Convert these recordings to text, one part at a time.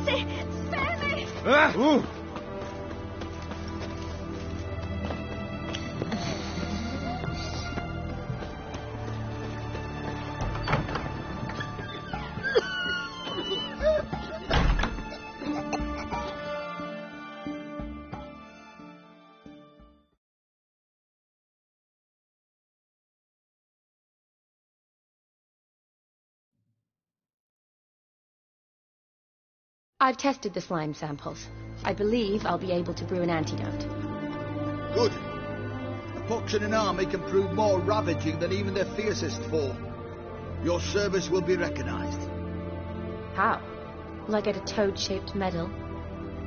Spare me! Ooh. I've tested the slime samples. I believe I'll be able to brew an antidote. Good. A pox in an army can prove more ravaging than even their fiercest foe. Your service will be recognized. How? Will I get a toad-shaped medal?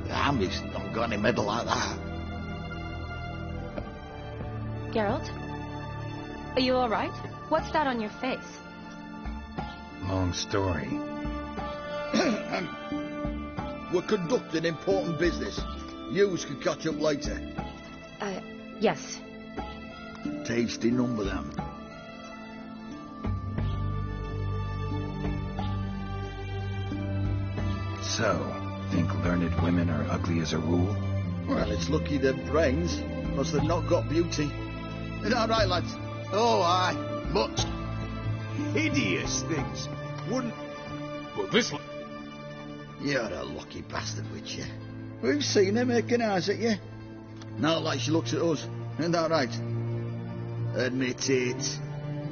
The army's not got any medal like that. Geralt? Are you alright? What's that on your face? Long story. We're conducting important business. Yous can catch up later. Yes. Tasty number, them. So, think learned women are ugly as a rule? Well, it's lucky they've brains, because they've not got beauty. Is that right, lads? Oh, aye. Much hideous things. Wouldn't... Well, this one... You're a lucky bastard, witch, you. We've seen her making eyes at you. Not like she looks at us. Isn't that right? Admit it.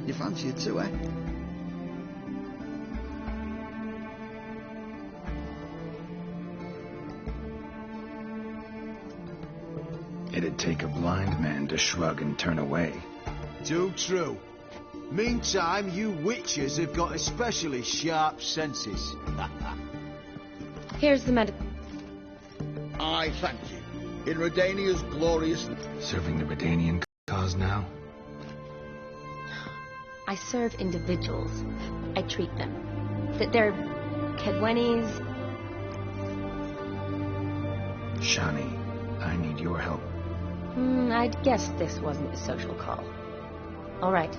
You fancy it too, eh? It'd take a blind man to shrug and turn away. Too true. Meantime, you witches have got especially sharp senses. Here's the medic... I thank you. In Redania's glorious... Serving the Redanian cause now? I serve individuals. I treat them. They're... Kedwenis... Shani, I need your help. I'd guessed this wasn't a social call. All right.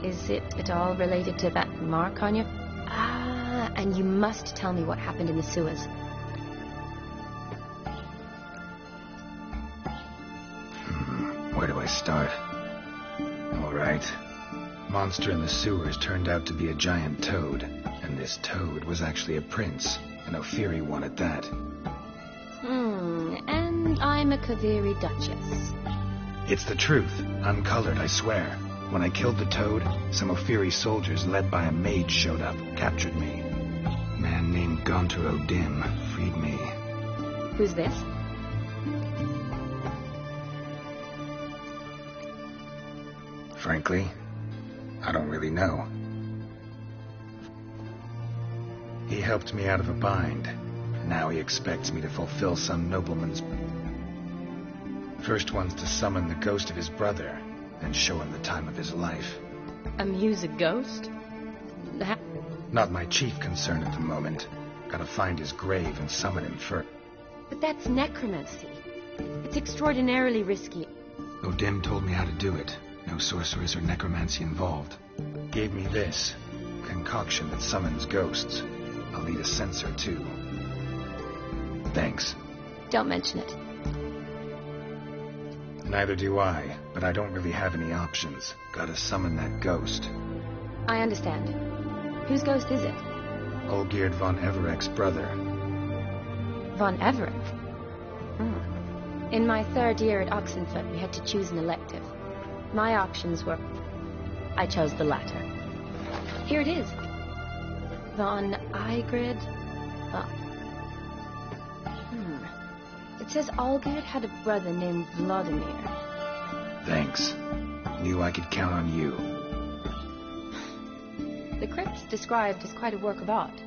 Is it at all related to that mark on you? Ah, and you must tell me what happened in the sewers. Where do I start? All right. Monster in the sewers turned out to be a giant toad, and this toad was actually a prince, an Ophiri one at that. And I'm a Kaviri Duchess. It's the truth, uncolored, I swear. When I killed the toad, some Ophiri soldiers led by a mage showed up, captured me. A man named Gaunter O'Dim freed me. Who's this? Frankly, I don't really know. He helped me out of a bind, and now he expects me to fulfill some nobleman's... First one's to summon the ghost of his brother, then show him the time of his life. Amuse a ghost? Not my chief concern at the moment. Gotta find his grave and summon him first. But that's necromancy. It's extraordinarily risky. O'Dim told me how to do it. No sorcerers or necromancy involved. Gave me this concoction that summons ghosts. I'll need a censer too. Thanks. Don't mention it. Neither do I, but I don't really have any options. Gotta summon that ghost. I understand. Whose ghost is it? Olgierd von Everek's brother. Von Everett? In my third year at Oxenfoot, we had to choose an elective. My options were... I chose the latter. Here it is. Von Igrid... It says Olgierd had a brother named Vladimir. Thanks. Knew I could count on you. The crypt's described as quite a work of art.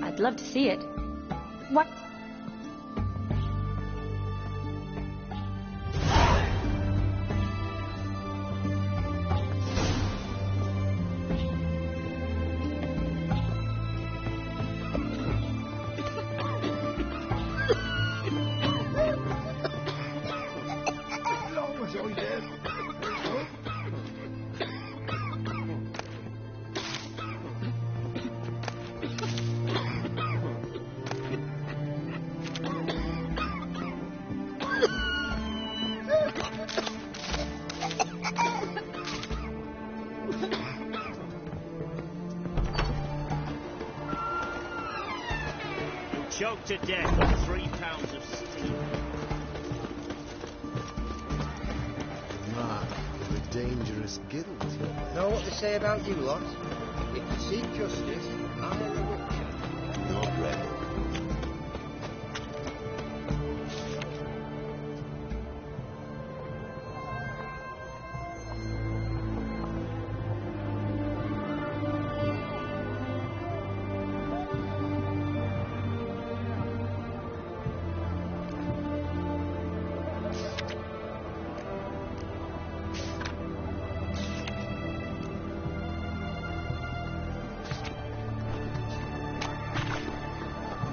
I'd love to see it. What? choked to death on 3 pounds of steam. Mark of a dangerous guild. Know what they say about you lot? If you seek justice, hire a witcher. Not rebel.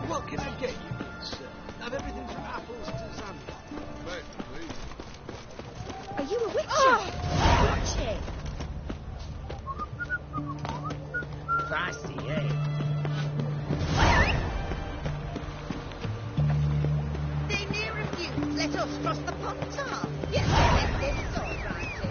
What can I get you, good sir? Have everything from apples to Xanthar. Wait, please. Are you a witcher? Watch it. Feisty, eh? They near refuse. Let us cross the pond, Tom. Yes, let this sword right in.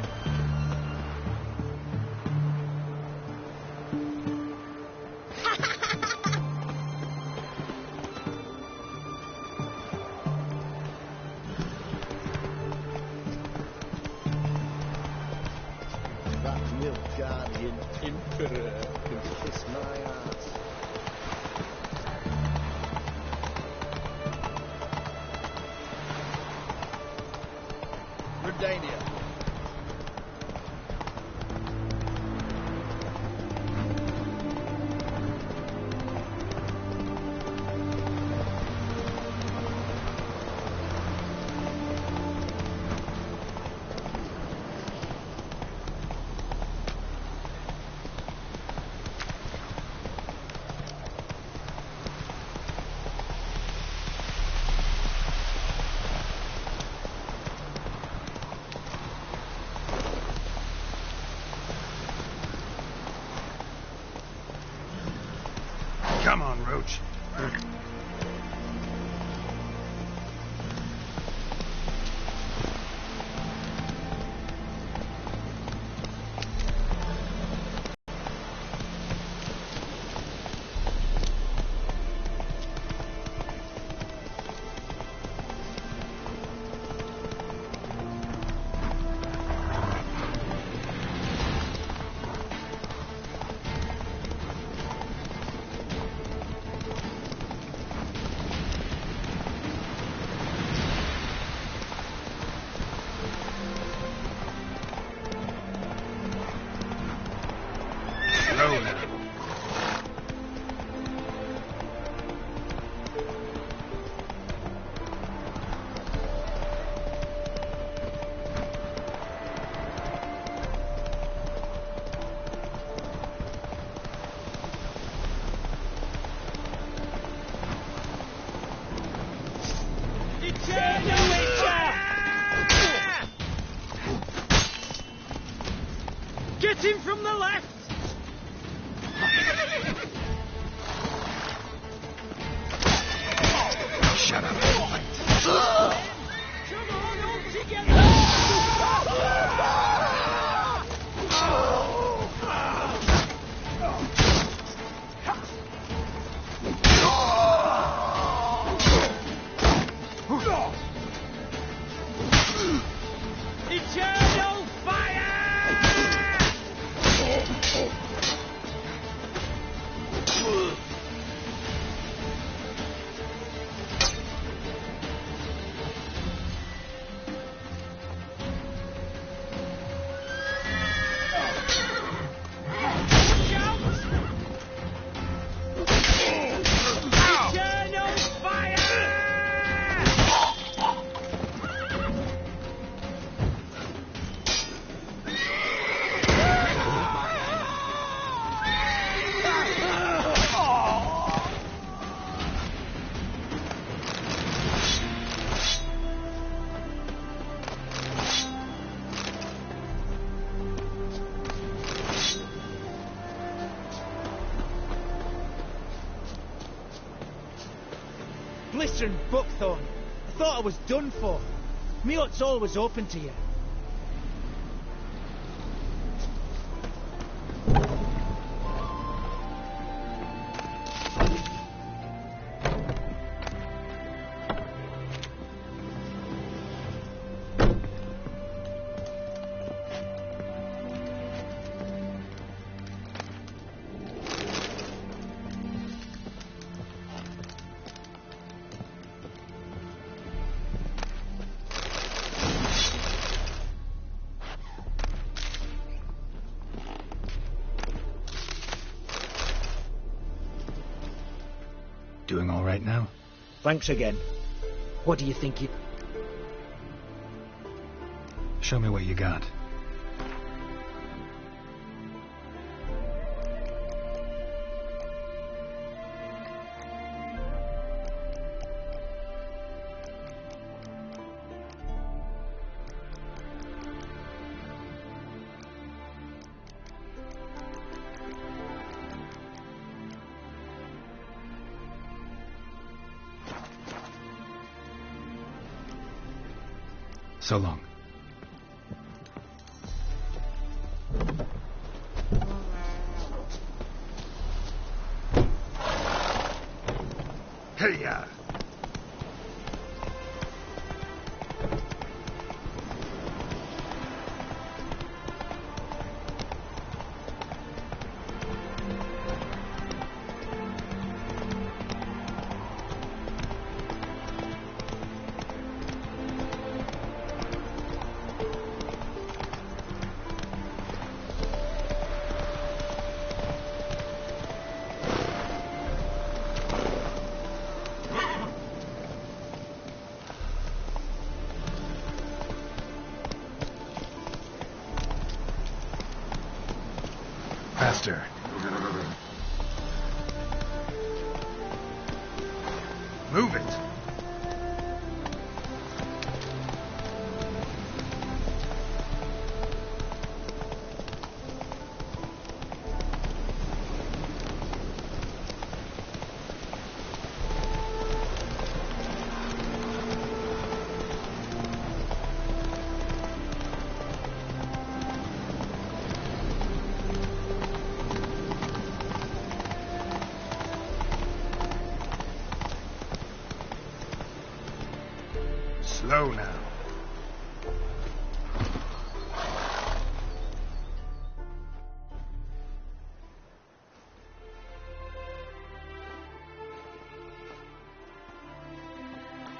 That Nilfgaardian emperor can kiss my ass. Redania. Come on, Roach. Slow now. Get him from the left! Shut up. Come on, all together! Eternal fire! Eternal fire! Blistering buckthorn. I thought I was done for. Me hut's always open to you. now? Thanks again. What do you think you... Show me what you got. So long. Hey-ya! Faster. Move it. Slow now.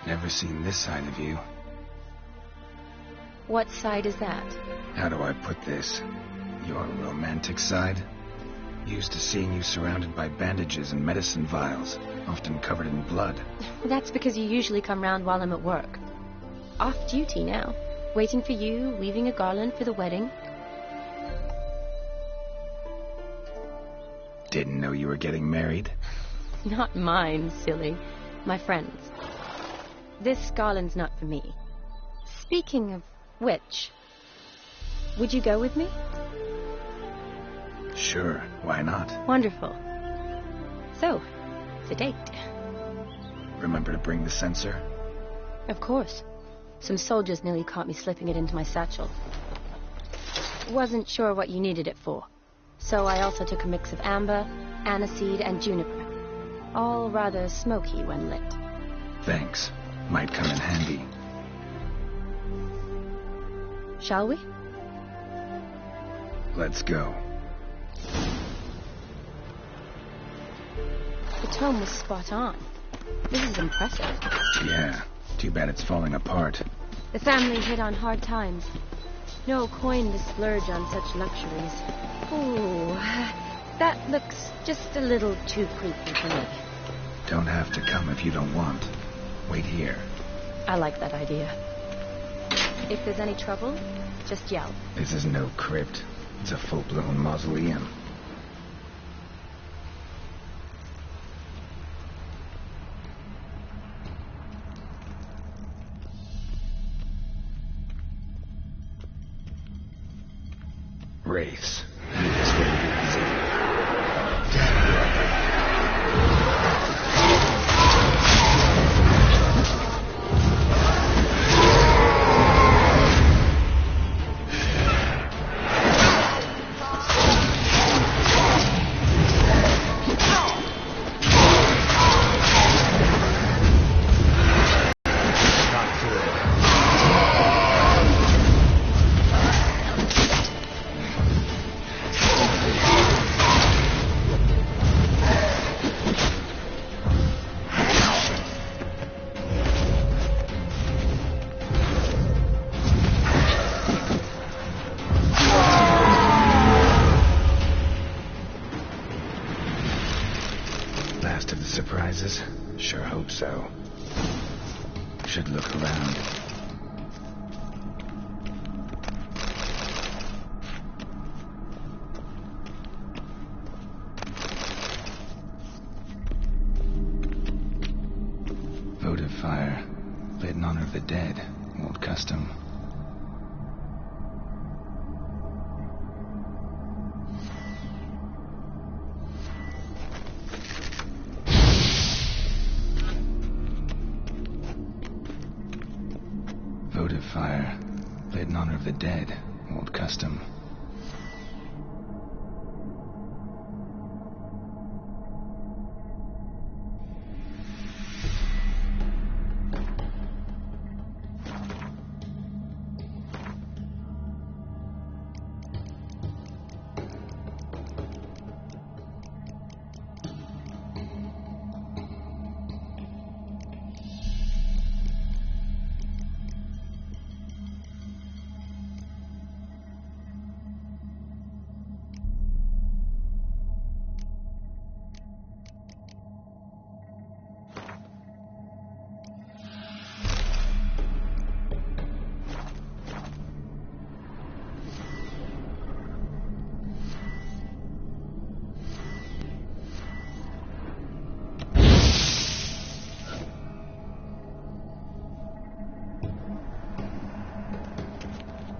Never seen this side of you. What side is that? How do I put this? Your romantic side? Used to seeing you surrounded by bandages and medicine vials, often covered in blood. That's because you usually come round while I'm at work. Off duty now. Waiting for you, weaving a garland for the wedding. Didn't know you were getting married. Not mine, silly. My friend's. This garland's not for me. Speaking of which, would you go with me? Sure, why not? Wonderful. So, it's a date. Remember to bring the sensor? Of course. Some soldiers nearly caught me slipping it into my satchel. Wasn't sure what you needed it for. So I also took a mix of amber, aniseed, and juniper. All rather smoky when lit. Thanks. Might come in handy. Shall we? Let's go. The tome was spot on. This is impressive. Yeah. Too bad it's falling apart. The family hit on hard times. No coin to splurge on such luxuries. Ooh, that looks just a little too creepy for me. Don't have to come if you don't want. Wait here. I like that idea. If there's any trouble, just yell. This is no crypt. It's a full-blown mausoleum. Wraiths. This will be easy. hope so. Should look around. Votive fire. Lit in honor of the dead. Old custom. Votive fire. Lit in honor of the dead. Old custom.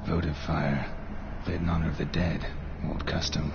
Votive fire. Lit in honor of the dead. Old custom.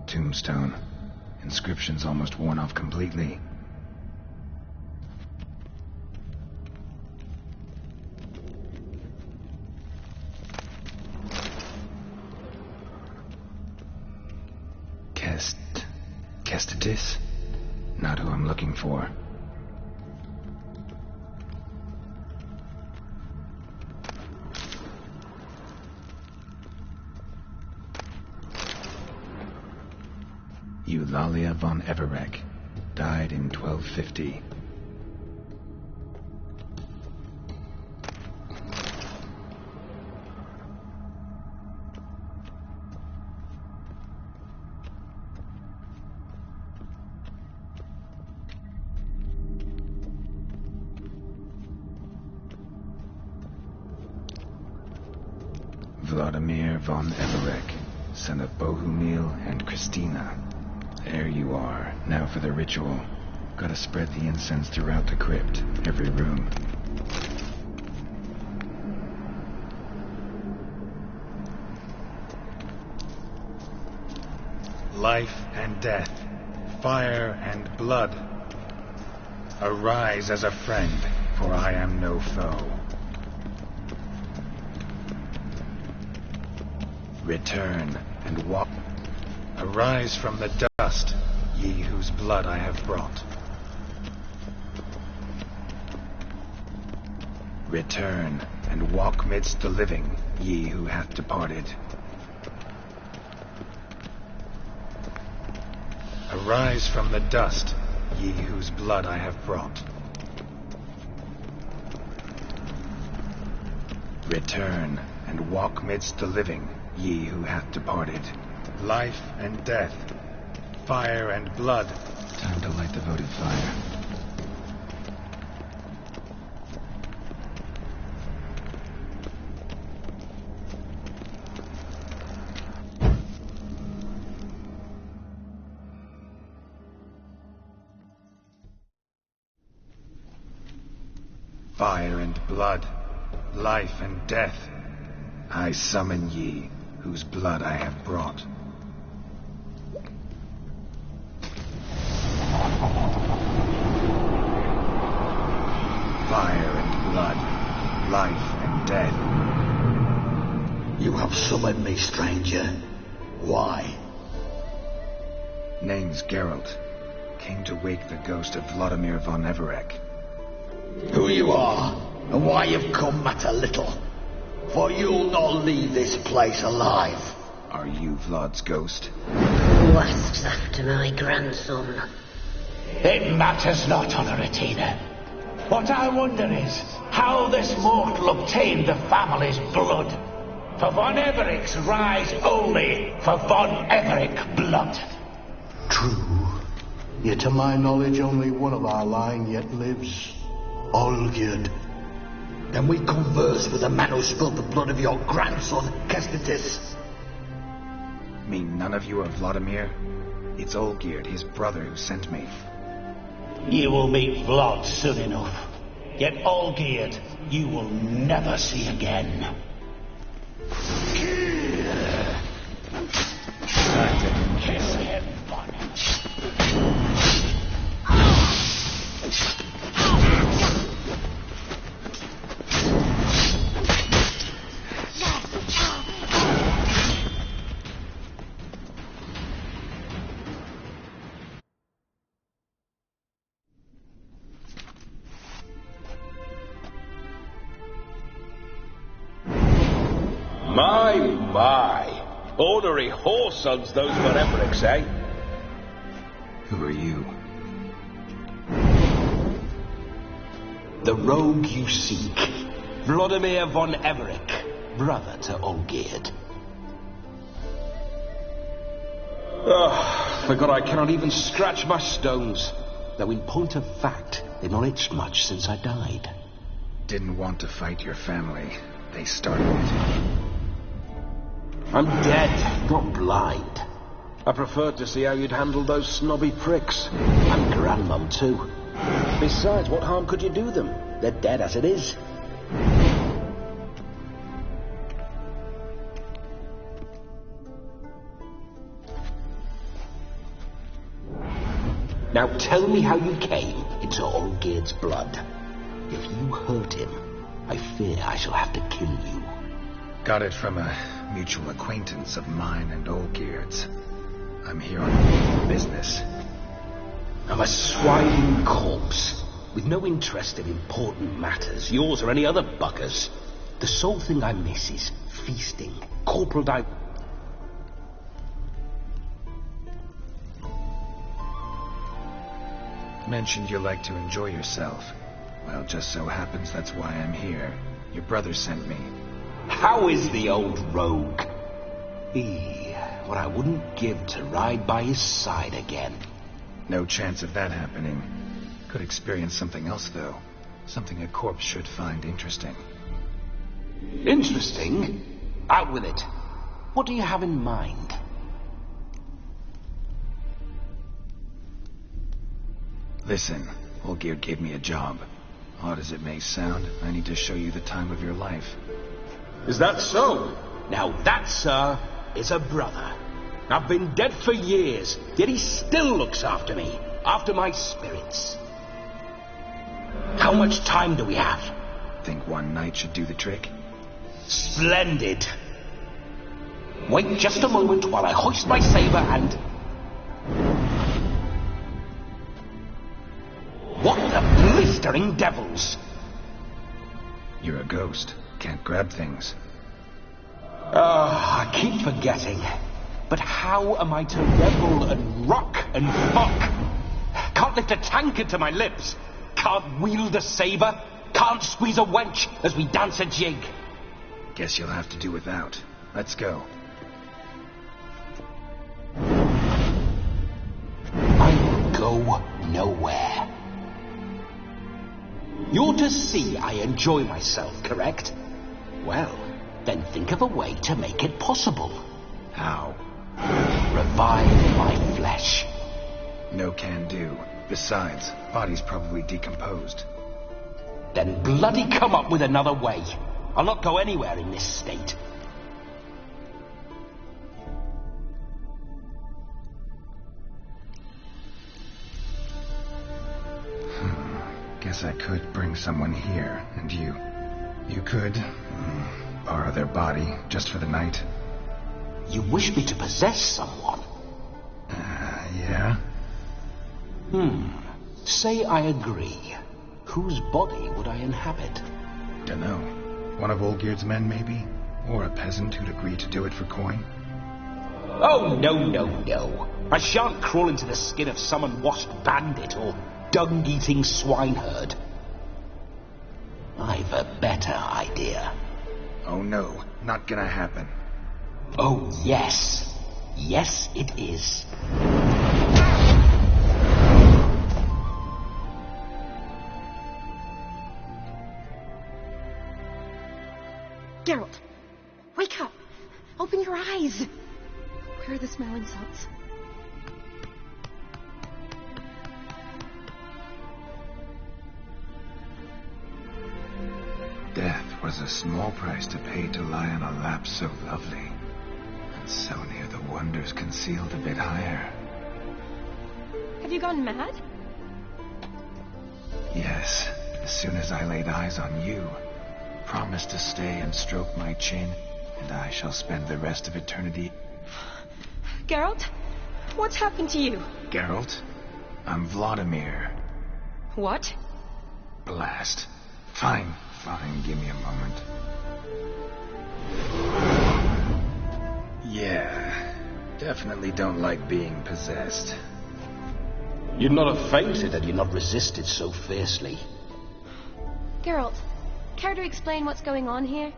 Tombstone. Inscription's almost worn off completely. Kestatis? Not who I'm looking for. Eulalia von Everek. Died in 1250. Vladimir von Everek, son of Bohumil and Christina. There you are. Now for the ritual. Gotta spread the incense throughout the crypt, every room. Life and death, fire and blood. Arise as a friend, for I am no foe. Return and walk. Arise from the dust, ye whose blood I have brought. Return and walk midst the living, ye who hath departed. Arise from the dust, ye whose blood I have brought. Return and walk midst the living, ye who hath departed. Life and death, fire and blood. Time to light the votive fire. Fire and blood, life and death. I summon ye, whose blood I have brought. Fire and blood, life and death. You have summoned me, stranger. Why? Name's Geralt. Came to wake the ghost of Vladimir von Everek. Who you are, and why you've come matter little. For you'll not leave this place alive. Are you Vlad's ghost? Who asks after my grandson? It matters not, Honoratina. What I wonder is how this mortal obtained the family's blood. For von Everek's rise only for von Everek blood. True. Yet to my knowledge only one of our line yet lives. Olgierd. Then we converse with the man who spilled the blood of your grandson, Kestatis. Mean none of you are Vladimir? It's Olgierd, his brother, who sent me. You will meet Vlad soon enough. Yet Olgierd, you will never see again. Time to Kill him, Von. My. Ornery whoresons those von Evereks, eh? Who are you? The rogue you seek. Vladimir von Everek, brother to Olgierd. Forgot I cannot even scratch my stones. Though in point of fact, they've not itched much since I died. Didn't want to fight your family. They started it. I'm dead, not blind. I preferred to see how you'd handle those snobby pricks. And Grandmum, too. Besides, what harm could you do them? They're dead as it is. Now tell me how you came into Olgierd's blood. If you hurt him, I fear I shall have to kill you. Got it from a mutual acquaintance of mine and Olgierd's. I'm here on business. I'm a swine corpse, with no interest in important matters, yours or any other buggers. The sole thing I miss is feasting. Corporal Mentioned you like to enjoy yourself. Well, just so happens that's why I'm here. Your brother sent me. How is the old rogue? What I wouldn't give to ride by his side again. No chance of that happening. Could experience something else, though. Something a corpse should find interesting. Interesting? Out with it. What do you have in mind? Listen, Olgierd gave me a job. Odd as it may sound, I need to show you the time of your life. Is that so? Now that, sir, is a brother. I've been dead for years, yet he still looks after me, after my spirits. How much time do we have? Think one night should do the trick? Splendid. Wait just a moment while I hoist my saber and... What the blistering devils? You're a ghost. Can't grab things. I keep forgetting. But how am I to revel and rock and fuck? Can't lift a tankard to my lips. Can't wield a saber. Can't squeeze a wench as we dance a jig. Guess you'll have to do without. Let's go. I will go nowhere. You're to see I enjoy myself, correct? Well, then think of a way to make it possible. How? Revive my flesh. No can do. Besides, body's probably decomposed. Then bloody come up with another way. I'll not go anywhere in this state. Guess I could bring someone here, and you could borrow their body just for the night. You wish me to possess someone? Yeah? Say I agree. Whose body would I inhabit? Dunno. One of Olgierd's men, maybe? Or a peasant who'd agree to do it for coin? Oh, no. I shan't crawl into the skin of some unwashed bandit or dung-eating swineherd. I've a better idea. Oh, no. Not gonna happen. Oh, yes. Yes, it is. Geralt, wake up. Open your eyes. Where are the smelling salts? Death was a small price to pay to lie on a lap so lovely, and so near the wonders concealed a bit higher. Have you gone mad? Yes, as soon as I laid eyes on you, promised to stay and stroke my chin, and I shall spend the rest of eternity... Geralt? What's happened to you? Geralt? I'm Vladimir. What? Blast. Fine, give me a moment. Yeah, definitely don't like being possessed. You'd not have fainted had you not resisted so fiercely. Geralt, care to explain what's going on here?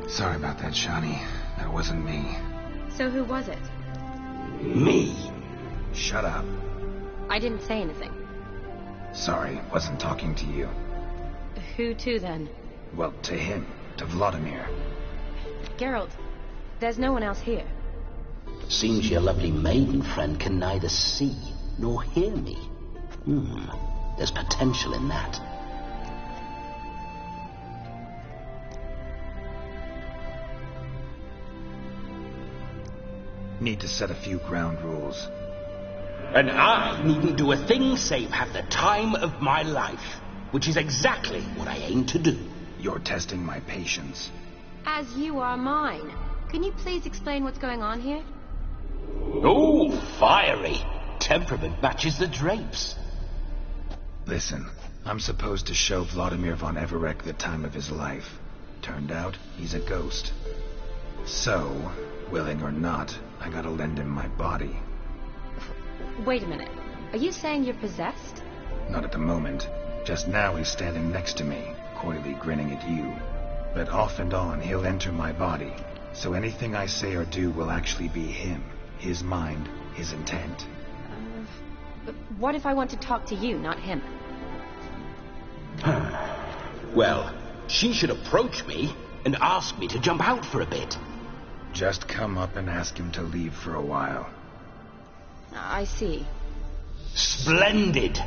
Sorry about that, Shani. That wasn't me. So who was it? Me? Shut up. I didn't say anything. Sorry, wasn't talking to you. Who to, then? Well, to him. To Vladimir. Geralt, there's no one else here. Seems your lovely maiden friend can neither see nor hear me. There's potential in that. Need to set a few ground rules. And I needn't do a thing save have the time of my life, which is exactly what I aim to do. You're testing my patience. As you are mine. Can you please explain what's going on here? Oh, fiery. Temperament matches the drapes. Listen, I'm supposed to show Vladimir von Everec the time of his life. Turned out, he's a ghost. So, willing or not, I gotta lend him my body. Wait a minute. Are you saying you're possessed? Not at the moment. Just now he's standing next to me, coyly grinning at you. But off and on, he'll enter my body. So anything I say or do will actually be him. His mind, his intent. But what if I want to talk to you, not him? Well, she should approach me and ask me to jump out for a bit. Just come up and ask him to leave for a while. I see. Splendid!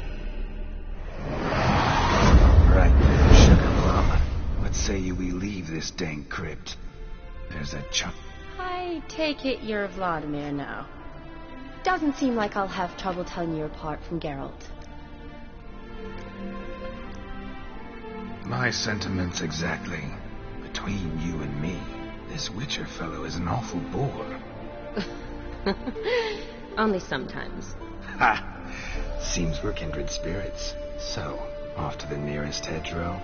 Right then, Sugar Plum. What say you we leave this dank crypt? There's a chunk. I take it you're Vladimir now. Doesn't seem like I'll have trouble telling you apart from Geralt. My sentiments exactly. Between you and me, this Witcher fellow is an awful bore. Only sometimes. Ha! Seems we're kindred spirits. So, off to the nearest hedgerow?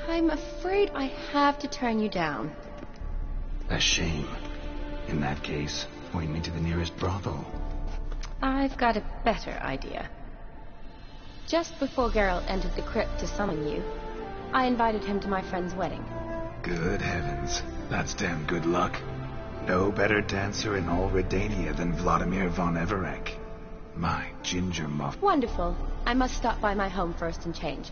I'm afraid I have to turn you down. A shame. In that case, point me to the nearest brothel. I've got a better idea. Just before Geralt entered the crypt to summon you, I invited him to my friend's wedding. Good heavens. That's damn good luck. No better dancer in all Redania than Vladimir von Everec. My ginger muff. Wonderful. I must stop by my home first and change.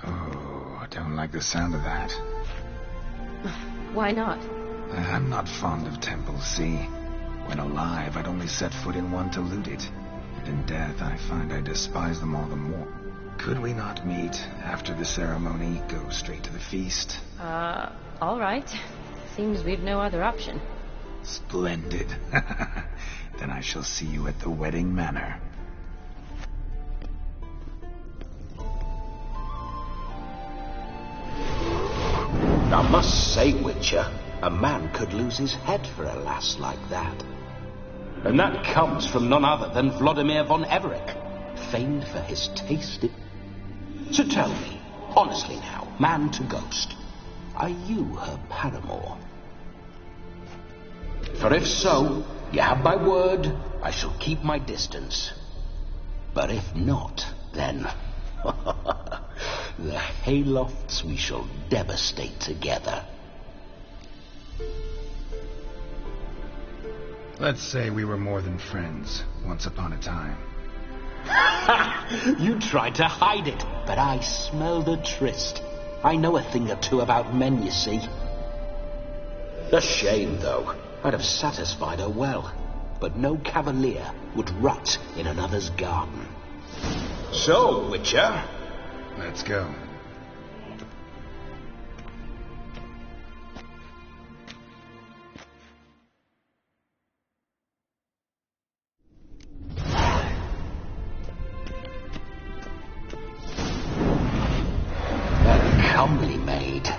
Oh, I don't like the sound of that. Why not? I'm not fond of temples, see? When alive, I'd only set foot in one to loot it. And in death, I find I despise them all the more. Could we not meet after the ceremony, go straight to the feast? All right. Seems we've no other option. Splendid. Then I shall see you at the wedding manor. I must say, Witcher, a man could lose his head for a lass like that. And that comes from none other than Vladimir von Everec, famed for his taste. So tell me, honestly now, man to ghost, are you her paramour? For if so, you have my word, I shall keep my distance. But if not, then the haylofts we shall devastate together. Let's say we were more than friends, once upon a time. You tried to hide it, but I smell the tryst. I know a thing or two about men, you see. A shame, though. I'd have satisfied her well, but no cavalier would rot in another's garden. So, Witcher, let's go. Comely maid.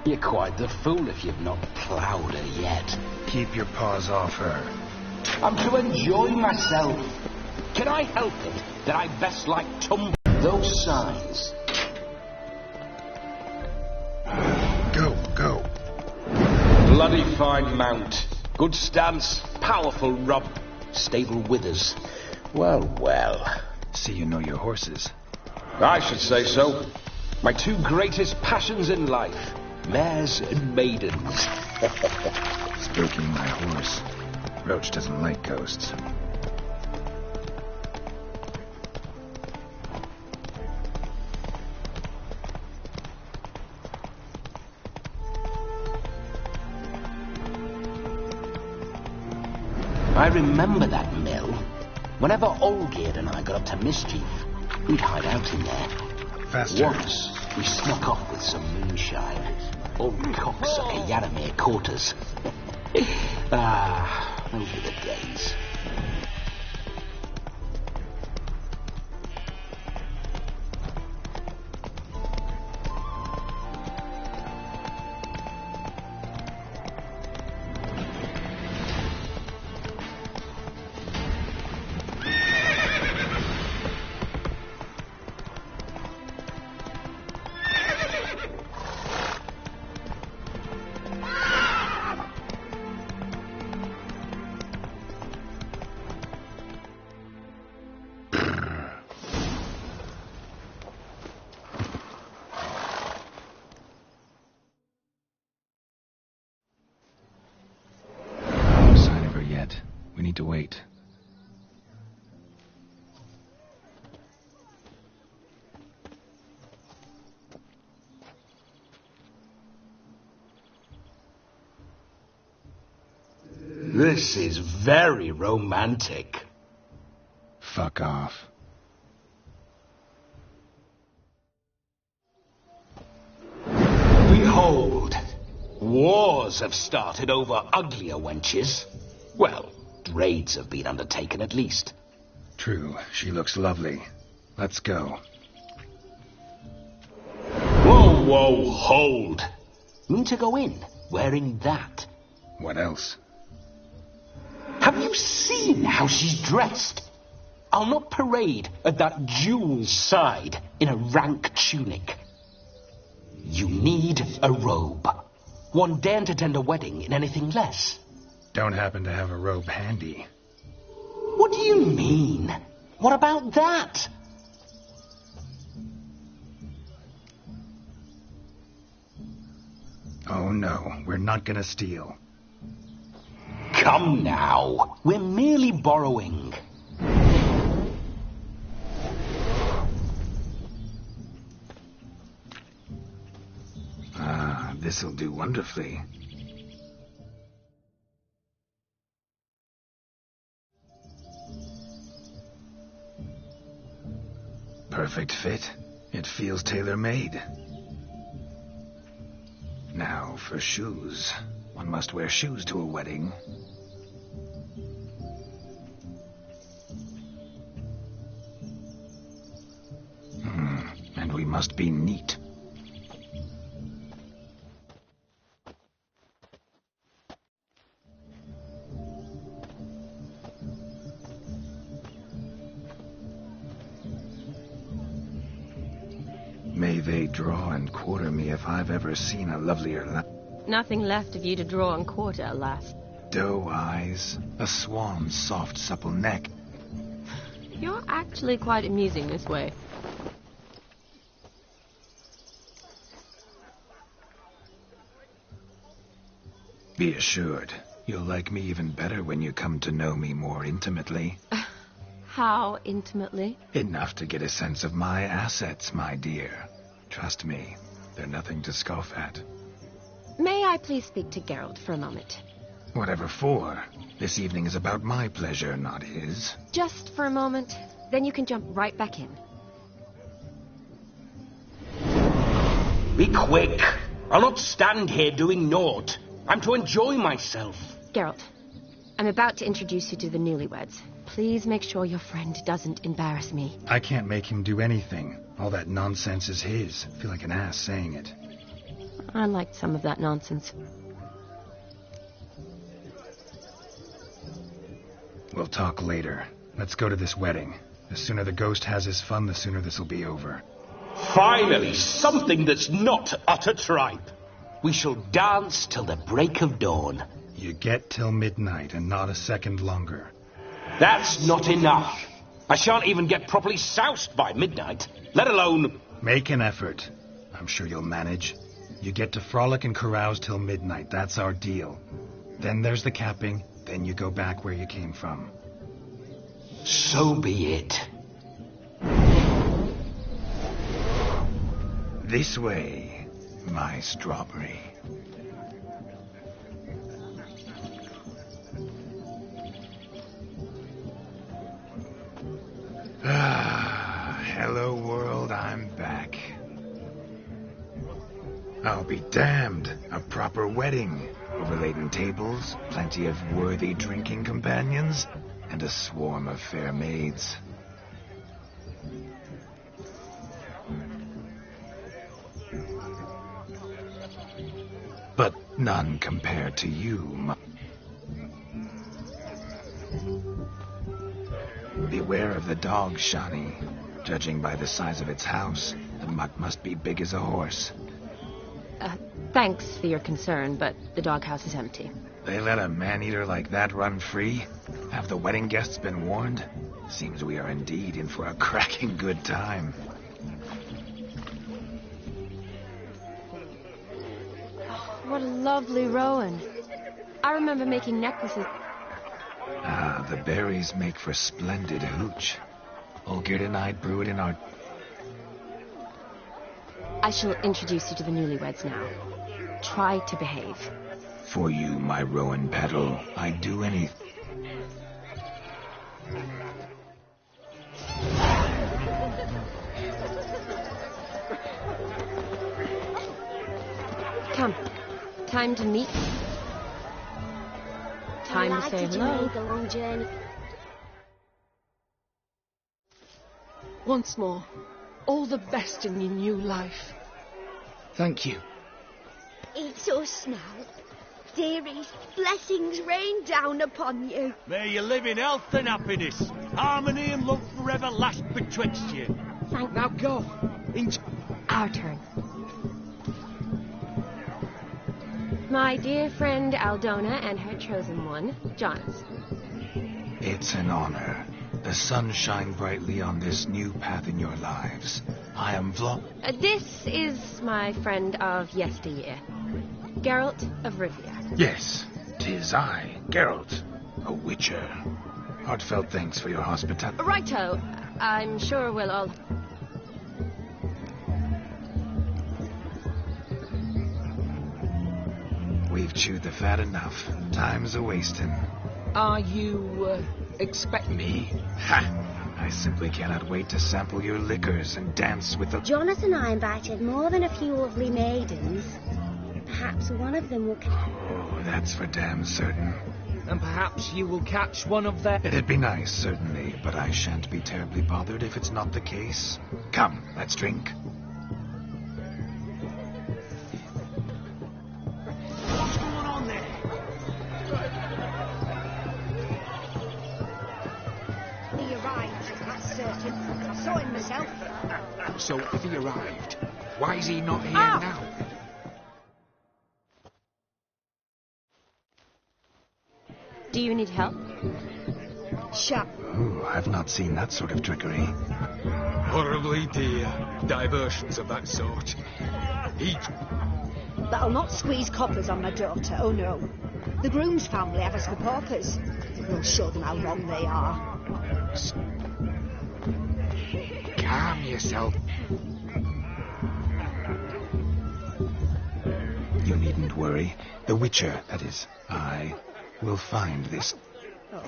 You're quite the fool if you've not ploughed her yet. Keep your paws off her. I'm to enjoy myself. Can I help it that I best like tumble those signs? Go. Bloody fine mount. Good stance, powerful rump, stable withers. Well. See you know your horses. I should say so. My two greatest passions in life, mares and maidens. Stroking my horse. Roach doesn't like ghosts. I remember that mill. Whenever Olgierd and I got up to mischief, we'd hide out in there. Faster. Once, we snuck off with some moonshine. Old cocksucker Yaramir caught us. Those were the days. We need to wait. This is very romantic. Fuck off. Behold, wars have started over uglier wenches. Well, raids have been undertaken at least. True, she looks lovely. Let's go. Whoa, whoa, hold. Mean to go in, wearing that. What else? Have you seen how she's dressed? I'll not parade at that jewel's side in a rank tunic. You need a robe. One daren't attend a wedding in anything less. Don't happen to have a robe handy. What do you mean? What about that? Oh no, we're not gonna steal. Come now, we're merely borrowing. Ah, this'll do wonderfully. Perfect fit. It feels tailor-made. Now for shoes. One must wear shoes to a wedding. And we must be neat. May they draw and quarter me if I've ever seen a lovelier Nothing left of you to draw and quarter, alas. doe eyes, a swan's soft, supple neck. You're actually quite amusing this way. Be assured, you'll like me even better when you come to know me more intimately. How intimately? Enough to get a sense of my assets, my dear. Trust me, they're nothing to scoff at. May I please speak to Geralt for a moment? Whatever for. This evening is about my pleasure, not his. Just for a moment, then you can jump right back in. Be quick. I'll not stand here doing naught. I'm to enjoy myself. Geralt, I'm about to introduce you to the newlyweds. Please make sure your friend doesn't embarrass me. I can't make him do anything. All that nonsense is his. I feel like an ass saying it. I liked some of that nonsense. We'll talk later. Let's go to this wedding. The sooner the ghost has his fun, the sooner this'll be over. Finally, something that's not utter tripe. We shall dance till the break of dawn. You get till midnight and not a second longer. That's not enough. I shan't even get properly soused by midnight, let alone... Make an effort. I'm sure you'll manage. You get to frolic and carouse till midnight. That's our deal. Then there's the capping. Then you go back where you came from. So be it. This way, my strawberry. Hello, world. I'm back. I'll be damned. A proper wedding. Overladen tables, plenty of worthy drinking companions, and a swarm of fair maids. But none compared to you. Beware of the dog, Shani. Judging by the size of its house, the mutt must be big as a horse. Thanks for your concern, but the doghouse is empty. They let a man-eater like that run free? Have the wedding guests been warned? Seems we are indeed in for a cracking good time. Oh, what a lovely rowan. I remember making necklaces. Ah, the berries make for splendid hooch. Olgerd and I'd brew it in our... I shall introduce you to the newlyweds now. Try to behave. For you, my rowan petal, I'd do anything. Come. Time to meet. Time to say hello. The long journey. Once more, all the best in your new life. Thank you. It's us now. Dearies, blessings rain down upon you. May you live in health and happiness. Harmony and love forever last betwixt you. Now go. Our turn. My dear friend Aldona and her chosen one, Jonas. It's an honor. The sun shine brightly on this new path in your lives. I am This is my friend of yesteryear, Geralt of Rivia. Yes, 'tis I, Geralt, a witcher. Heartfelt thanks for your hospitality. Righto. I'm sure we'll all... We've chewed the fat enough. Time's a-wasting. Are you, expect me? Ha! I simply cannot wait to sample your liquors and dance with the... Jonas and I invited more than a few lovely maidens. Perhaps one of them will... Oh, that's for damn certain. And perhaps you will catch one of their... It'd be nice, certainly, but I shan't be terribly bothered if it's not the case. Come, let's drink. What's going on there? He arrived, that's certain. I saw him myself. So if he arrived, why is he not here now? Do you need help? Shut. Ooh, I've not seen that sort of trickery. Horribly dear diversions of that sort. That'll not squeeze coppers on my daughter, oh no. The groom's family have us for paupers. We'll show them how wrong they are. Calm yourself. You needn't worry. The Witcher, that is, I... will find this. Oh,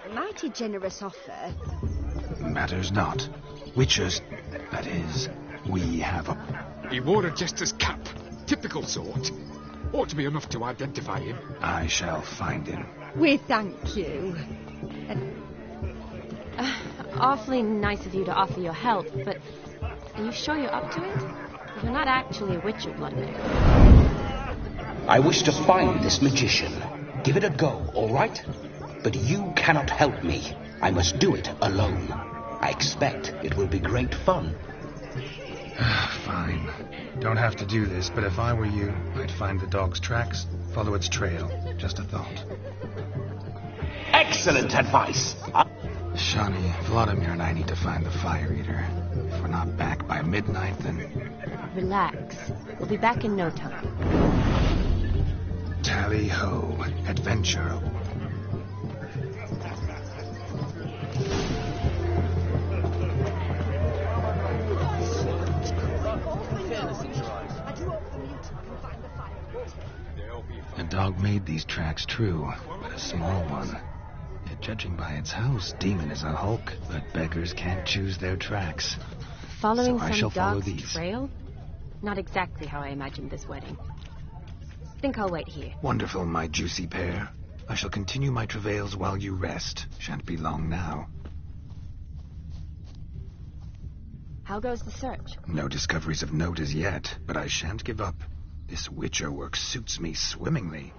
a mighty generous offer. Matters not. Witchers, that is, we have a... He wore a jester's cap. Typical sort. Ought to be enough to identify him. I shall find him. We thank you. Awfully nice of you to offer your help, but are you sure you're up to it? You're not actually a Witcher, Bloodmaker. I wish to find this magician. Give it a go, all right? But you cannot help me. I must do it alone. I expect it will be great fun. Fine. Don't have to do this, but if I were you, I'd find the dog's tracks, follow its trail. Just a thought. Excellent advice. Shani, Vladimir and I need to find the fire eater. If we're not back by midnight, then... Relax. We'll be back in no time. Tally-ho. Adventure. The dog made these tracks true, but a small one. Yet judging by its house, Demon is a hulk, but beggars can't choose their tracks. Following so I shall some follow dog's these. trail? Not exactly how I imagined this wedding. Think I'll wait here. Wonderful, my juicy pear. I shall continue my travails while you rest. Shan't be long now. How goes the search? No discoveries of note as yet, but I shan't give up. This Witcher work suits me swimmingly.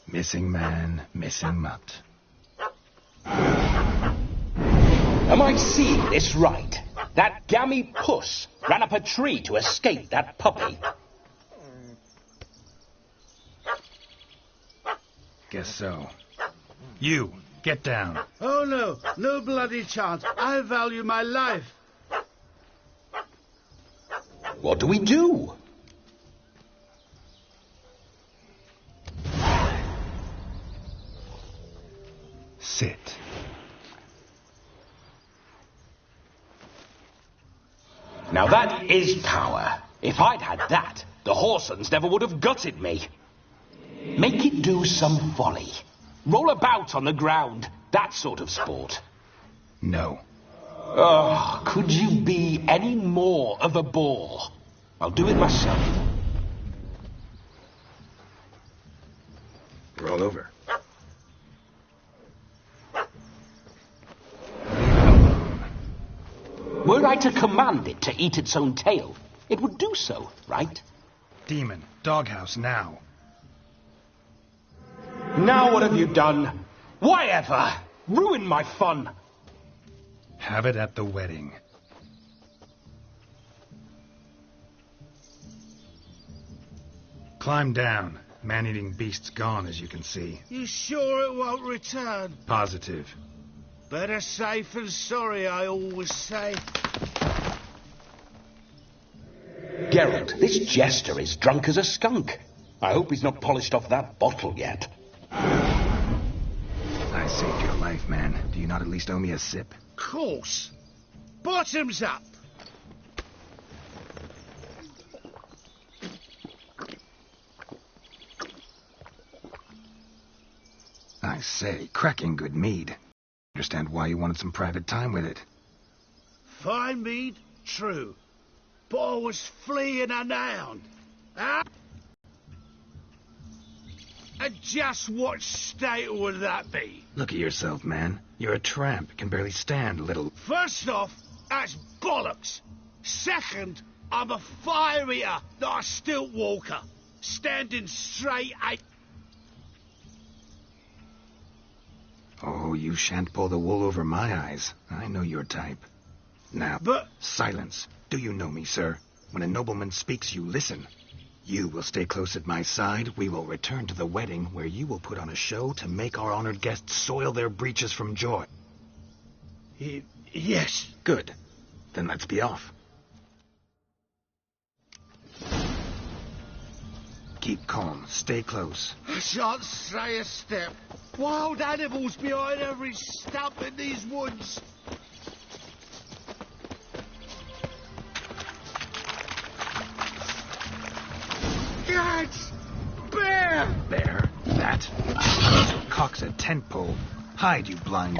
Missing man, missing mutt. Am I seeing this right? That gammy puss ran up a tree to escape that puppy. Guess so. You, get down. Oh, no. No bloody chance. I value my life. What do we do? Sit. Now that is power. If I'd had that, the Horsons never would have gutted me. Make it do some folly. Roll about on the ground. That sort of sport. No. Oh, could you be any more of a bore? I'll do it myself. Roll over. Were I to command it to eat its own tail, it would do so, right? Demon, doghouse now. Now what have you done? Why ever? Ruin my fun. Have it at the wedding. Climb down. Man-eating beast's gone, as you can see. You sure it won't return? Positive. Better safe than sorry, I always say. Geralt, this jester is drunk as a skunk. I hope he's not polished off that bottle yet. I saved your life, man. Do you not at least owe me a sip? Course. Bottoms up. I say, cracking good mead. Understand why you wanted some private time with it. Fine mead, true. But I was fleeing unbound. Huh? And just what state would that be? Look at yourself, man. You're a tramp. Can barely stand, little... First off, that's bollocks. Second, I'm a fire eater, not a stilt walker. Standing straight ain't... Oh, you shan't pull the wool over my eyes. I know your type. Now, silence. Do you know me, sir? When a nobleman speaks, you listen. You will stay close at my side. We will return to the wedding, where you will put on a show to make our honored guests soil their breeches from joy. Yes. Good. Then let's be off. Keep calm. Stay close. I shan't say a step. Wild animals behind every stump in these woods. Cats! Bear! Bear? That? Cock's a tent pole. Hide, you blind...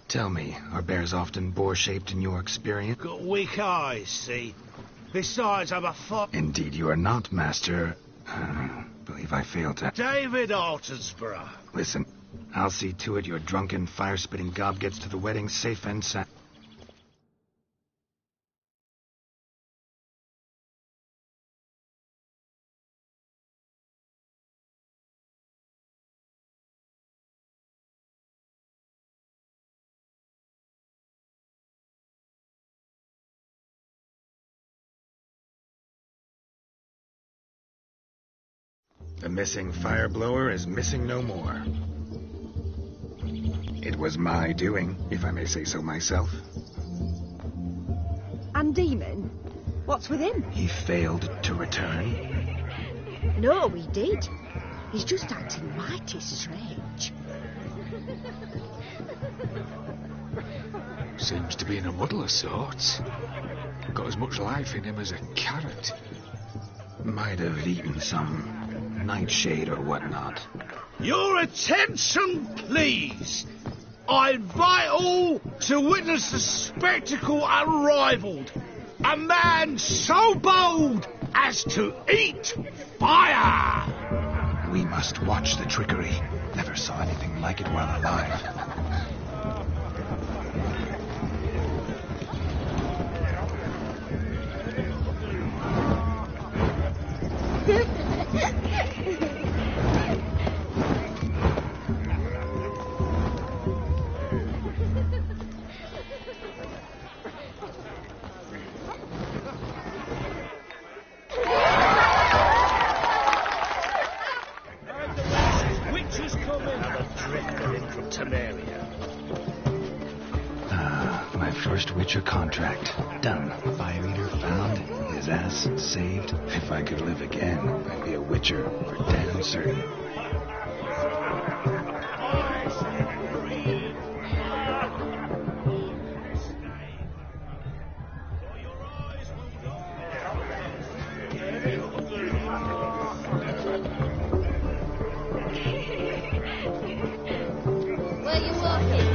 Tell me, are bears often boar-shaped in your experience? Got weak eyes, see? Besides, I'm a Indeed you are not, Master... believe I failed to... David Altonsborough. Listen, I'll see to it your drunken, fire-spitting gob gets to the wedding safe and sound. The missing fire blower is missing no more. It was my doing, if I may say so myself. And Demon? What's with him? He failed to return. No, he did. He's just acting mighty strange. Seems to be in a muddle of sorts. Got as much life in him as a carrot. Might have eaten some nightshade or whatnot. Your attention, please. I invite all to witness the spectacle unrivalled. A man so bold as to eat fire. We must watch the trickery. Never saw anything like it while alive. First Witcher contract. Done. Fire Eater found. His ass saved. If I could live again, I'd be a Witcher for damn certain. Where you walking?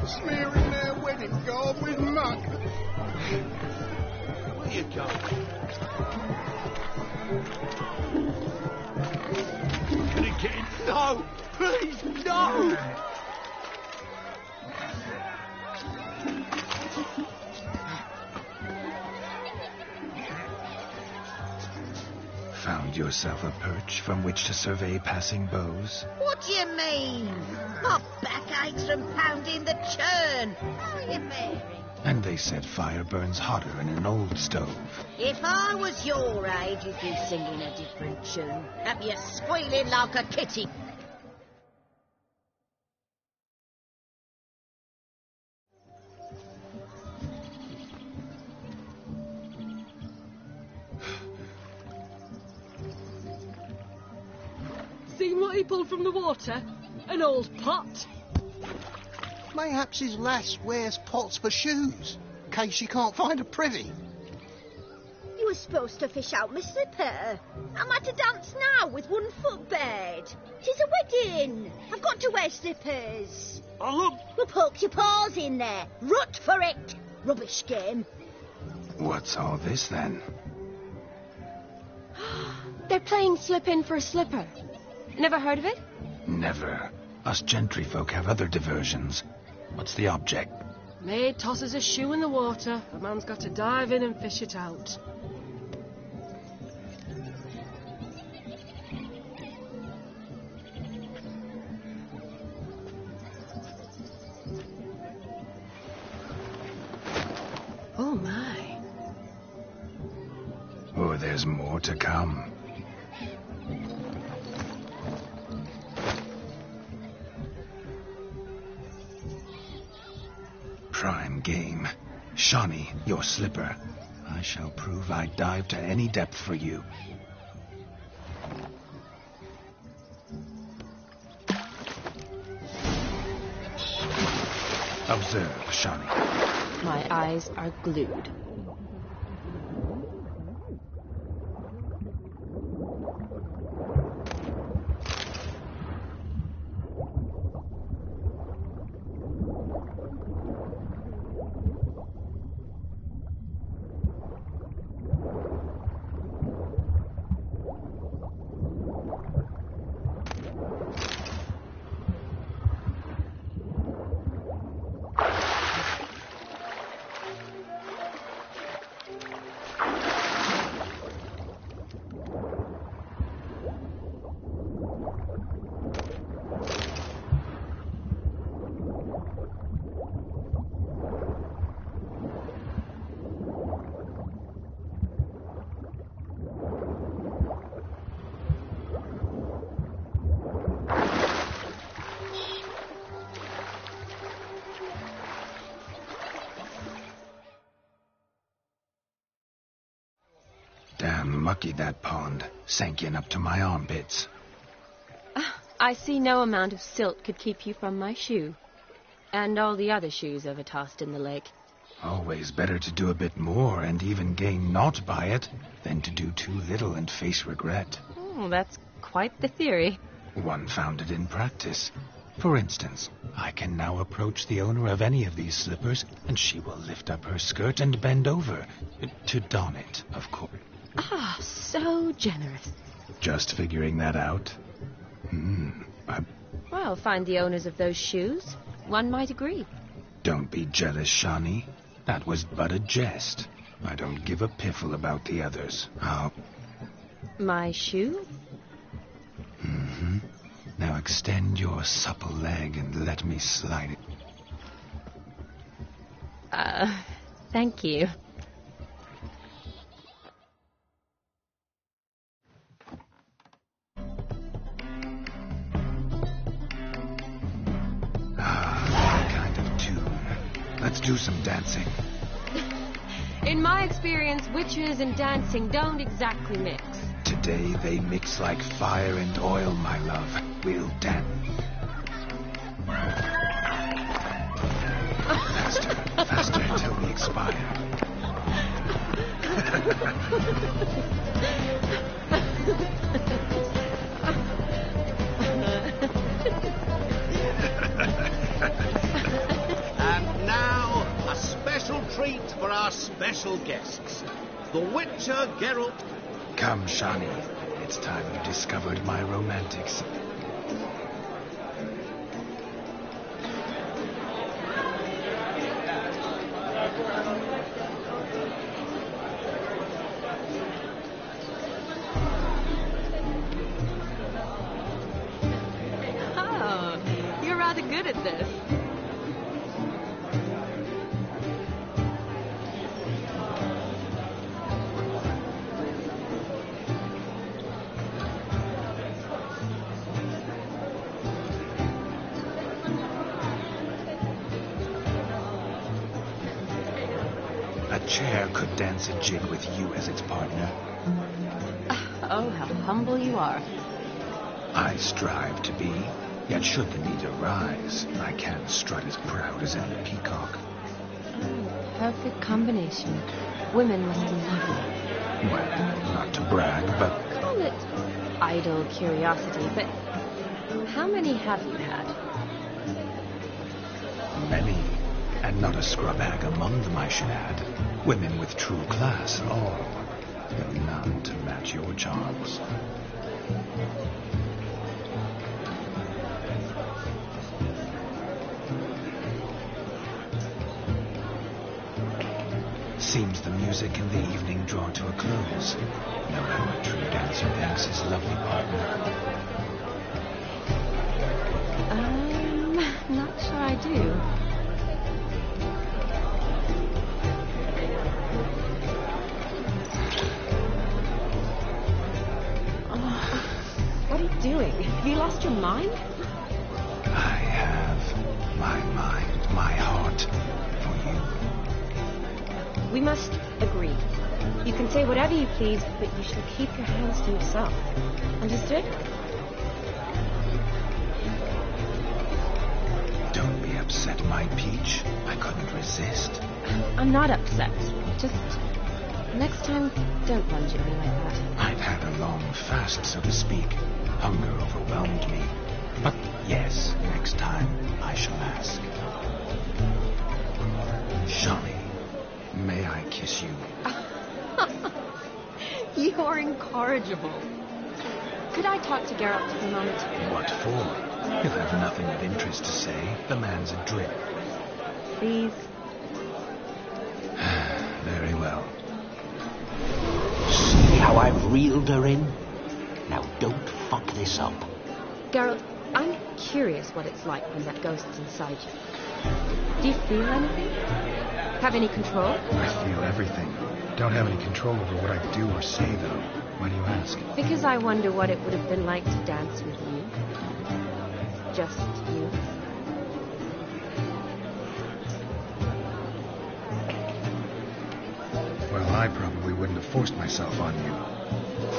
Smearing their wedding garb with muck. Where you going? Gonna get in? No! Please, no! Found yourself a perch from which to survey passing beaux? What do you mean? My back aches from pounding the churn. How are you faring? And they said fire burns hotter in an old stove. If I was your age, you'd be singing a different tune. Have you squealing like a kitty? Seen what he pulled from the water? An old pot. Mayhaps his lass wears pots for shoes, in case she can't find a privy. You were supposed to fish out my slipper. I'm at a dance now with one foot bared. 'Tis a wedding. I've got to wear slippers. Oh, look. Well, poke your paws in there. Rut for it. Rubbish game. What's all this, then? They're playing slip in for a slipper. Never heard of it? Never. Us gentry folk have other diversions. What's the object? Maid tosses a shoe in the water. A man's got to dive in and fish it out. Oh, my. Oh, there's more to come. Prime game. Shawnee, your slipper. I shall prove I'd dive to any depth for you. Observe, Shawnee. My eyes are glued. mucky, that pond. Sank in up to my armpits. I see no amount of silt could keep you from my shoe. And all the other shoes ever tossed in the lake. Always better to do a bit more and even gain naught by it than to do too little and face regret. Oh, that's quite the theory. One founded in practice. For instance, I can now approach the owner of any of these slippers, and she will lift up her skirt and bend over. To don it, of course. Ah, so generous. Just figuring that out? Well, find the owners of those shoes. One might agree. Don't be jealous, Shawnee. That was but a jest. I don't give a piffle about the others. My shoe? Mm-hmm. Now extend your supple leg and let me slide it. Thank you. That kind of tune. Let's do some dancing. In my experience, witches and dancing don't exactly mix. Today they mix like fire and oil, my love. We'll dance. Faster, faster until we expire. And now, a special treat for our special guests. The Witcher Geralt. Come, Shawnee. It's time you discovered my romantics. Oh, you're rather good at this. A chair could dance a jig with you as its partner. Oh, how humble you are. I strive to be, yet should the need arise, I can strut as proud as any peacock. Perfect combination. Women must love you. Well, not to brag, but... Call it idle curiosity, but how many have you had? Many, and not a scrub hag among them, I should add. Women with true class, all, but none to match your charms. Seems the music in the evening draw to a close. Know how a true dancer thanks his lovely partner. Not sure I do. What are you doing? Have you lost your mind? I have my mind, my heart for you. We must agree. You can say whatever you please, but you shall keep your hands to yourself. Understood? Don't be upset, my peach. I couldn't resist. I'm not upset. Just next time, don't lunge at me like that. I've had a long fast, so to speak. Hunger overwhelmed me. But yes, next time I shall ask. Shawnee, may I kiss you? You're incorrigible. Could I talk to Geralt for a moment? What for? He'll have nothing of interest to say. The man's adrift. Please. Very well. See how I've reeled her in? Now don't fuck this up. Geralt, I'm curious what it's like when that ghost's inside you. Do you feel anything? Have any control? I feel everything. Don't have any control over what I do or say, though. Why do you ask? Because I wonder what it would have been like to dance with you. Just you. Well, I probably wouldn't have forced myself on you.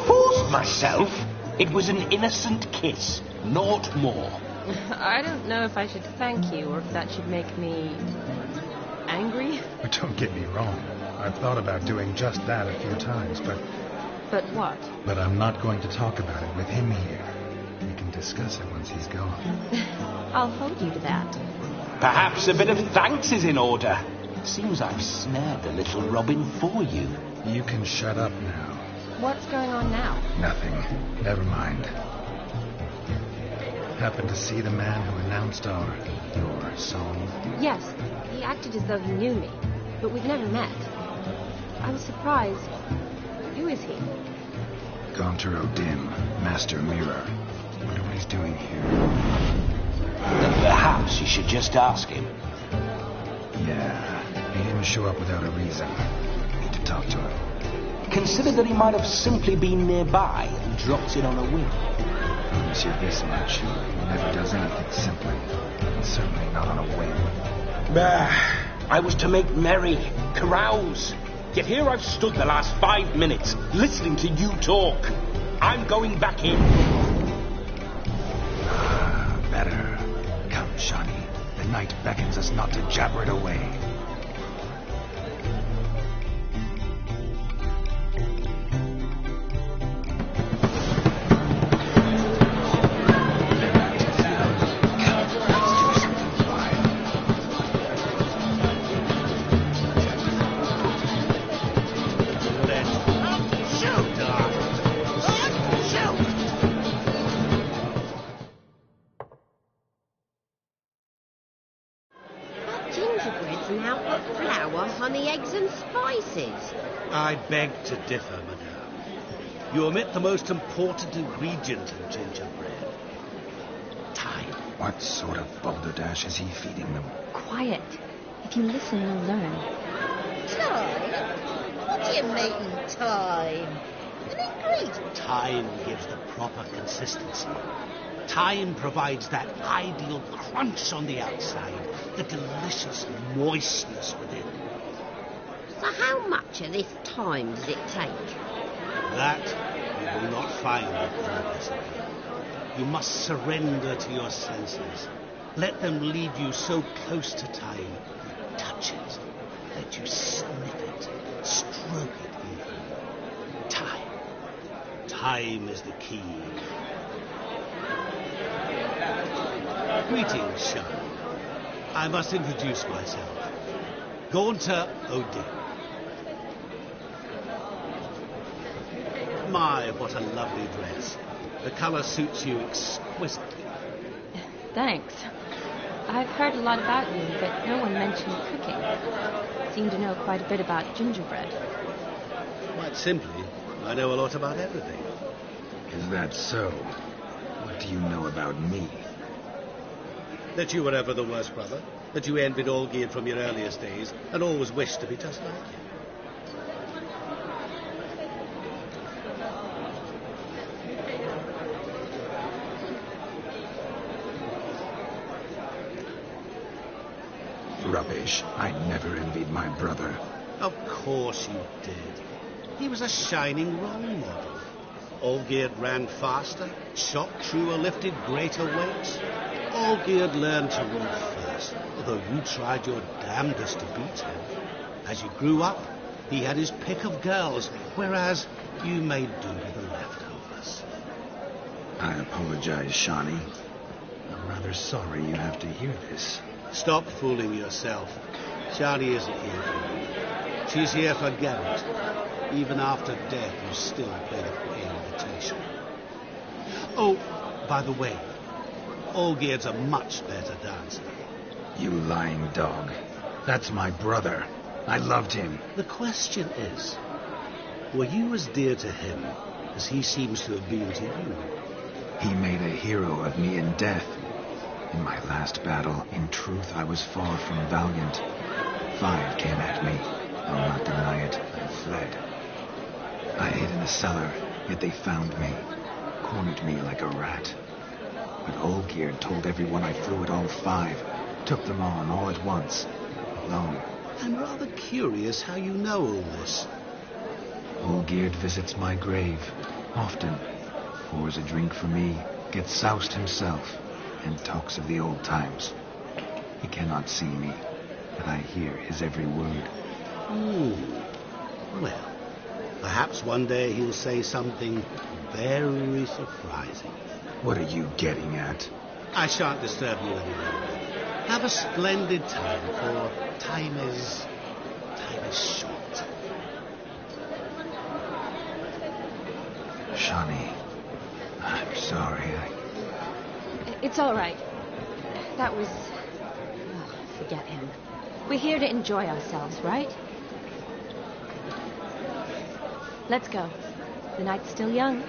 Forced myself? It was an innocent kiss, naught more. I don't know if I should thank you or if that should make me angry. But don't get me wrong. I've thought about doing just that a few times, but... But what? But I'm not going to talk about it with him here. We can discuss it once he's gone. I'll hold you to that. Perhaps a bit of thanks is in order. Seems I've snared the little Robin for you. You can shut up now. What's going on now? Nothing. Never mind. Happened to see the man who announced your song? Yes, he acted as though he knew me, but we've never met. I was surprised. Who is he? Gaunter O'Dim, Master Mirror. Wonder what he's doing here. Then perhaps you should just ask him. Yeah, he didn't show up without a reason. Need to talk to him. Consider that he might have simply been nearby and dropped in on a whim. Promise you this much. He never does anything simply. And certainly not on a whim. I was to make merry, carouse. Yet here I've stood the last 5 minutes, listening to you talk. I'm going back in. Better. Come, Shawnee. The night beckons us not to jabber it away. I beg to differ, madame. You omit the most important ingredient in gingerbread. Time. What sort of balderdash is he feeding them? Quiet. If you listen, you'll learn. Time? What do you mean, time? An ingredient? Time gives the proper consistency. Time provides that ideal crunch on the outside, the delicious moistness within. So how much of this time does it take? That you will not find at the recipe. You must surrender to your senses. Let them lead you so close to time, you touch it, let you sniff it, stroke it even. Time. Time is the key. Greetings, Sharon. I must introduce myself. Gaunter O'Dim. My, what a lovely dress. The colour suits you exquisitely. Thanks. I've heard a lot about you, but no one mentioned cooking. Seem to know quite a bit about gingerbread. Quite simply, I know a lot about everything. Is that so? What do you know about me? That you were ever the worst brother. That you envied Olgierd from your earliest days and always wished to be just like him. Rubbish. I never envied my brother. Of course you did. He was a shining role model. Olgierd ran faster, shot truer, lifted greater weights. Olgierd learned to read first, although you tried your damnedest to beat him. As you grew up, he had his pick of girls, whereas you made do with the leftovers. I apologize, Shawnee. I'm rather sorry you have to hear this. Stop fooling yourself. Shani isn't here for you. She's here for Garrett. Even after death, you still pay the invitation. Oh, by the way, Olgierd's a much better dancer. You lying dog. That's my brother. I loved him. The question is, were you as dear to him as he seems to have been to you? He made a hero of me in death. In my last battle, in truth, I was far from valiant. 5 came at me. I'll not deny it. I fled. I hid in a cellar, yet they found me. Cornered me like a rat. But Olgierd told everyone I flew at all 5. Took them on all at once. Alone. I'm rather curious how you know all this. Olgierd visits my grave, often, pours a drink for me, gets soused himself, and talks of the old times. He cannot see me, but I hear his every word. Well, perhaps one day he'll say something very surprising. What are you getting at? I shan't disturb you any longer. Have a splendid time, for time is short. Shawnee, I'm sorry. It's all right. That was... Oh, forget him. We're here to enjoy ourselves, right? Let's go. The night's still young.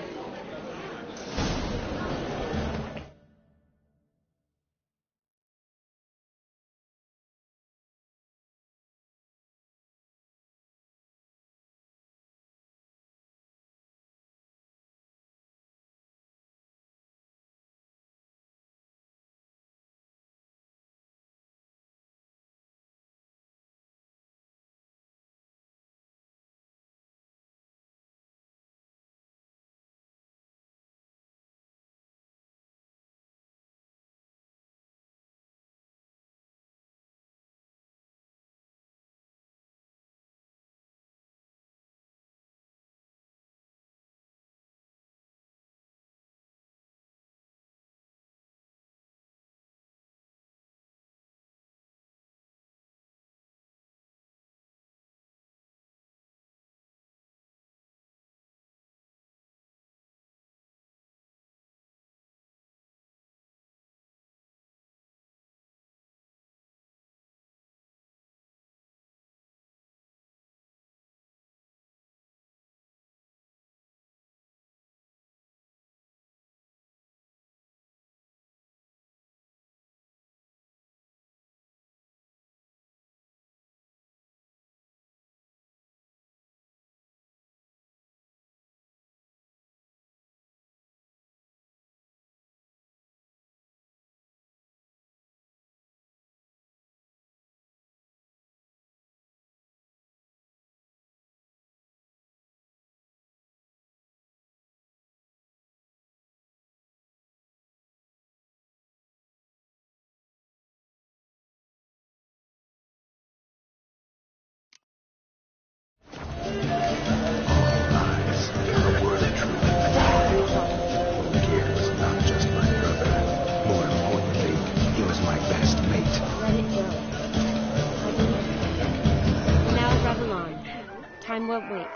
Time won't wait.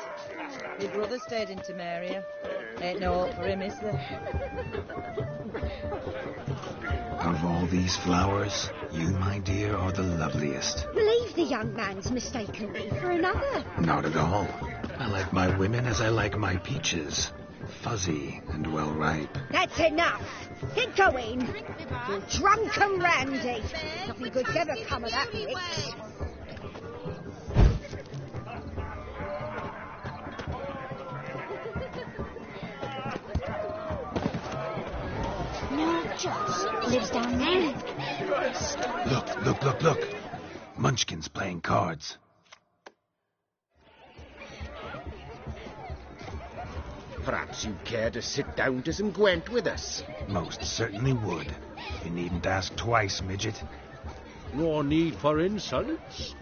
Your brother stayed in Temeria. Ain't no hope for him, is there? Of all these flowers, you, my dear, are the loveliest. Believe the young man's mistaken me for another. Not at all. I like my women as I like my peaches. Fuzzy and well ripe. That's enough. Get going. You drunken randy. Nothing good's ever come of that mix. Joss lives down there. Look. Munchkin's playing cards. Perhaps you'd care to sit down to some Gwent with us. Most certainly would. You needn't ask twice, midget. No need for insolence.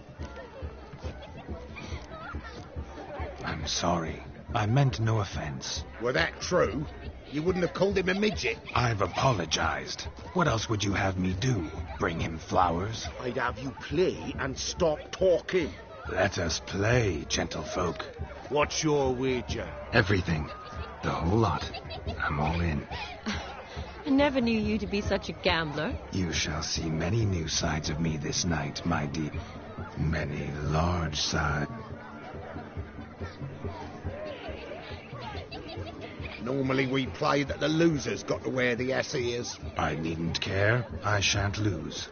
I'm sorry. I meant no offense. Were that true, you wouldn't have called him a midget. I've apologized. What else would you have me do? Bring him flowers? I'd have you play and stop talking. Let us play, gentlefolk. What's your wager? Everything. The whole lot. I'm all in. I never knew you to be such a gambler. You shall see many new sides of me this night, my dear. Many large sides. Normally we play that the loser's got to wear the ass ears. I needn't care. I shan't lose.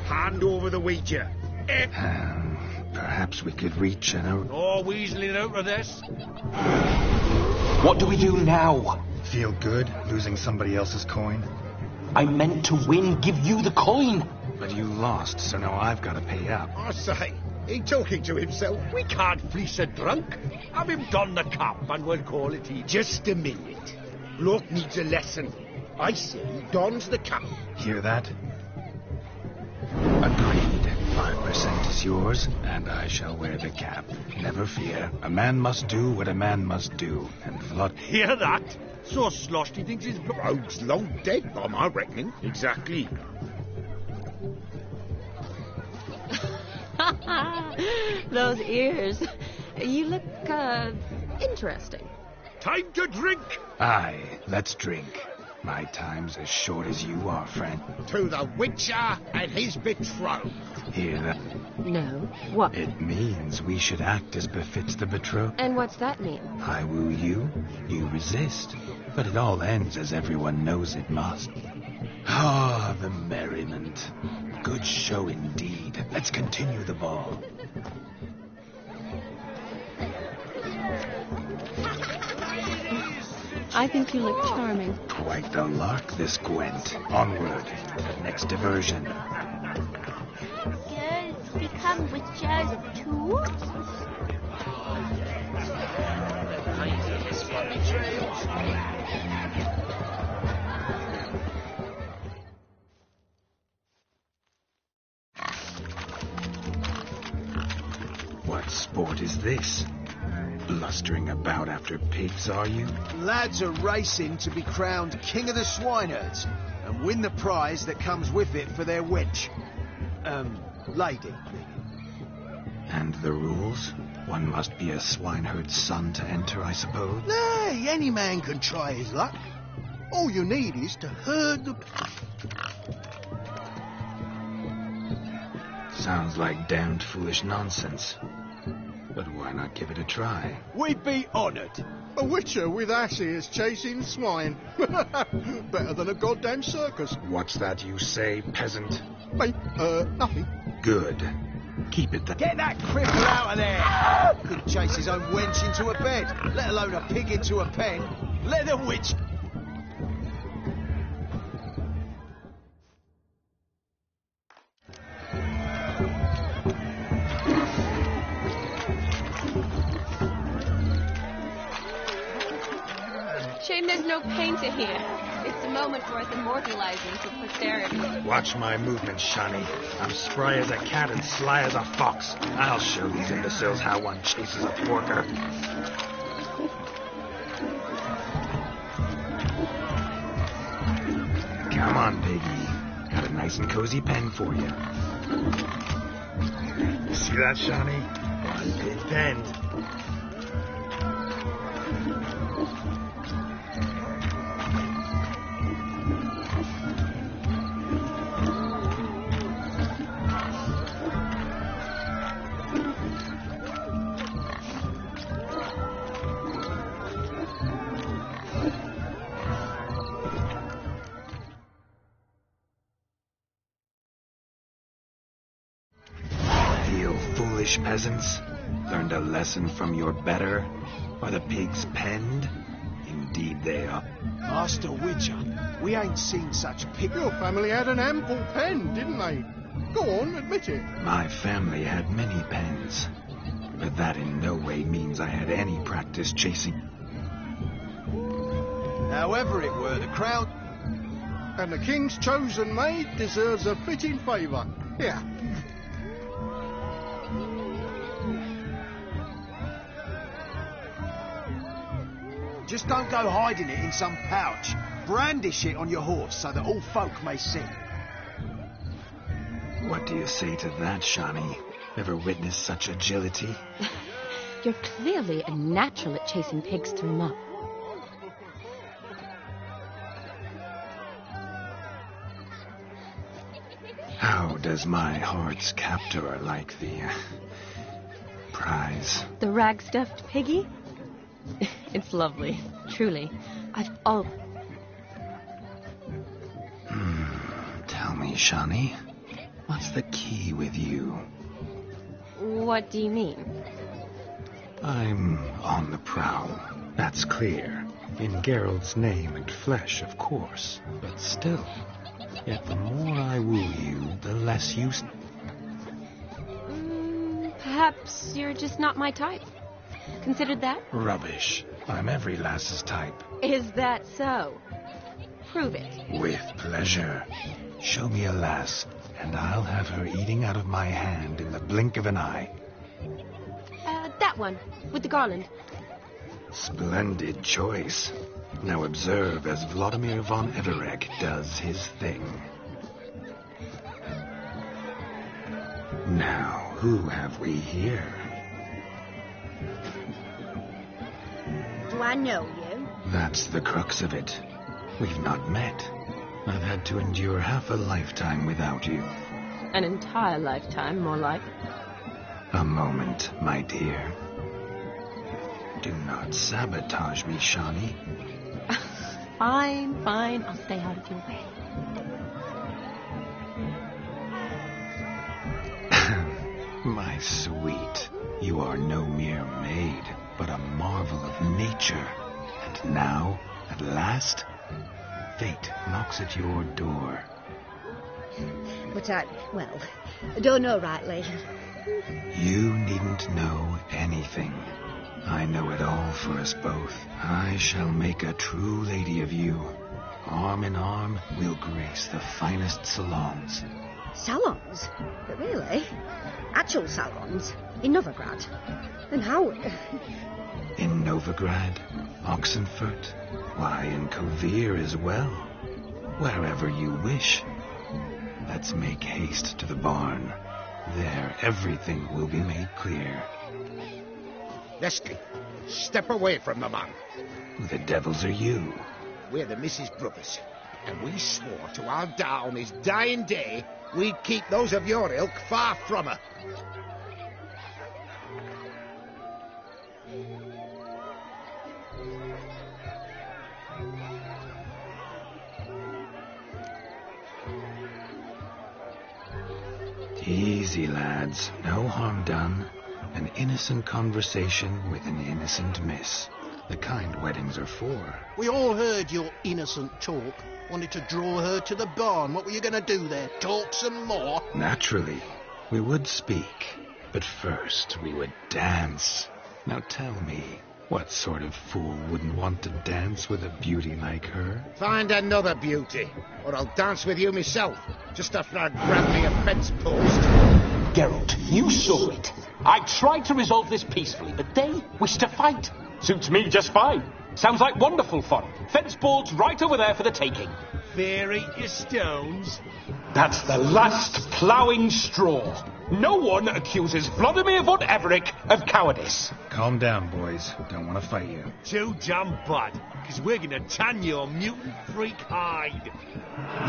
Hand over the wager. Perhaps we could reach an out. Oh, weaseling out of this. What do we do now? Feel good losing somebody else's coin? I meant to win, give you the coin. But you lost, so now I've got to pay up. I say, he talking to himself. We can't fleece a drunk. Have him don the cap and we'll call it even. Just a minute. Bloke needs a lesson. I say he dons the cap. Hear that? Agreed. 5% is yours, and I shall wear the cap. Never fear. A man must do what a man must do, and Vlad... Hear that? So sloshed he thinks his rogue's long dead, Mom, I reckon. Exactly. Those ears. You look, interesting. Time to drink! Aye, let's drink. My time's as short as you are, friend. To the Witcher and his betrothed. Hear that? No. What? It means we should act as befits the betrothed. And what's that mean? I woo you, you resist. But it all ends as everyone knows it must. Ah, the merriment. Good show indeed. Let's continue the ball. I think you look charming. Quite the lark, this Gwent. Onward. Next diversion. Girls become witches too? What sport is this? Blustering about after pigs, are you? Lads are racing to be crowned King of the Swineherds and win the prize that comes with it for their wench. Lady. And the rules? One must be a swineherd's son to enter, I suppose? Nay, any man can try his luck. All you need is to herd the... Sounds like damned foolish nonsense. But why not give it a try? We'd be honoured. A witcher with asses chasing swine. Better than a goddamn circus. What's that you say, peasant? Mate, nothing. Good. Keep it that... Get that cripple out of there! Couldn't chase his own wench into a bed, let alone a pig into a pen. Let the witch... Shame there's no painter here. It's a moment worth immortalizing for posterity. Watch my movements, Shani. I'm spry as a cat and sly as a fox. I'll show these imbeciles how one chases a porker. Come on, Piggy. Got a nice and cozy pen for you. See that, Shani? One big pen. Peasants, learned a lesson from your better? Are the pigs penned? Indeed they are. Master Witcher, we ain't seen such pig... Your family had an ample pen, didn't they? Go on, admit it. My family had many pens, but that in no way means I had any practice chasing. However it were, the crown... And the king's chosen maid deserves a fitting favour. Here. Just don't go hiding it in some pouch. Brandish it on your horse so that all folk may see. What do you say to that, Shani? Ever witnessed such agility? You're clearly a natural at chasing pigs through muck. How does my heart's captor like the prize? The rag-stuffed piggy? It's lovely, truly. Tell me, Shani, what's the key with you? What do you mean? I'm on the prowl, that's clear. In Geralt's name and flesh, of course. But still, yet the more I woo you, the less you... Perhaps you're just not my type. Considered that? Rubbish. I'm every lass's type. Is that so? Prove it. With pleasure. Show me a lass, and I'll have her eating out of my hand in the blink of an eye. That one, with the garland. Splendid choice. Now observe as Vladimir von Everek does his thing. Now, who have we here? Do I know you? That's the crux of it. We've not met. I've had to endure half a lifetime without you. An entire lifetime, more like. A moment, my dear. Do not sabotage me, Shani. Fine. I'll stay out of your way. My sweet, you are no mere maid, but a marvel of nature. And now, at last, fate knocks at your door. But I don't know rightly. You needn't know anything. I know it all for us both. I shall make a true lady of you. Arm in arm, we'll grace the finest salons. Salons? But really? Actual salons? In Novigrad? And how... In Novigrad, Oxenfurt, why, in Kovir as well. Wherever you wish. Let's make haste to the barn. There, everything will be made clear. Leslie, step away from the man. Who the devils are you? We're the Mrs. Brothers, and we swore to our da on his dying day we'd keep those of your ilk far from her. Easy, lads. No harm done. An innocent conversation with an innocent miss. The kind weddings are for. We all heard your innocent talk. Wanted to draw her to the barn. What were you going to do there? Talk some more? Naturally. We would speak. But first we would dance. Now tell me, What sort of fool wouldn't want to dance with a beauty like her? Find another beauty, or I'll dance with you myself, just after I grab me a fence post. Geralt, you saw it. I tried to resolve this peacefully, but they wish to fight. Suits me just fine. Sounds like wonderful fun. Fence boards right over there for the taking. Fear eat your stones. That's the last ploughing straw. No one accuses Vladimir von Everett of cowardice. Calm down, boys. Don't want to fight you. Too damn bad, because we're going to tan your mutant freak hide.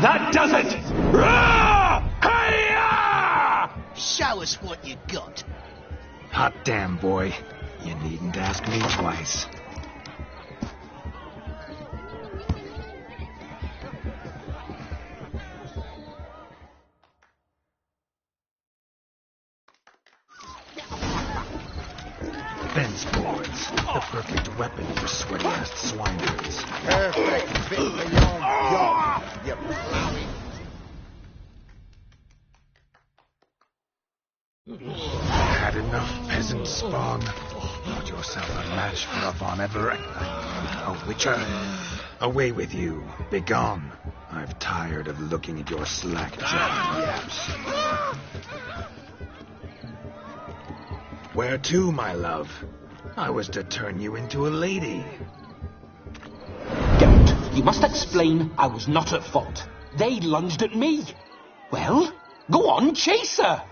That does it! Rah! Hi-ya! Show us what you got. Hot damn, boy. You needn't ask me twice. Fence boards. The perfect weapon for sweaty-assed swineherds. Perfect fit for your job, you plowing. Had enough, peasant spawn. Got yourself a match for a von Everett. A witcher. Away with you. Begone. I've tired of looking at your slack-jawed yaps. Where to, my love? I was to turn you into a lady. Geralt, you must explain I was not at fault. They lunged at me. Well, go on, chase her.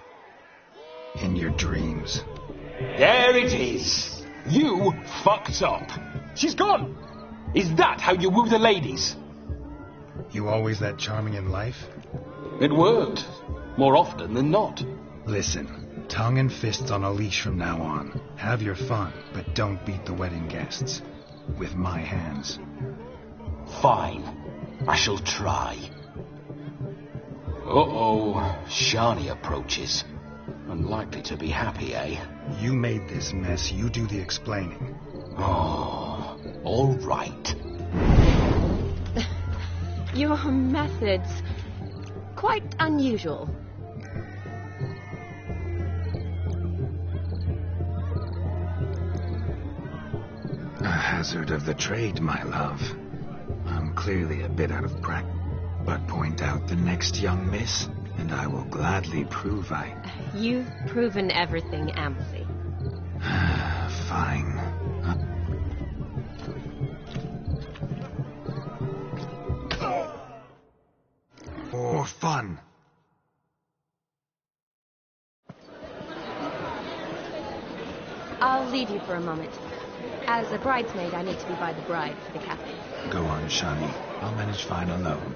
In your dreams. There it is. You fucked up. She's gone. Is that how you woo the ladies? You always that charming in life? It worked. More often than not. Listen. Tongue and fists on a leash from now on. Have your fun, but don't beat the wedding guests. With my hands. Fine. I shall try. Uh-oh. Shani approaches. Unlikely to be happy, eh? You made this mess. You do the explaining. Oh, all right. Your methods... quite unusual. A hazard of the trade, my love. I'm clearly a bit out of practice. But point out the next young miss, and I will gladly prove You've proven everything amply. Fine. More fun. I'll leave you for a moment. As a bridesmaid, I need to be by the bride for the cafe. Go on, Shani. I'll manage fine alone.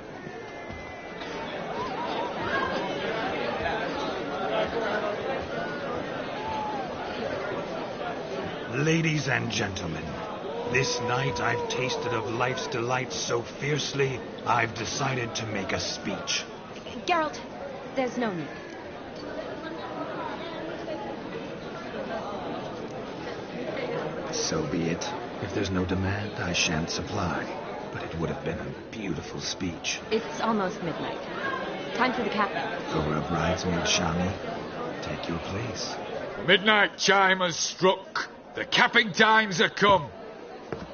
Ladies and gentlemen, this night I've tasted of life's delights so fiercely, I've decided to make a speech. Geralt, there's no need. So be it. If there's no demand, I shan't supply. But it would have been a beautiful speech. It's almost midnight. Time for the cafe. For a bridesmaid, Shani, take your place. The midnight chime has struck. The capping times are come.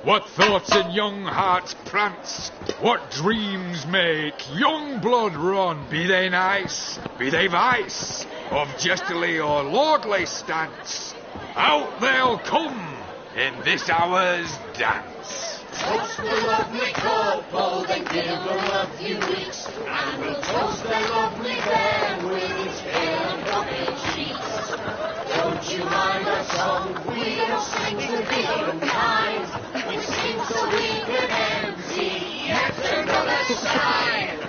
What thoughts in young hearts prance? What dreams make young blood run? Be they nice, be they vice, of jestily or lordly stance, out they'll come in this hour's dance. Toast the lovely couple, then give her a few weeks, and we'll toast the lovely fair with its pale and puppet cheeks. Don't you mind our song? We'll sing to the unkind. We sing so we can empty yet another side.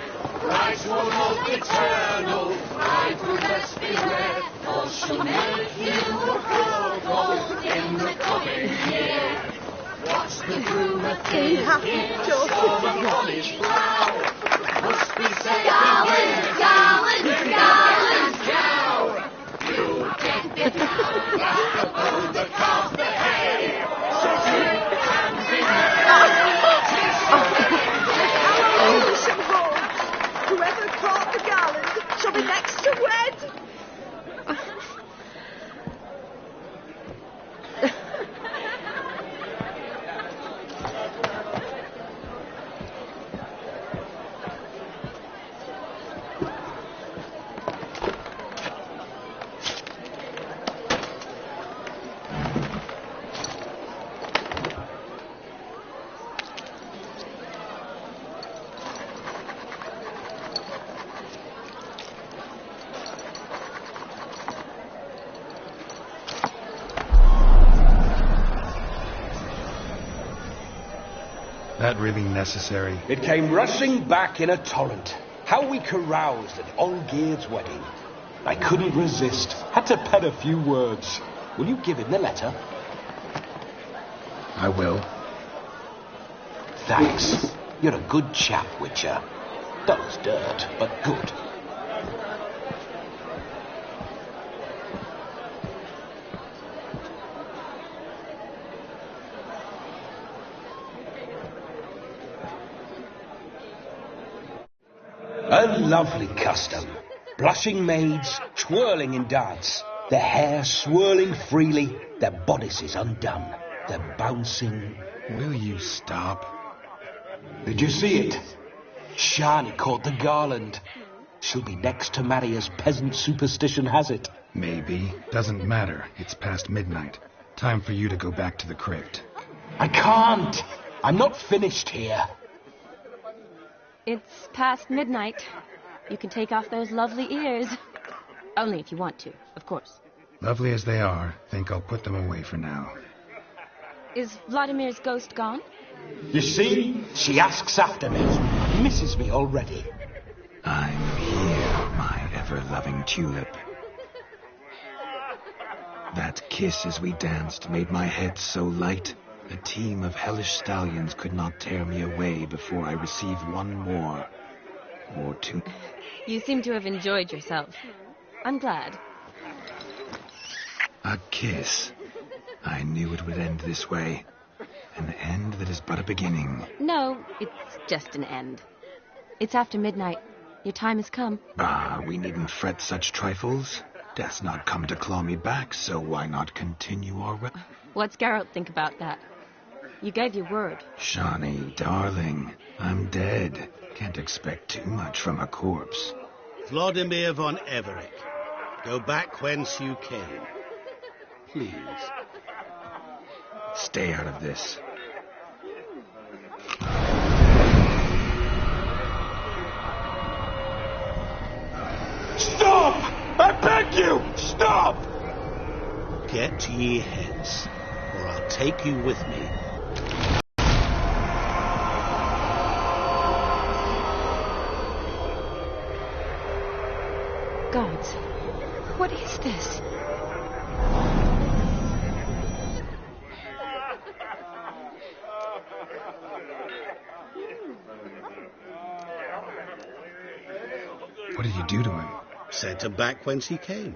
Brides will look eternal, bride will best beware, for she'll make you a provost in the coming year. Watch the groom at the storm of college plough. Must be said, cow. You get the cow back above the calf the hay. So drink and be merry. Whoever caught the gallant shall be next to wed. That really necessary? It came rushing back in a torrent. How we caroused at Olgierd's wedding. I couldn't resist. Had to pen a few words. Will you give him the letter? I will. Thanks. You're a good chap, Witcher. Dull as dirt, but good. A lovely custom. Blushing maids twirling in dance, their hair swirling freely, their bodices undone, their bouncing... Will you stop? Did you see it? Shani caught the garland. She'll be next to marry as peasant superstition has it. Maybe. Doesn't matter. It's past midnight. Time for you to go back to the crypt. I can't. I'm not finished here. It's past midnight. You can take off those lovely ears. Only if you want to, of course. Lovely as they are, think I'll put them away for now. Is Vladimir's ghost gone? You see, she asks after me. Misses me already. I'm here, my ever-loving tulip. That kiss as we danced made my head so light. A team of hellish stallions could not tear me away before I received one more. Or two. You seem to have enjoyed yourself. I'm glad. A kiss. I knew it would end this way. An end that is but a beginning. No, it's just an end. It's after midnight. Your time has come. Ah, we needn't fret such trifles. Death's not come to claw me back, so why not continue our... What's Geralt think about that? You gave your word. Shani, darling, I'm dead. Can't expect too much from a corpse. Vladimir von Everick, go back whence you came. Please. Stay out of this. Stop! I beg you! Stop! Get ye hence, or I'll take you with me. Gods, what is this? What did you do to him? Sent him back whence he came.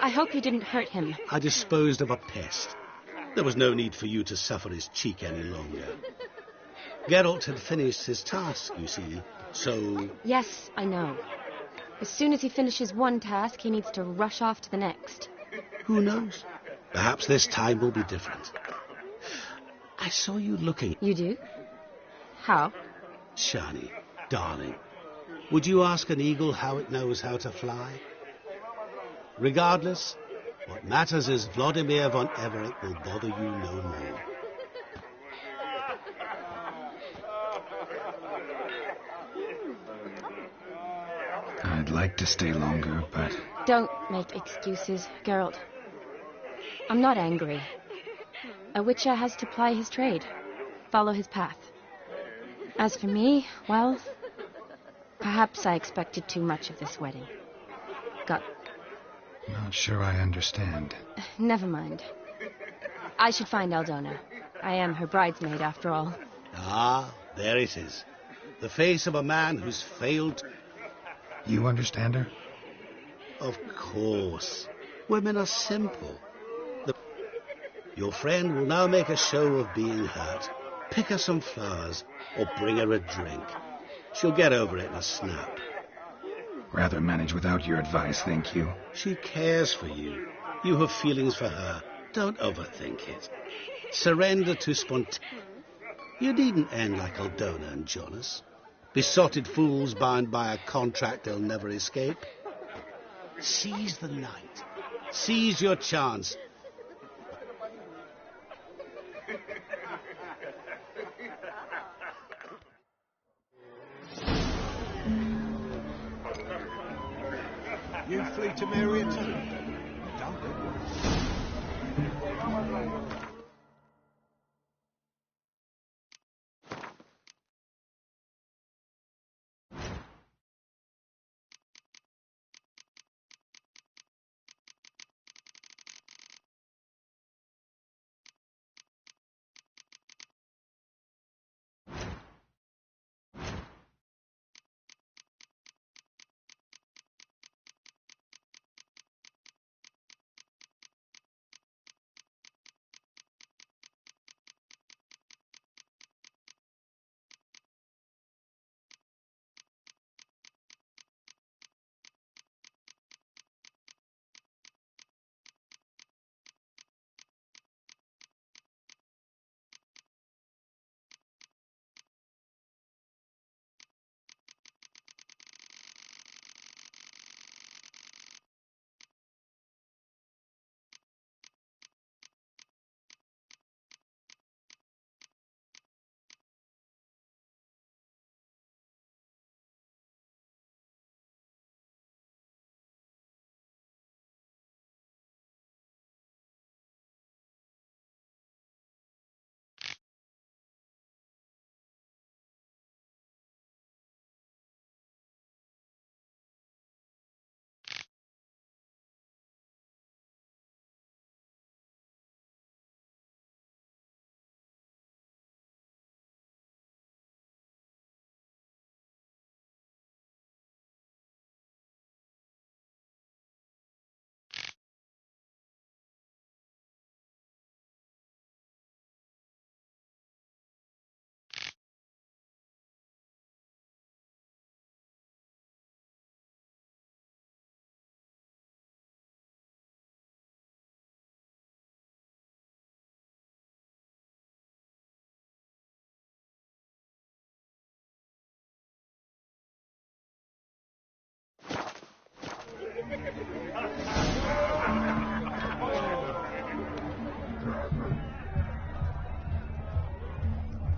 I hope you didn't hurt him. I disposed of a pest. There was no need for you to suffer his cheek any longer. Geralt had finished his task, you see, so... Yes, I know. As soon as he finishes one task, he needs to rush off to the next. Who knows? Perhaps this time will be different. I saw you looking... You do? How? Shani, darling, would you ask an eagle how it knows how to fly? Regardless, what matters is Vladimir von Everick will bother you no more. I'd like to stay longer, but... Don't make excuses, Geralt. I'm not angry. A witcher has to ply his trade, follow his path. As for me, well, perhaps I expected too much of this wedding. Got... Not sure I understand. Never mind. I should find Aldona. I am her bridesmaid, after all. Ah, there it is. The face of a man who's failed... You understand her? Of course. Women are simple. Your friend will now make a show of being hurt. Pick her some flowers, or bring her a drink. She'll get over it in a snap. Rather manage without your advice, thank you. She cares for you. You have feelings for her. Don't overthink it. Surrender to spontaneity. You needn't end like Aldona and Jonas. Besotted fools bound by a contract they'll never escape. Seize the night. Seize your chance. You flee to Maria too? Don't it?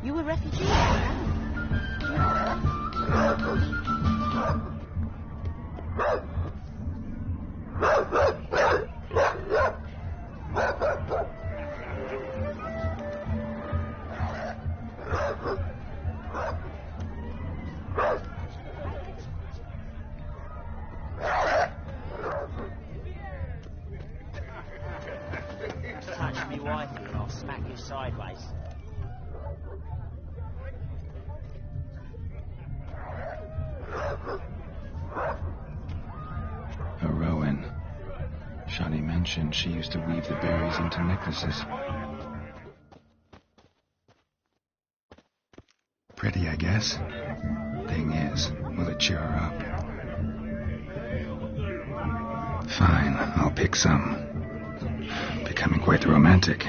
You a refugee? Touch me wifey and I'll smack you sideways. A Rowan. Shawnee mentioned she used to weave the berries into necklaces. Pretty, I guess. Thing is, will it cheer her up? Fine, I'll pick some. Becoming quite the romantic.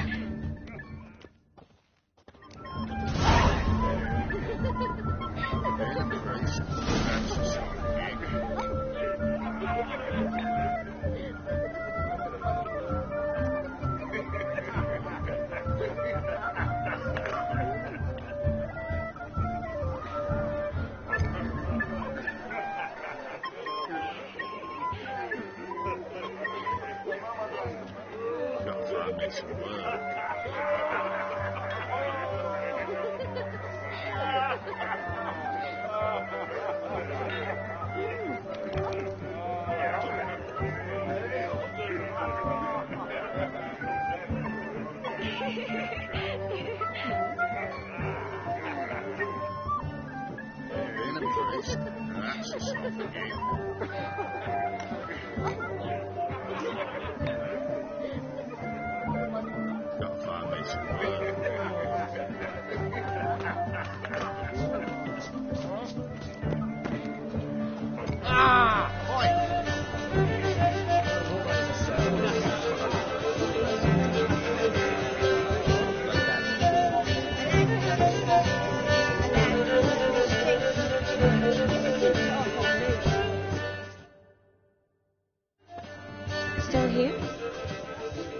Still here?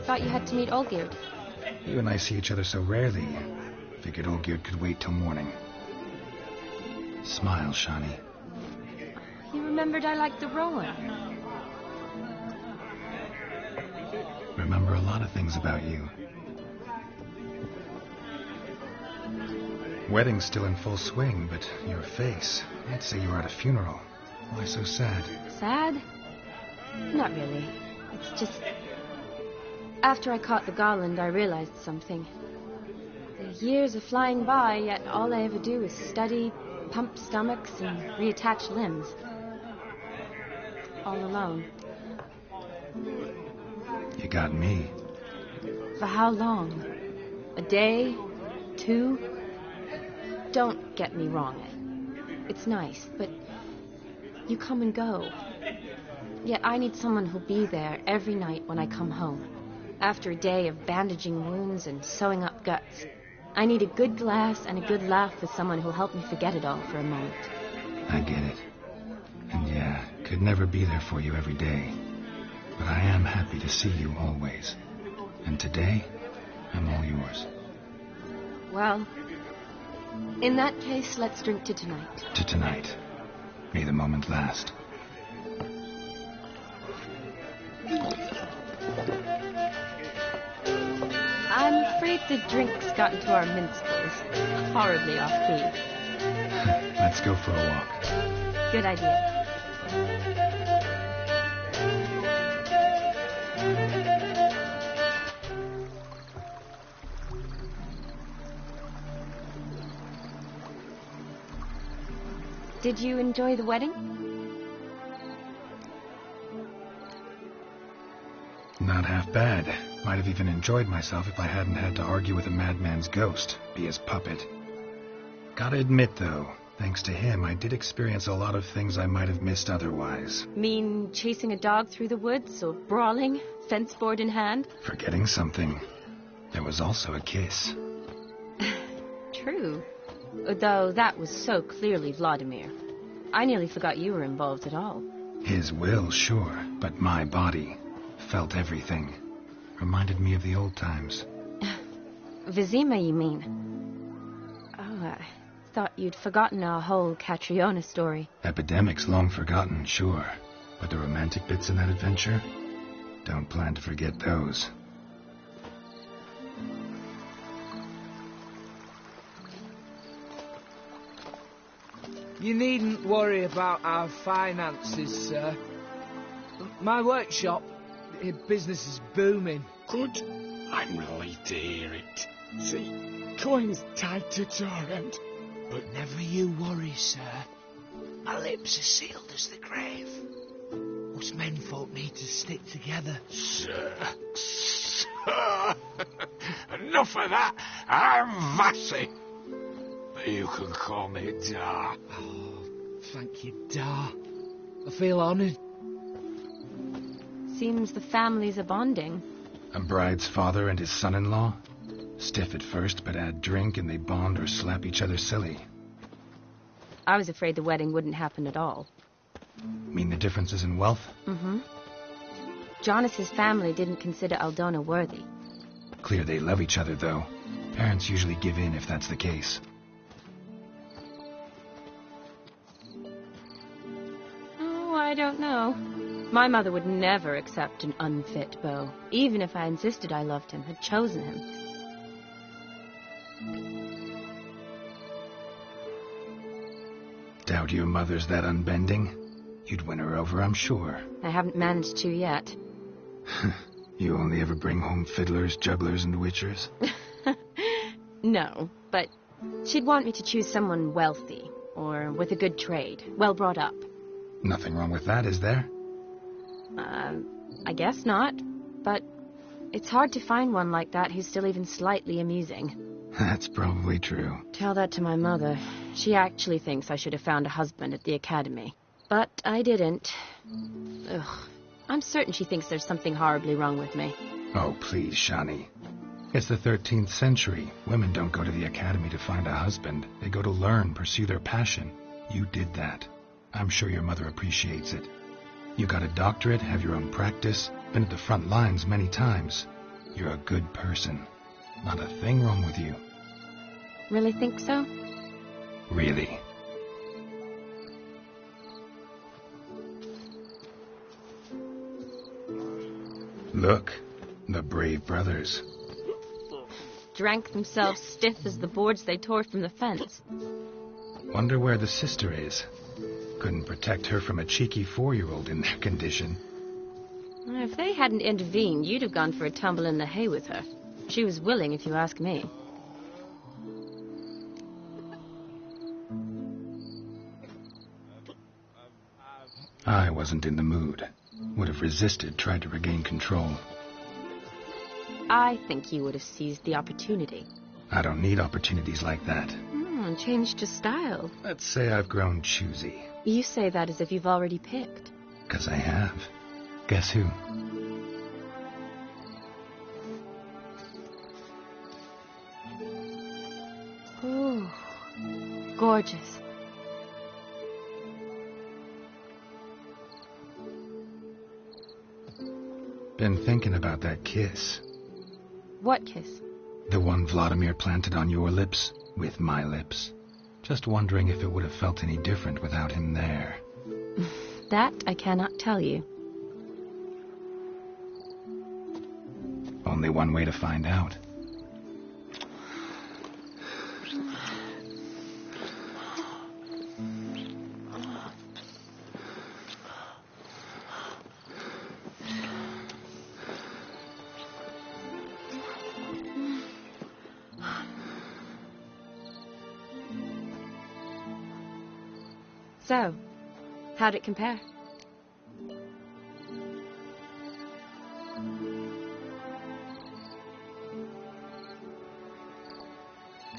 Thought you had to meet Olgierd. You and I see each other so rarely. Figured Olgierd could wait till morning. Smile, Shawnee. You remembered I liked the Rowan. Remember a lot of things about you. Wedding's still in full swing, but your face, I'd say you were at a funeral. Why so sad? Sad? Not really. It's just... After I caught the garland, I realized something. The years are flying by, yet all I ever do is study, pump stomachs, and reattach limbs. All alone. You got me. For how long? A day? 2? Don't get me wrong. It's nice, but you come and go. Yet I need someone who'll be there every night when I come home. After a day of bandaging wounds and sewing up guts, I need a good glass and a good laugh with someone who'll help me forget it all for a moment. I get it. And yeah, could never be there for you every day. But I am happy to see you always. And today, I'm all yours. Well, in that case, let's drink to tonight. To tonight. May the moment last. I'm afraid the drink's got into our minstrels. Horribly off-key. Let's go for a walk. Good idea. Did you enjoy the wedding? Not half bad. Might have even enjoyed myself if I hadn't had to argue with a madman's ghost, be his puppet. Gotta admit, though, thanks to him, I did experience a lot of things I might have missed otherwise. Mean chasing a dog through the woods, or brawling, fence board in hand? Forgetting something. There was also a kiss. True. Though that was so clearly Vladimir. I nearly forgot you were involved at all. His will, sure, but my body felt everything. Reminded me of the old times. Vizima, you mean? Oh, I thought you'd forgotten our whole Catriona story. Epidemics long forgotten, sure. But the romantic bits in that adventure? Don't plan to forget those. You needn't worry about our finances, sir. My workshop, business is booming. Good. I'm relieved to hear it. See, coin's tight at our end. But never you worry, sir. My lips are sealed as the grave. Us menfolk need to stick together. Sir. Enough of that. I'm Vassy. But you can call me Dar. Oh, thank you, Dar. I feel honoured. Seems the families are bonding. A bride's father and his son-in-law? Stiff at first, but add drink and they bond or slap each other silly. I was afraid the wedding wouldn't happen at all. Mean the differences in wealth? Mm-hmm. Jonas's family didn't consider Aldona worthy. Clear they love each other, though. Parents usually give in if that's the case. Oh, I don't know. My mother would never accept an unfit beau, even if I insisted I loved him, had chosen him. Doubt your mother's that unbending? You'd win her over, I'm sure. I haven't managed to yet. You only ever bring home fiddlers, jugglers, and witchers? No, but she'd want me to choose someone wealthy, or with a good trade, well brought up. Nothing wrong with that, is there? I guess not, but it's hard to find one like that who's still even slightly amusing. That's probably true. Tell that to my mother. She actually thinks I should have found a husband at the academy. But I didn't. Ugh. I'm certain she thinks there's something horribly wrong with me. Oh, please, Shani. It's the 13th century. Women don't go to the academy to find a husband. They go to learn, pursue their passion. You did that. I'm sure your mother appreciates it. You got a doctorate, have your own practice, been at the front lines many times. You're a good person. Not a thing wrong with you. Really think so? Really. Look, the brave brothers. Drank themselves stiff as the boards they tore from the fence. Wonder where the sister is. Couldn't protect her from a cheeky 4-year-old in their condition. If they hadn't intervened, you'd have gone for a tumble in the hay with her. She was willing, if you ask me. I wasn't in the mood. Would have resisted, tried to regain control. I think you would have seized the opportunity. I don't need opportunities like that. Changed your style. Let's say I've grown choosy. You say that as if you've already picked. 'Cause I have. Guess who? Ooh, gorgeous. Been thinking about that kiss. What kiss? The one Vladimir planted on your lips, with my lips. Just wondering if it would have felt any different without him there. That I cannot tell you. Only one way to find out. So, how'd it compare?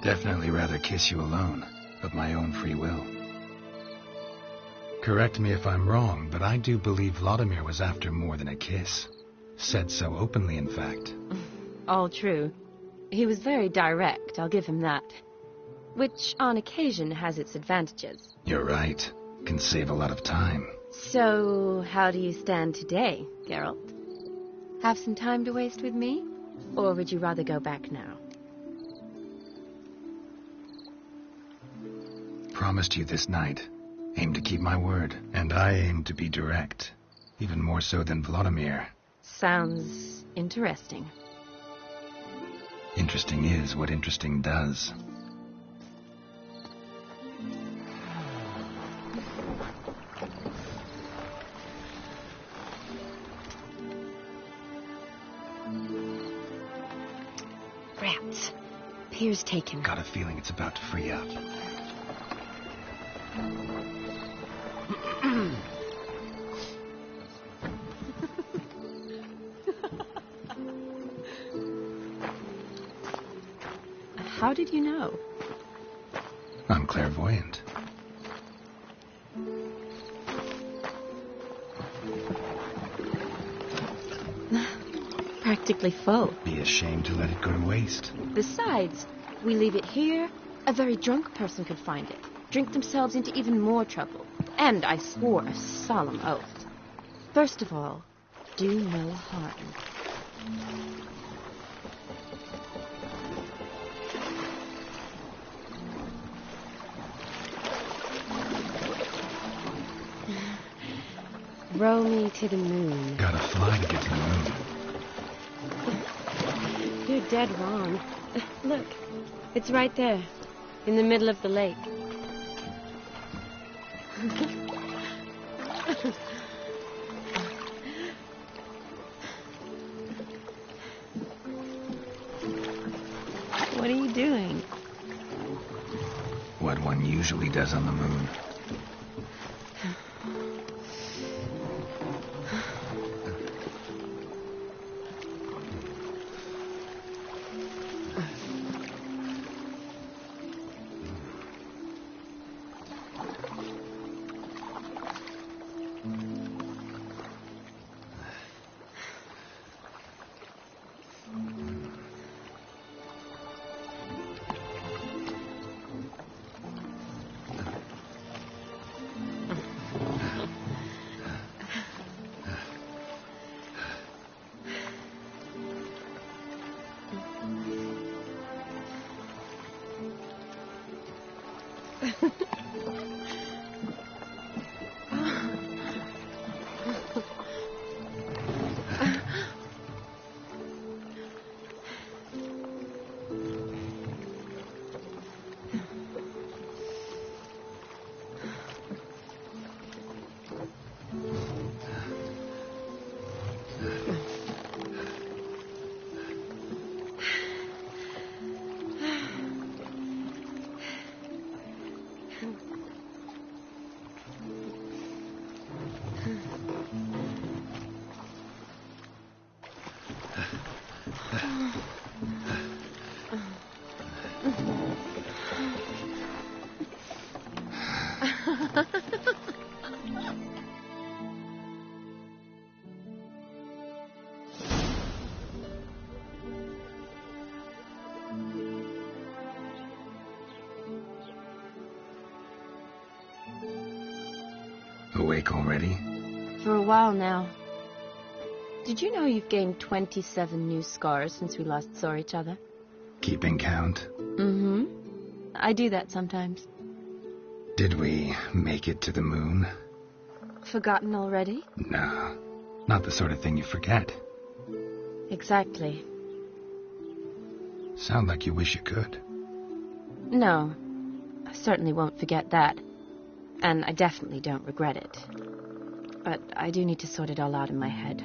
Definitely rather kiss you alone, of my own free will. Correct me if I'm wrong, but I do believe Vladimir was after more than a kiss. Said so openly, in fact. All true. He was very direct, I'll give him that. Which, on occasion, has its advantages. You're right. Can save a lot of time. So, how do you stand today, Geralt? Have some time to waste with me? Or would you rather go back now? Promised you this night. Aim to keep my word. And I aim to be direct. Even more so than Vladimir. Sounds interesting. Interesting is what interesting does. Rats. Pier's taken. Got a feeling it's about to free up. How did you know? I'm clairvoyant. Practically full. Be ashamed to let it go to waste. Besides, we leave it here, a very drunk person could find it, drink themselves into even more trouble. And I swore a solemn oath. First of all, do no harm. Row me to the moon. Gotta fly to get to the moon. You're dead wrong. Look, it's right there, in the middle of the lake. What are you doing? What one usually does on the moon. Awake already? For a while now. Did you know you've gained 27 new scars since we last saw each other? Keeping count? Mm-hmm. I do that sometimes. Did we make it to the moon? Forgotten already? No, not the sort of thing you forget. Exactly. Sound like you wish you could. No, I certainly won't forget that. And I definitely don't regret it. But I do need to sort it all out in my head.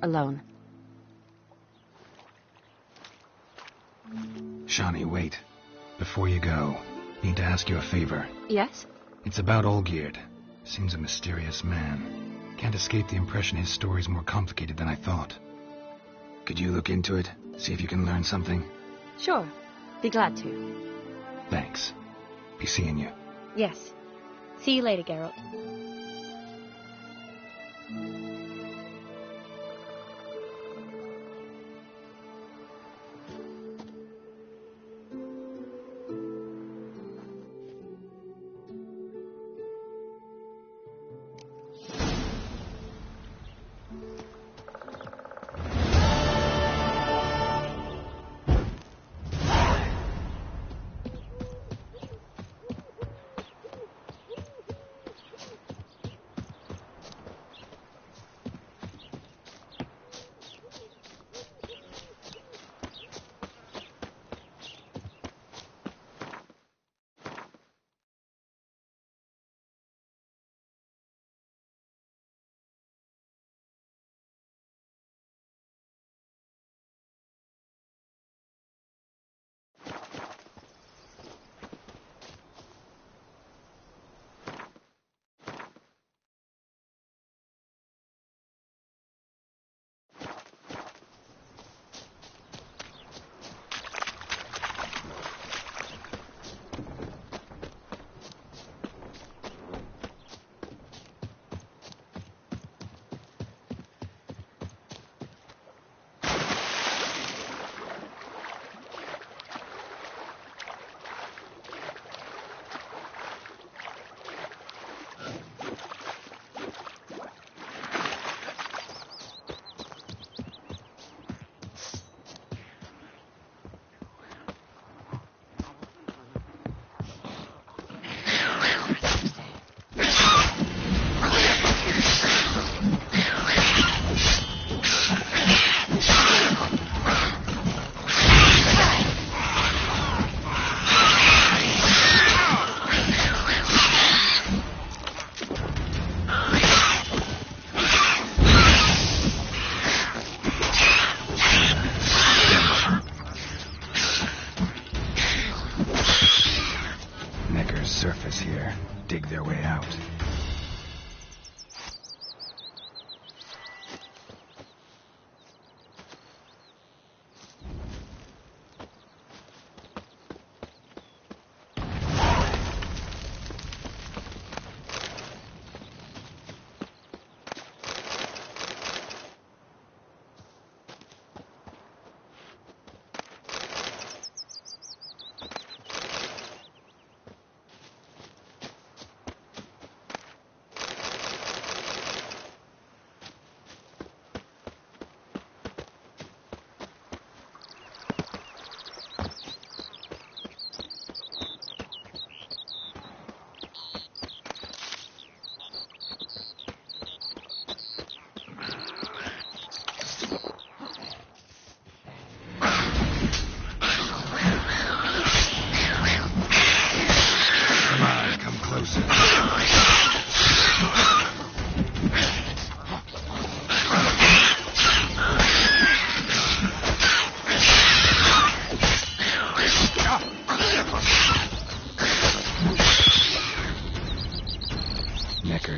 Alone. Shawnee, wait. Before you go, need to ask you a favor. Yes? It's about Olgierd. Seems a mysterious man. Can't escape the impression his story's more complicated than I thought. Could you look into it? See if you can learn something? Sure. Be glad to. Thanks. Be seeing you. Yes. See you later, Geralt.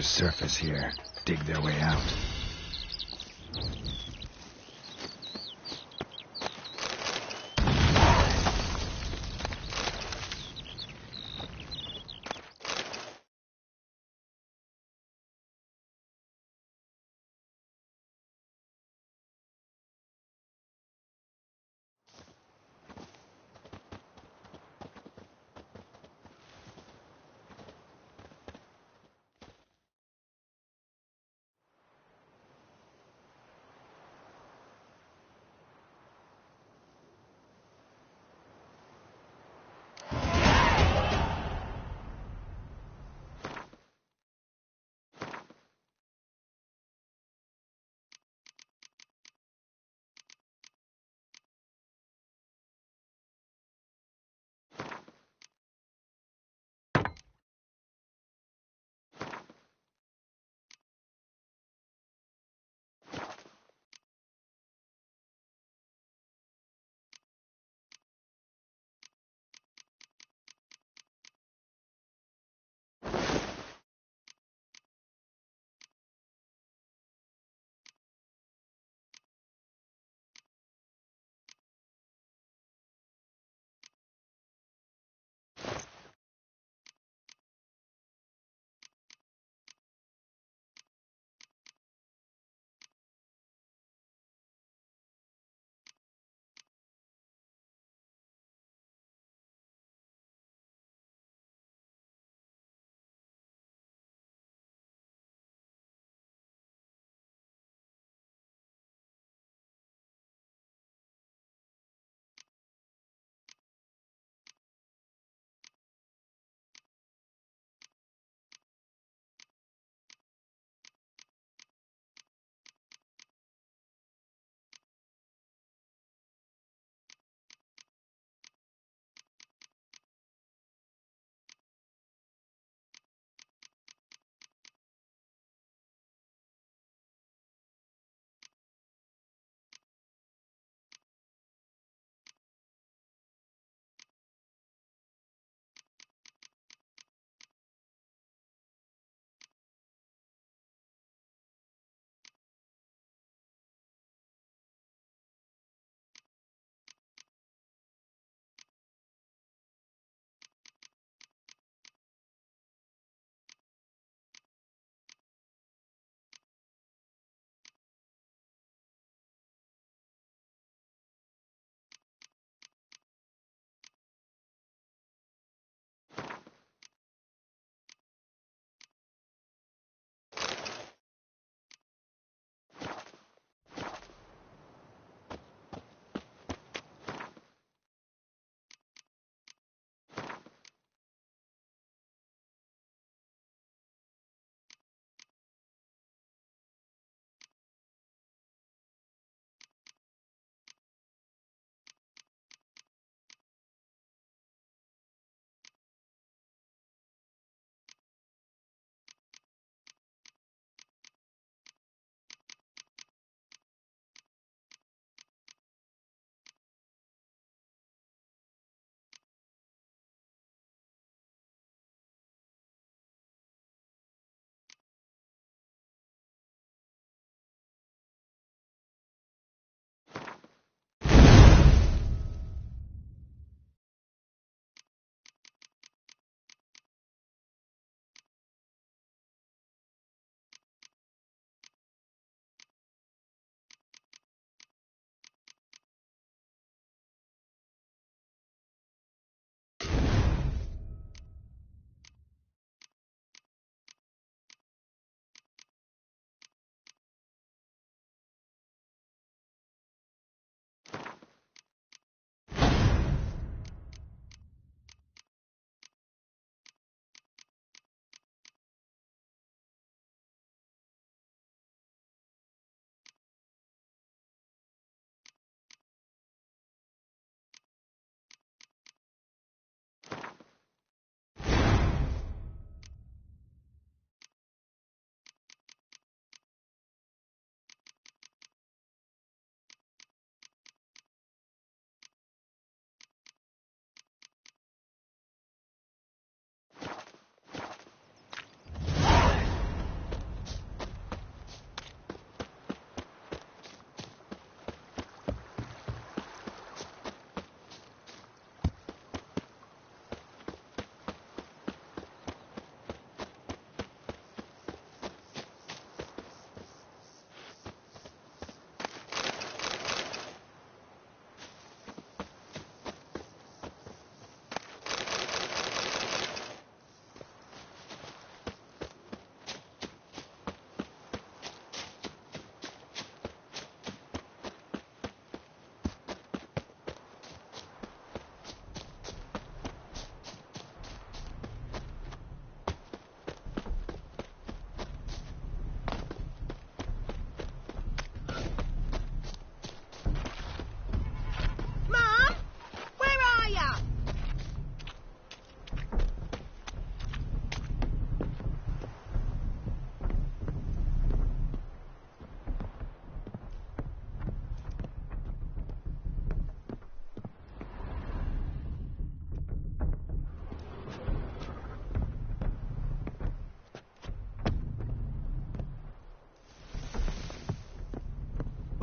water's surface here, dig their way out.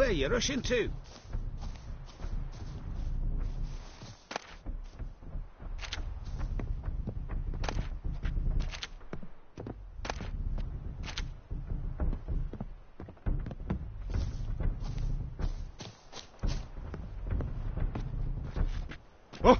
Where are you rushing to? Oh!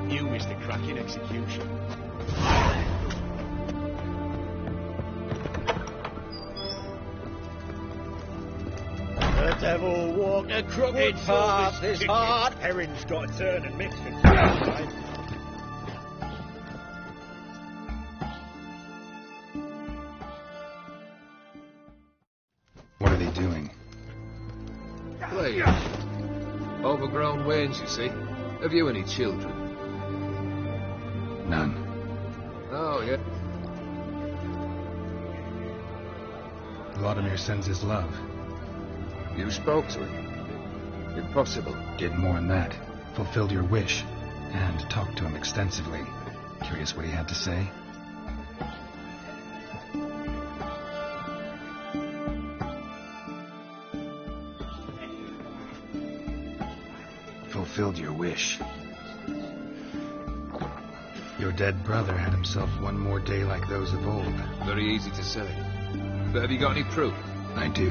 You missed the cracking execution. The devil walked a crooked path, this hard herring's got to turn and mix with time. What are they doing? Playing. Overgrown wains, you see. Have you any children? None. Oh, yeah. Vladimir sends his love. You spoke to him? Impossible. Did more than that. Fulfilled your wish. And talked to him extensively. Curious what he had to say? fulfilled your wish. Your dead brother had himself one more day like those of old. Very easy to say. But have you got any proof? I do.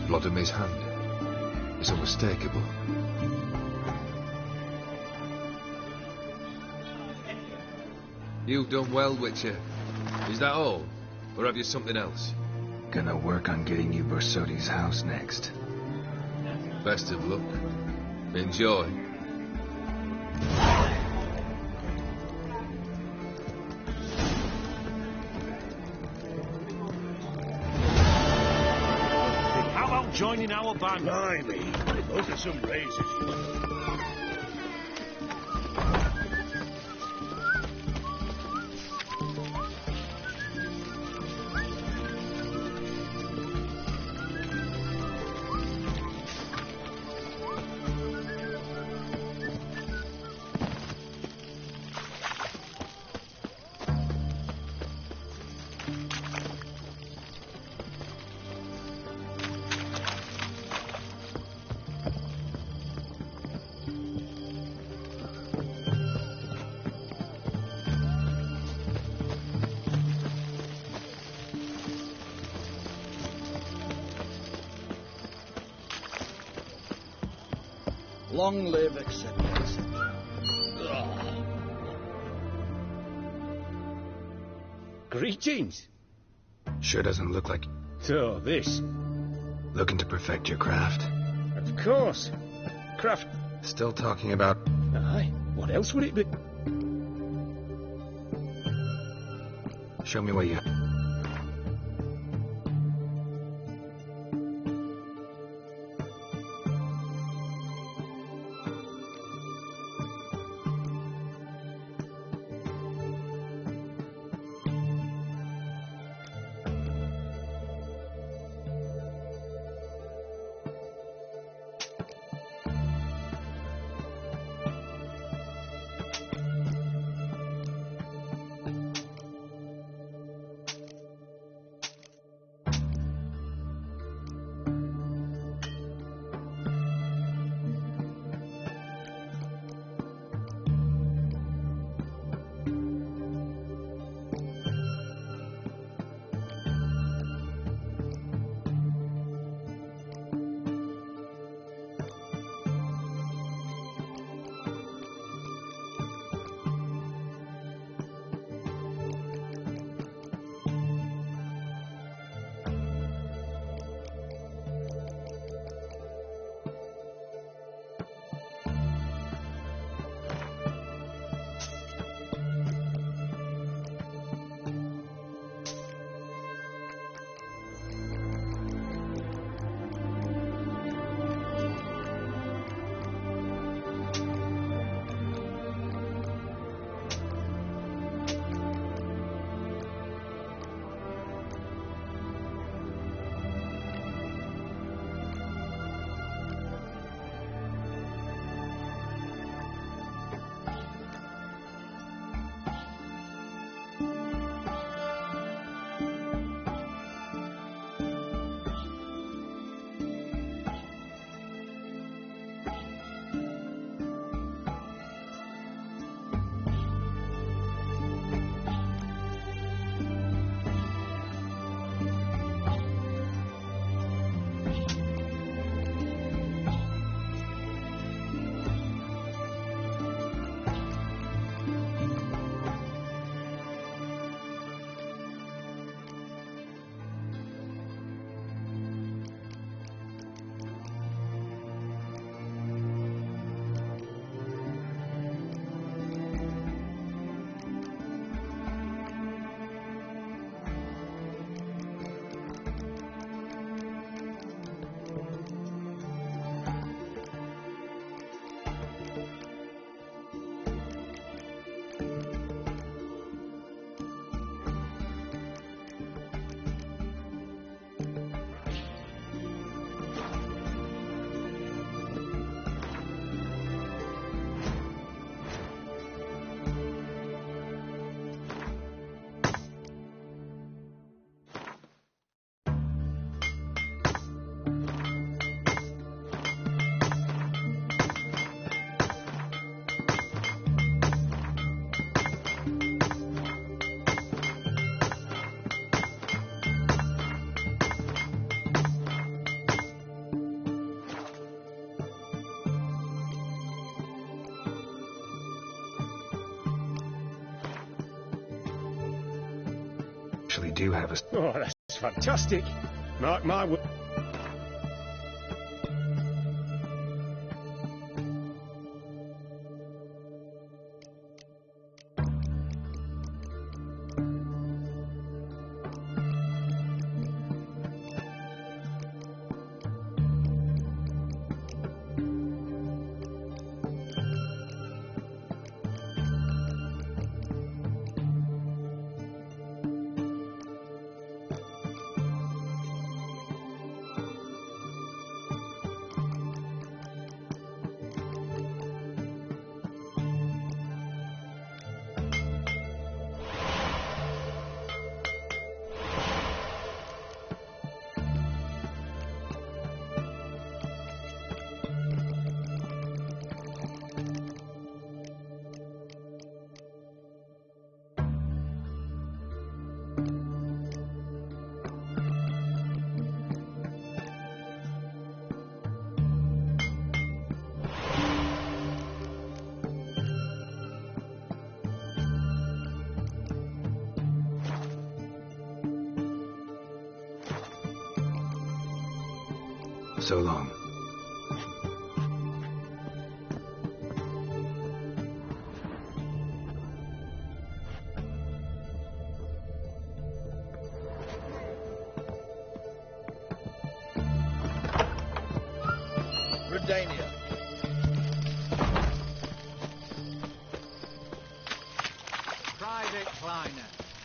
Blood on his hand. It's unmistakable. You've done well, Witcher. Is that all? Or have you something else? Gonna work on getting you Borsodi's house next. Best of luck. Enjoy. How about joining our band? Blimey, those are some raises. Long live acceptance. Greetings. Sure doesn't look like... So, this. Looking to perfect your craft? Of course. Craft. Still talking about... Aye. What else would it be? Show me what you... actually do have a... Oh, that's fantastic. Mark my word. So long. Redania. Private Kleiner,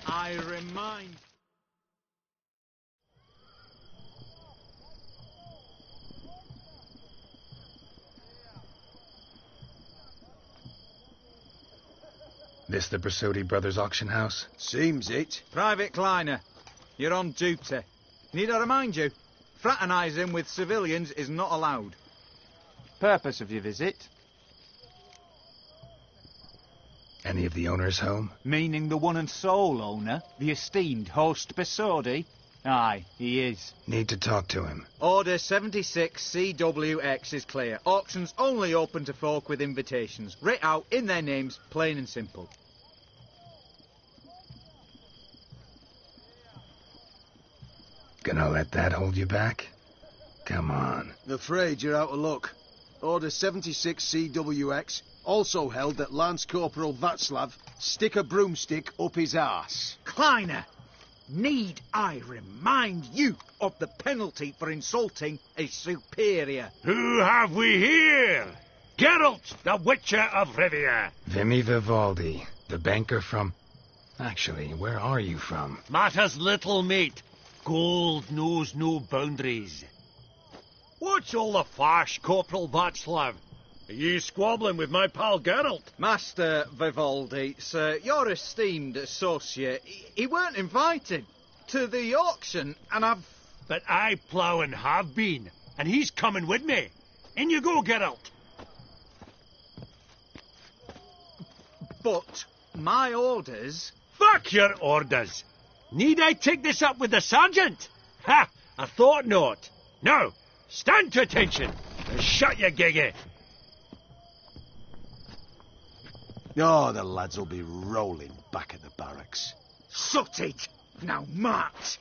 I remind... This the Brasodi Brothers auction house? Seems it. Private Kleiner, you're on duty. Need I remind you, fraternising with civilians is not allowed. Purpose of your visit? Any of the owners home? Meaning the one and sole owner, the esteemed host Brasodi? Aye, he is. Need to talk to him. Order 76 CWX is clear. Auctions only open to folk with invitations. Writ out in their names, plain and simple. Gonna let that hold you back? Come on. Afraid you're out of luck. Order 76 CWX also held that Lance Corporal Václav stick a broomstick up his arse. Kleiner! Need I remind you of the penalty for insulting a superior? Who have we here? Geralt, the Witcher of Rivia. Vimy Vivaldi, the banker from... Actually, where are you from? Matters little, mate. Gold knows no boundaries. What's all the fash, Corporal Václav? Are you squabbling with my pal Geralt? Master Vivaldi, sir, your esteemed associate, he weren't invited to the auction, and I've... But I plough and have been, and he's coming with me. In you go, Geralt. But my orders... Fuck your orders. Need I take this up with the sergeant? Ha! I thought not. Now, stand to attention and shut your giggy. Oh, the lads will be rolling back at the barracks. Sut it! Now march!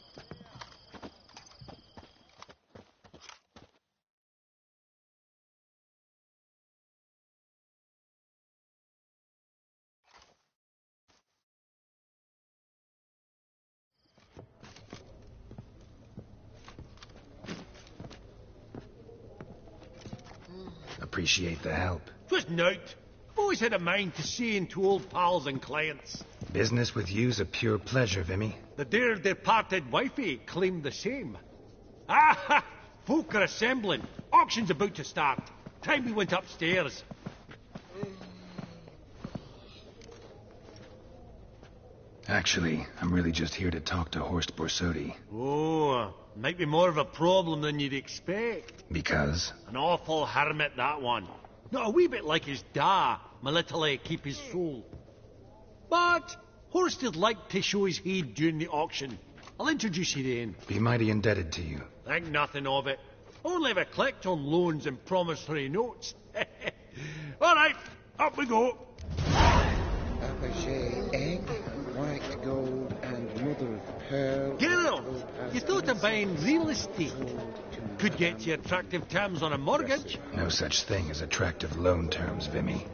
Appreciate the help. 'Twas nowt. I've always had a mind to see into old pals and clients. Business with you's a pure pleasure, Vimy. The dear departed wifey claimed the same. Ah! Folk are assembling. Auction's about to start. Time we went upstairs. Actually, I'm really just here to talk to Horst Borsodi. Oh, might be more of a problem than you'd expect. Because? An awful hermit, that one. Not a wee bit like his da, my little keep his soul. But Horst'd like to show his head during the auction. I'll introduce you then. Be mighty indebted to you. Think nothing of it. Only ever collect on loans and promissory notes. All right, up we go. Fabergé egg, white gold, and mother of pearl. Geralt, you thought of buying real estate. Could get you attractive terms on a mortgage. No such thing as attractive loan terms, Vimy.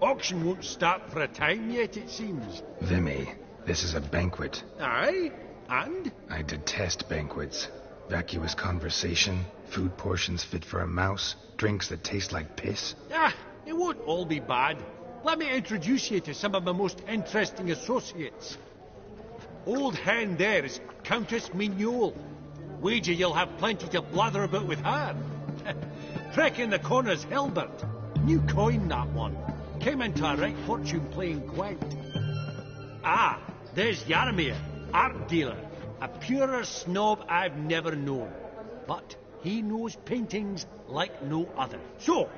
Auction won't start for a time yet, it seems. Vimy, this is a banquet. Aye? And? I detest banquets. Vacuous conversation, food portions fit for a mouse, drinks that taste like piss. It won't all be bad. Let me introduce you to some of my most interesting associates. Old hen there is Countess Mignole. Wager you'll have plenty to blather about with her. Trek in the corner's Hilbert. New coin, that one. Came into a right fortune playing Gwent. There's Yarmir, art dealer. A purer snob I've never known. But he knows paintings like no other. So,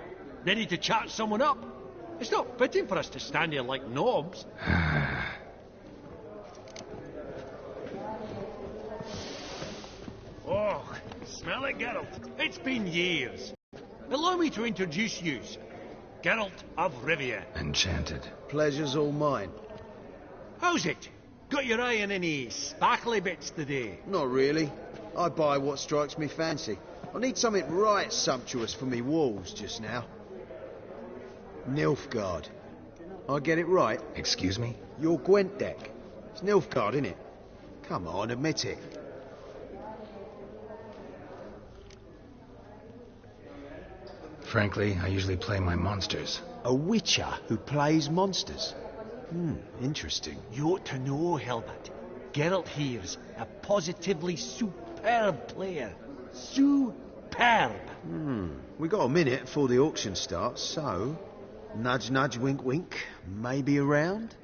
ready to chat someone up? It's not fitting for us to stand here like knobs. Oh, smell it, Geralt. It's been years. Allow me to introduce you. Geralt of Rivia. Enchanted. Pleasure's all mine. How's it? Got your eye on any sparkly bits today? Not really. I buy what strikes me fancy. I need something right sumptuous for me walls just now. Nilfgaard. I get it right? Excuse me? Your Gwent deck. It's Nilfgaard, innit? Come on, admit it. Frankly, I usually play my monsters. A witcher who plays monsters? Interesting. You ought to know, Hilbert. Geralt here's a positively superb player. Superb. We got a minute before the auction starts, so... Nudge, nudge, wink, wink. Maybe around?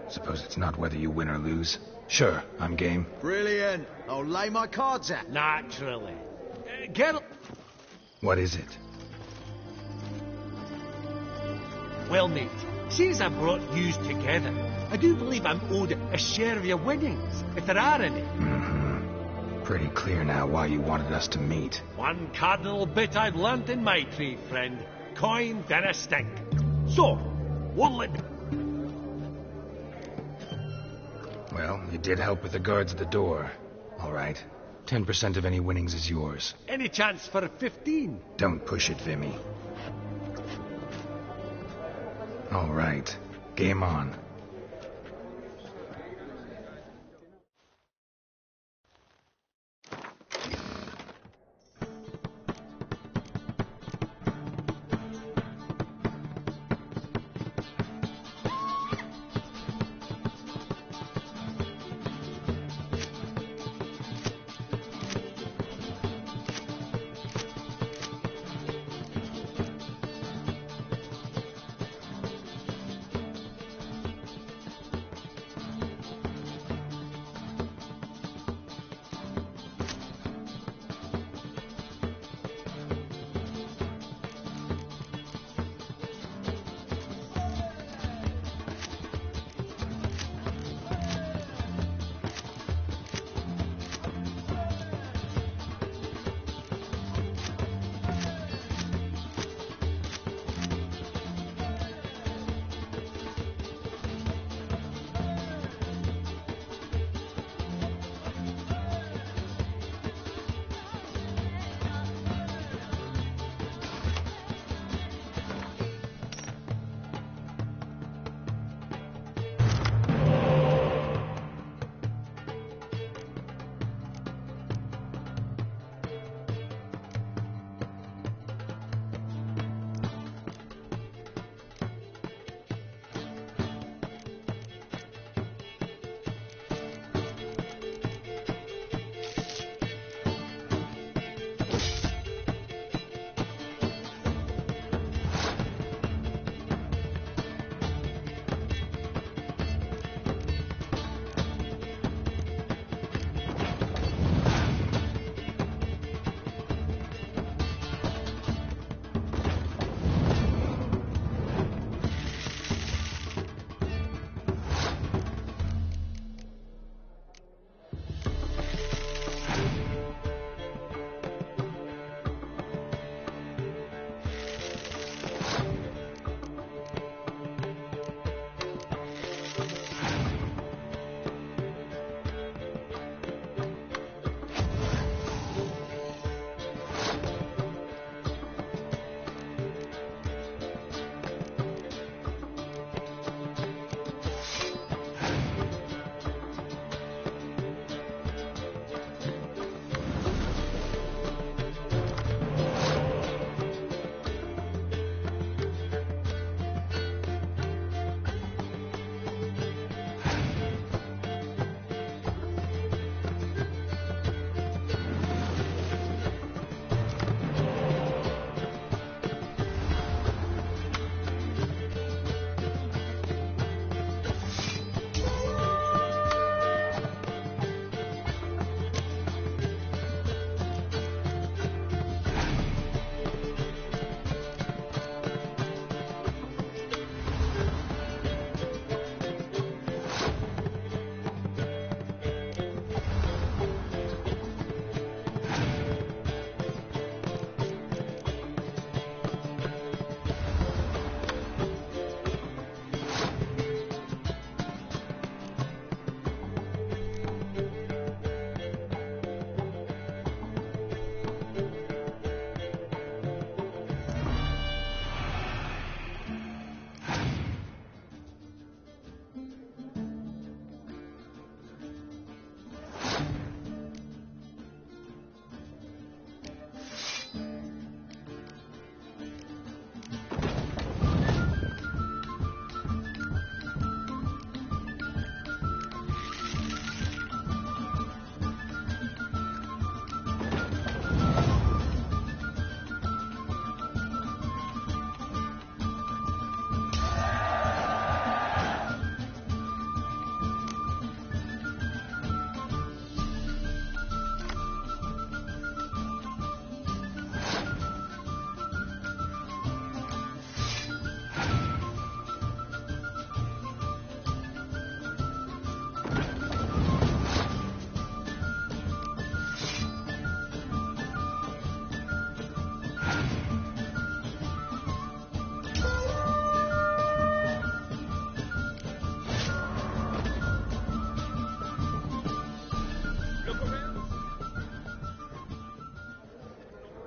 Suppose it's not whether you win or lose. Sure, I'm game. Brilliant. I'll lay my cards out. Naturally. Geralt... What is it? Well, mate, since I brought yous together, I do believe I'm owed a share of your winnings, if there are any. Pretty clear now why you wanted us to meet. One cardinal bit I've learnt in my trade, friend. Coin, then a stink. So, what'll it be? Well, you did help with the guards at the door. All right. 10% of any winnings is yours. Any chance for 15? Don't push it, Vimy. All right. Game on.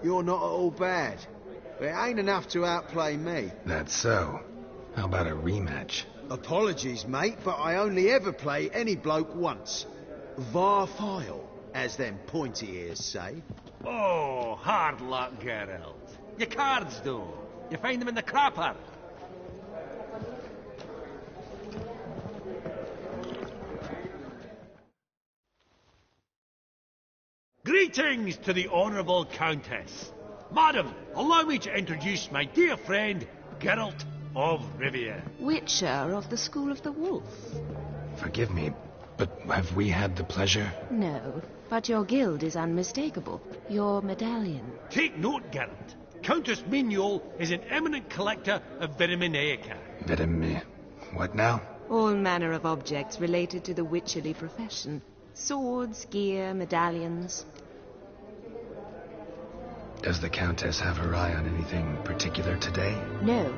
You're not at all bad. But it ain't enough to outplay me. That's so. How about a rematch? Apologies, mate, but I only ever play any bloke once. Var file, as them pointy ears say. Oh, hard luck, Geralt. Your cards, though. You find them in the crapper. Greetings to the Honourable Countess. Madam, allow me to introduce my dear friend, Geralt of Rivia. Witcher of the School of the Wolf. Forgive me, but have we had the pleasure? No, but your guild is unmistakable. Your medallion. Take note, Geralt. Countess Mignoul is an eminent collector of vitaminaica. What now? All manner of objects related to the witcherly profession. Swords, gear, medallions. Does the Countess have her eye on anything particular today? No,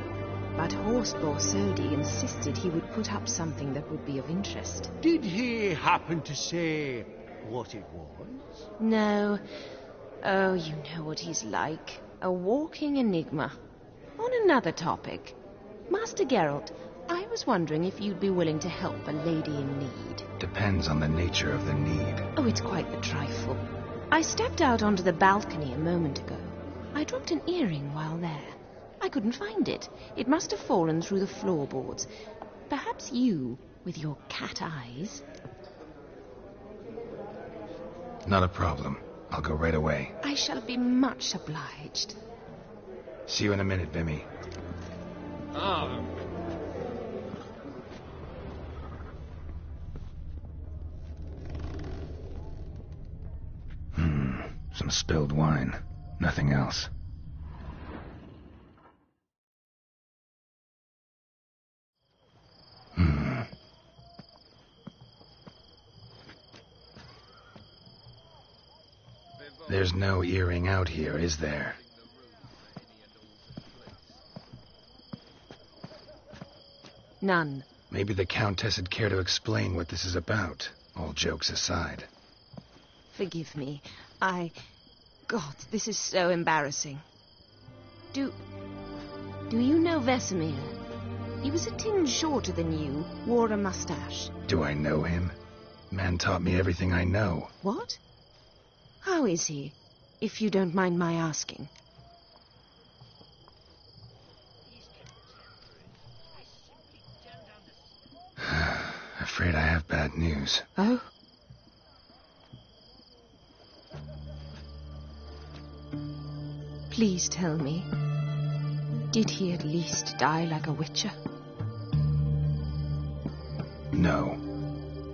but Horseball Sodi insisted he would put up something that would be of interest. Did he happen to say what it was? No. Oh, you know what he's like. A walking enigma. On another topic. Master Geralt, I was wondering if you'd be willing to help a lady in need. Depends on the nature of the need. Oh, it's quite a trifle. I stepped out onto the balcony a moment ago. I dropped an earring while there. I couldn't find it. It must have fallen through the floorboards. Perhaps you, with your cat eyes... Not a problem. I'll go right away. I shall be much obliged. See you in a minute, Vimy. Oh. Some spilled wine. Nothing else. There's no earring out here, is there? None. Maybe the Countess would care to explain what this is about, all jokes aside. Forgive me. God, this is so embarrassing. Do you know Vesemir? He was a tinge shorter than you, wore a mustache. Do I know him? Man taught me everything I know. What? How is he, if you don't mind my asking? Afraid I have bad news. Oh? Please tell me, did he at least die like a witcher? No.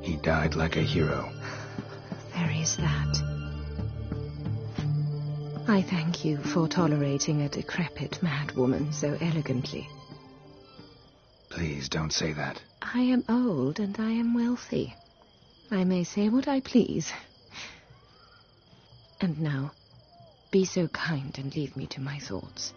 He died like a hero. There is that. I thank you for tolerating a decrepit madwoman so elegantly. Please don't say that. I am old and I am wealthy. I may say what I please. And now, be so kind and leave me to my thoughts.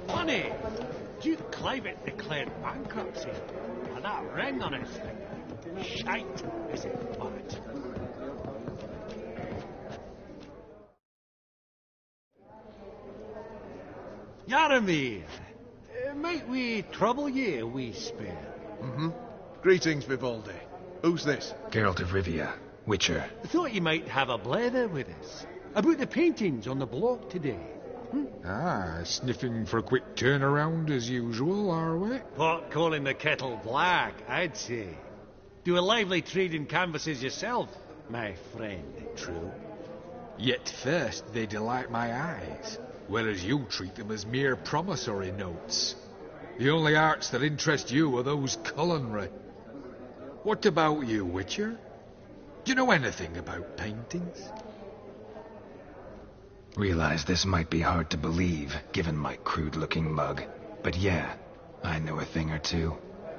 Money! Duke Clivet declared bankruptcy. And that ring on his finger. Shite, is it bad? Yaramir, might we trouble ye a wee spare? Greetings, Vivaldi. Who's this? Geralt of Rivia, Witcher. Thought you might have a blather with us. About the paintings on the block today. Sniffing for a quick turnaround as usual, are we? Pot calling the kettle black, I'd say. Do a lively trade in canvases yourself, my friend, true. Yet first they delight my eyes, whereas you treat them as mere promissory notes. The only arts that interest you are those culinary. What about you, Witcher? Do you know anything about paintings? Realize this might be hard to believe, given my crude-looking mug. But yeah, I know a thing or two.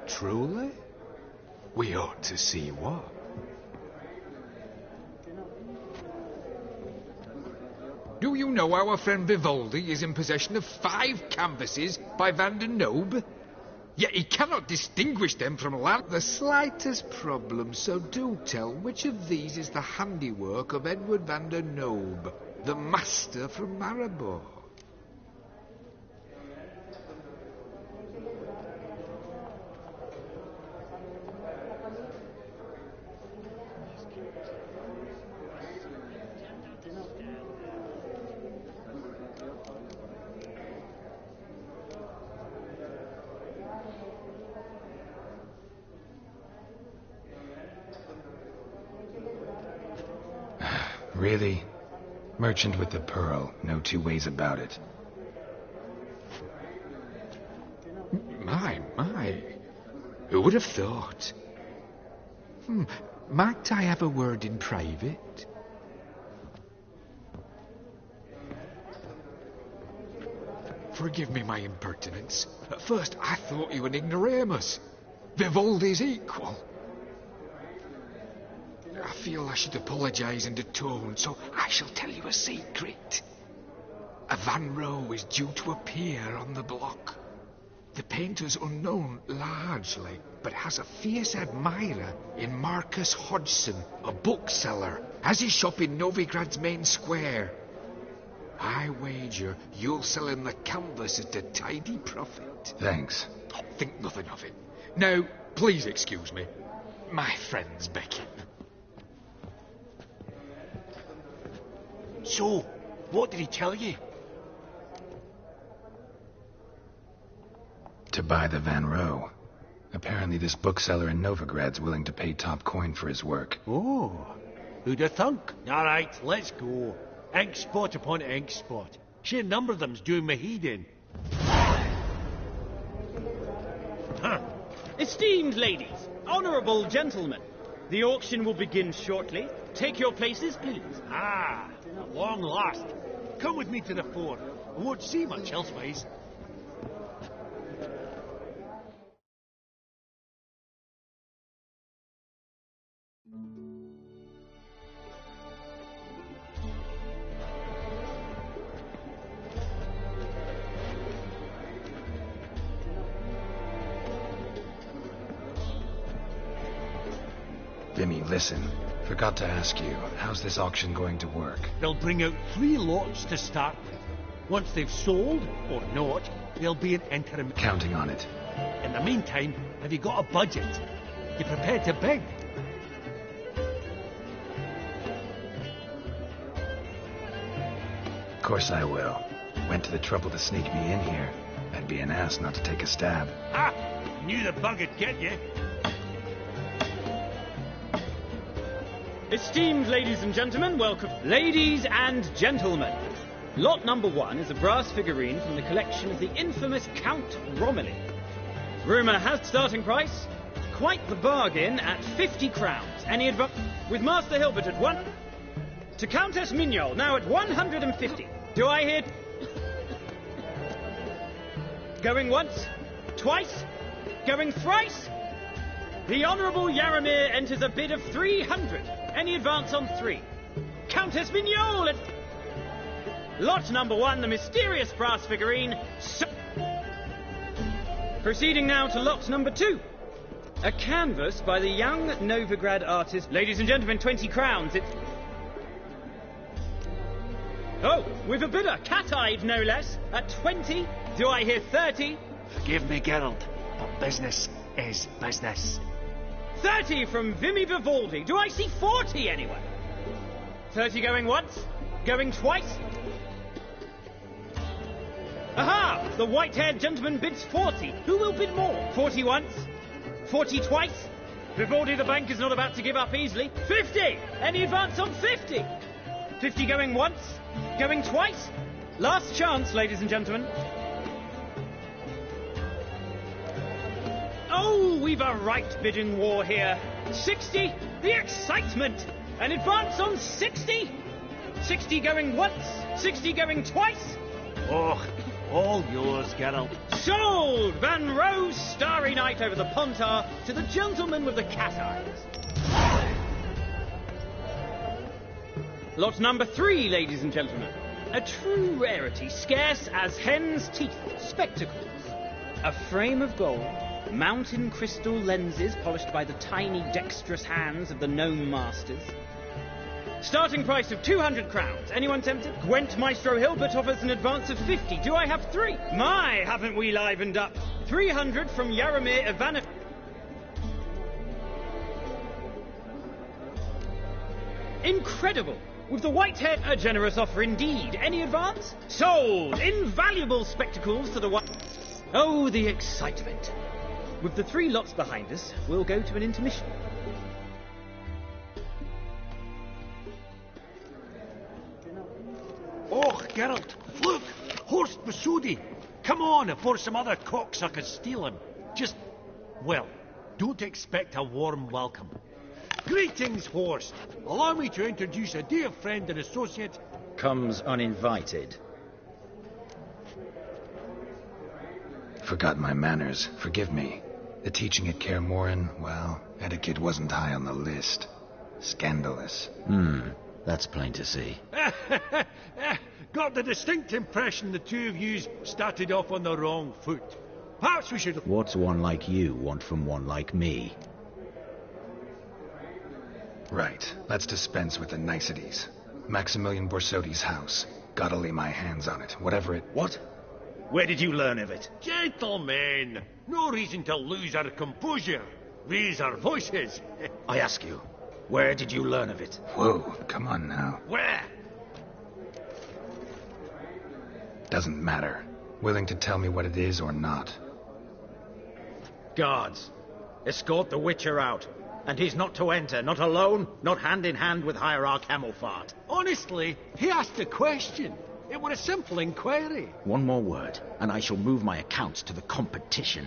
Truly? We ought to see what. Do you know our friend Vivaldi is in possession of 5 canvases by Van der Noob? Yet he cannot distinguish them from land. The slightest problem, so do tell which of these is the handiwork of Edward van der Noob, the master from Maribor. Really? Merchant with the pearl, no 2 ways about it. My. Who would have thought? Might I have a word in private? Forgive me my impertinence. At first I thought you an ignoramus. Vivaldi's equal. I feel I should apologise and atone, so I shall tell you a secret. A Van Rowe is due to appear on the block. The painter's unknown largely, but has a fierce admirer in Marcus Hodgson, a bookseller, has his shop in Novigrad's main square. I wager you'll sell him the canvas at a tidy profit. Thanks. Oh, think nothing of it. Now, please excuse me. My friend's beckon. So, what did he tell you? To buy the Van Rowe. Apparently this bookseller in Novigrad's willing to pay top coin for his work. Oh, who'd have thunk? All right, let's go. Ink spot upon ink spot. Sheer number of them's doing me heed in. Huh. Esteemed ladies, honourable gentlemen, the auction will begin shortly. Take your places, please. Ah, at long last. Come with me to the fore. I won't see much elsewise. Vimy, listen. Forgot to ask you, how's this auction going to work? They'll bring out 3 lots to start with. Once they've sold, or not, there'll be an interim... Counting on it. In the meantime, have you got a budget? You prepared to bid? Of course I will. Went to the trouble to sneak me in here. I'd be an ass not to take a stab. Ha! Knew the bug'd get you. Esteemed ladies and gentlemen, welcome. Ladies and gentlemen, lot number 1 is a brass figurine from the collection of the infamous Count Romilly. Rumour has starting price, quite the bargain, at 50 crowns. Any advance? With Master Hilbert at 1. To Countess Mignol, now at 150. Do I hear... Going once? Twice? Going thrice? The Honourable Yaramir enters a bid of 300. Any advance on 3? Countess Mignol at... Lot number 1, the mysterious brass figurine... Proceeding now to lot number 2. A canvas by the young Novigrad artist... Ladies and gentlemen, 20 crowns. It's... Oh, with a bidder, cat-eyed no less, at 20. Do I hear 30? Forgive me, Geralt, but business is business. 30 from Vimy Vivaldi. Do I see 40 anyway? 30 going once? Going twice? Aha! The white-haired gentleman bids 40. Who will bid more? 40 once? 40 twice? Vivaldi the bank is not about to give up easily. 50! Any advance on 50? 50 going once? Going twice? Last chance, ladies and gentlemen. Oh, we've a right bidding war here. 60, the excitement! An advance on 60? 60 going once? 60 going twice? Oh, all yours, Geralt. Sold! Van Rowe's starry night over the Pontar to the gentleman with the cat eyes. Lot number 3, ladies and gentlemen. A true rarity, scarce as hen's teeth, spectacles. A frame of gold, mountain crystal lenses polished by the tiny, dexterous hands of the gnome masters. Starting price of 200 crowns. Anyone tempted? Gwent Maestro Hilbert offers an advance of 50. Do I have 3? My, haven't we livened up? 300 from Jaromir Ivanov. Incredible! With the white hair, a generous offer indeed. Any advance? Sold! Invaluable spectacles to the white... Oh, the excitement. With the 3 lots behind us, we'll go to an intermission. Oh, Geralt, look! Horst Masudi! Come on, before some other cocksuckers steal him. Just, well, don't expect a warm welcome. Greetings, Horst. Allow me to introduce a dear friend and associate. Comes uninvited. Forgot my manners. Forgive me. The teaching at Kaer Morhen, well, etiquette wasn't high on the list. Scandalous. That's plain to see. Got the distinct impression the two of yous started off on the wrong foot. Perhaps we should... What's one like you want from one like me? Right. Let's dispense with the niceties. Maximilian Borsodi's house. Gotta lay my hands on it, whatever it... What? Where did you learn of it? Gentlemen, no reason to lose our composure. Raise our voices. I ask you, where did you learn of it? Whoa, come on now. Where? Doesn't matter. Willing to tell me what it is or not. Guards, escort the Witcher out. And he's not to enter, not alone, not hand in hand with Hierarch Hamelfart. Honestly, he asked a question. It was a simple inquiry. One more word, and I shall move my accounts to the competition.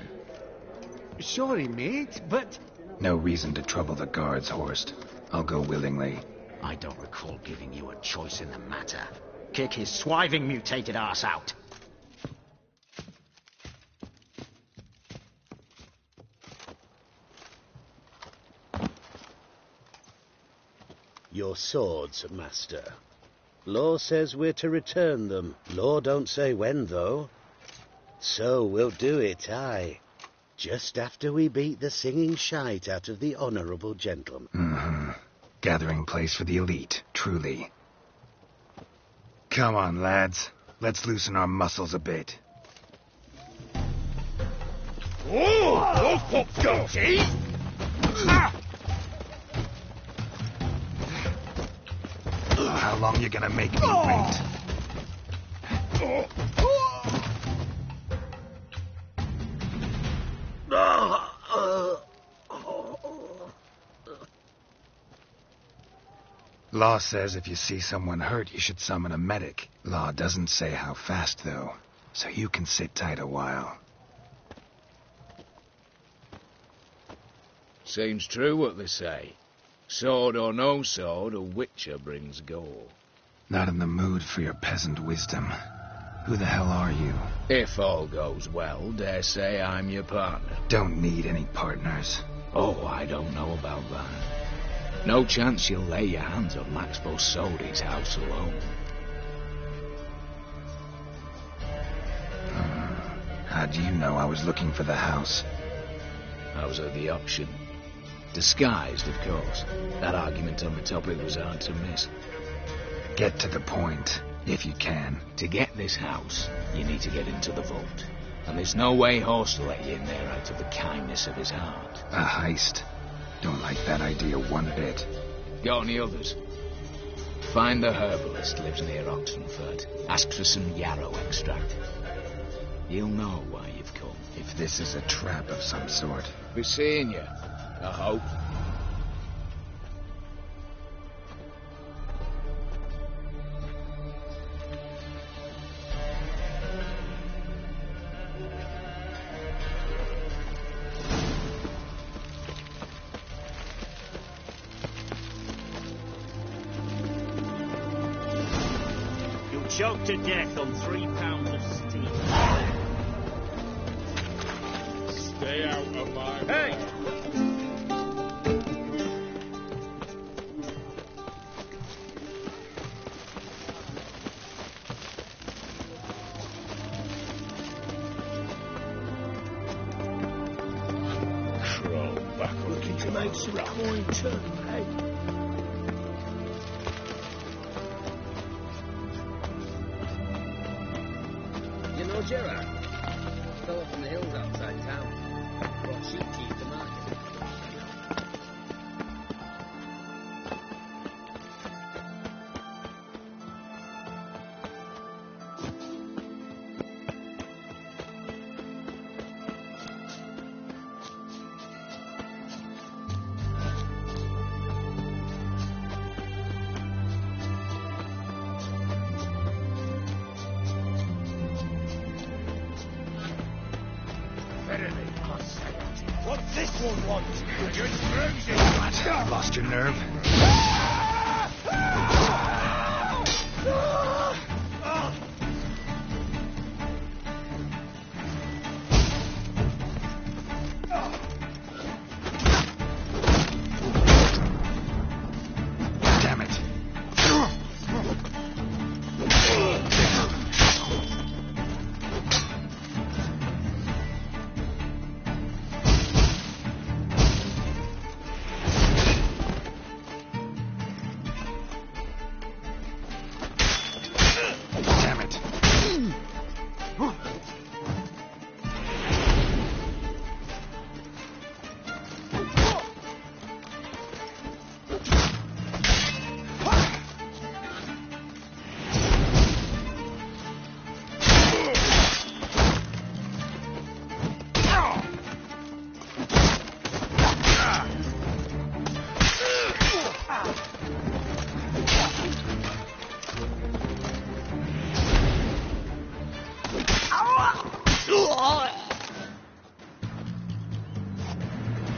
Sorry, mate, but... No reason to trouble the guards, Horst. I'll go willingly. I don't recall giving you a choice in the matter. Kick his swiving mutated ass out. Your swords, master. Law says we're to return them. Law don't say when, though. So we'll do it, aye. Just after we beat the singing shite out of the honourable gentleman. Gathering place for the elite, truly. Come on, lads. Let's loosen our muscles a bit. How long you gonna make me wait? Law says if you see someone hurt, you should summon a medic. Law doesn't say how fast, though, so you can sit tight a while. Seems true what they say. Sword or no sword, a witcher brings goal. Not in the mood for your peasant wisdom. Who the hell are you? If all goes well, dare say I'm your partner. Don't need any partners. Oh, I don't know about that. No chance you'll lay your hands on Max Borsodi's house alone. How do you know I was looking for the house? I was at the auction. Disguised, of course. That argument on the topic was hard to miss. Get to the point, if you can. To get this house, you need to get into the vault. And there's no way Horst will let you in there out of the kindness of his heart. A heist? Don't like that idea one bit. Got any others? Find the herbalist, lives near Oxenford. Ask for some yarrow extract. You'll know why you've come. If this is a trap of some sort. Be seeing you, I hope. Choked to death on 3 pounds of steam. Stay out of my way. Hey! back looking to make some coin too, eh? You know Gerard? Fell up in the hills outside town. Brought sheep teeth to market. What's this one want? Just crazy. What? Lost your nerve? Damn it.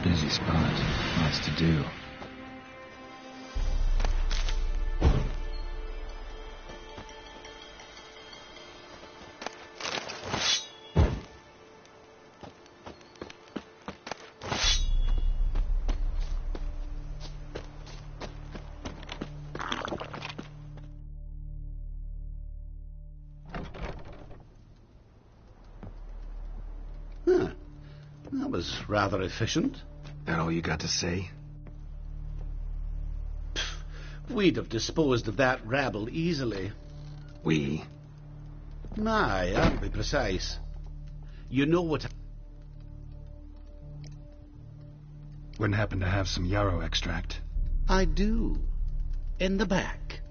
Busy spot. Lots to do. That was rather efficient. That all you got to say? We'd have disposed of that rabble easily. We? My, I'll be precise. You know what... Wouldn't happen to have some yarrow extract? I do. In the back.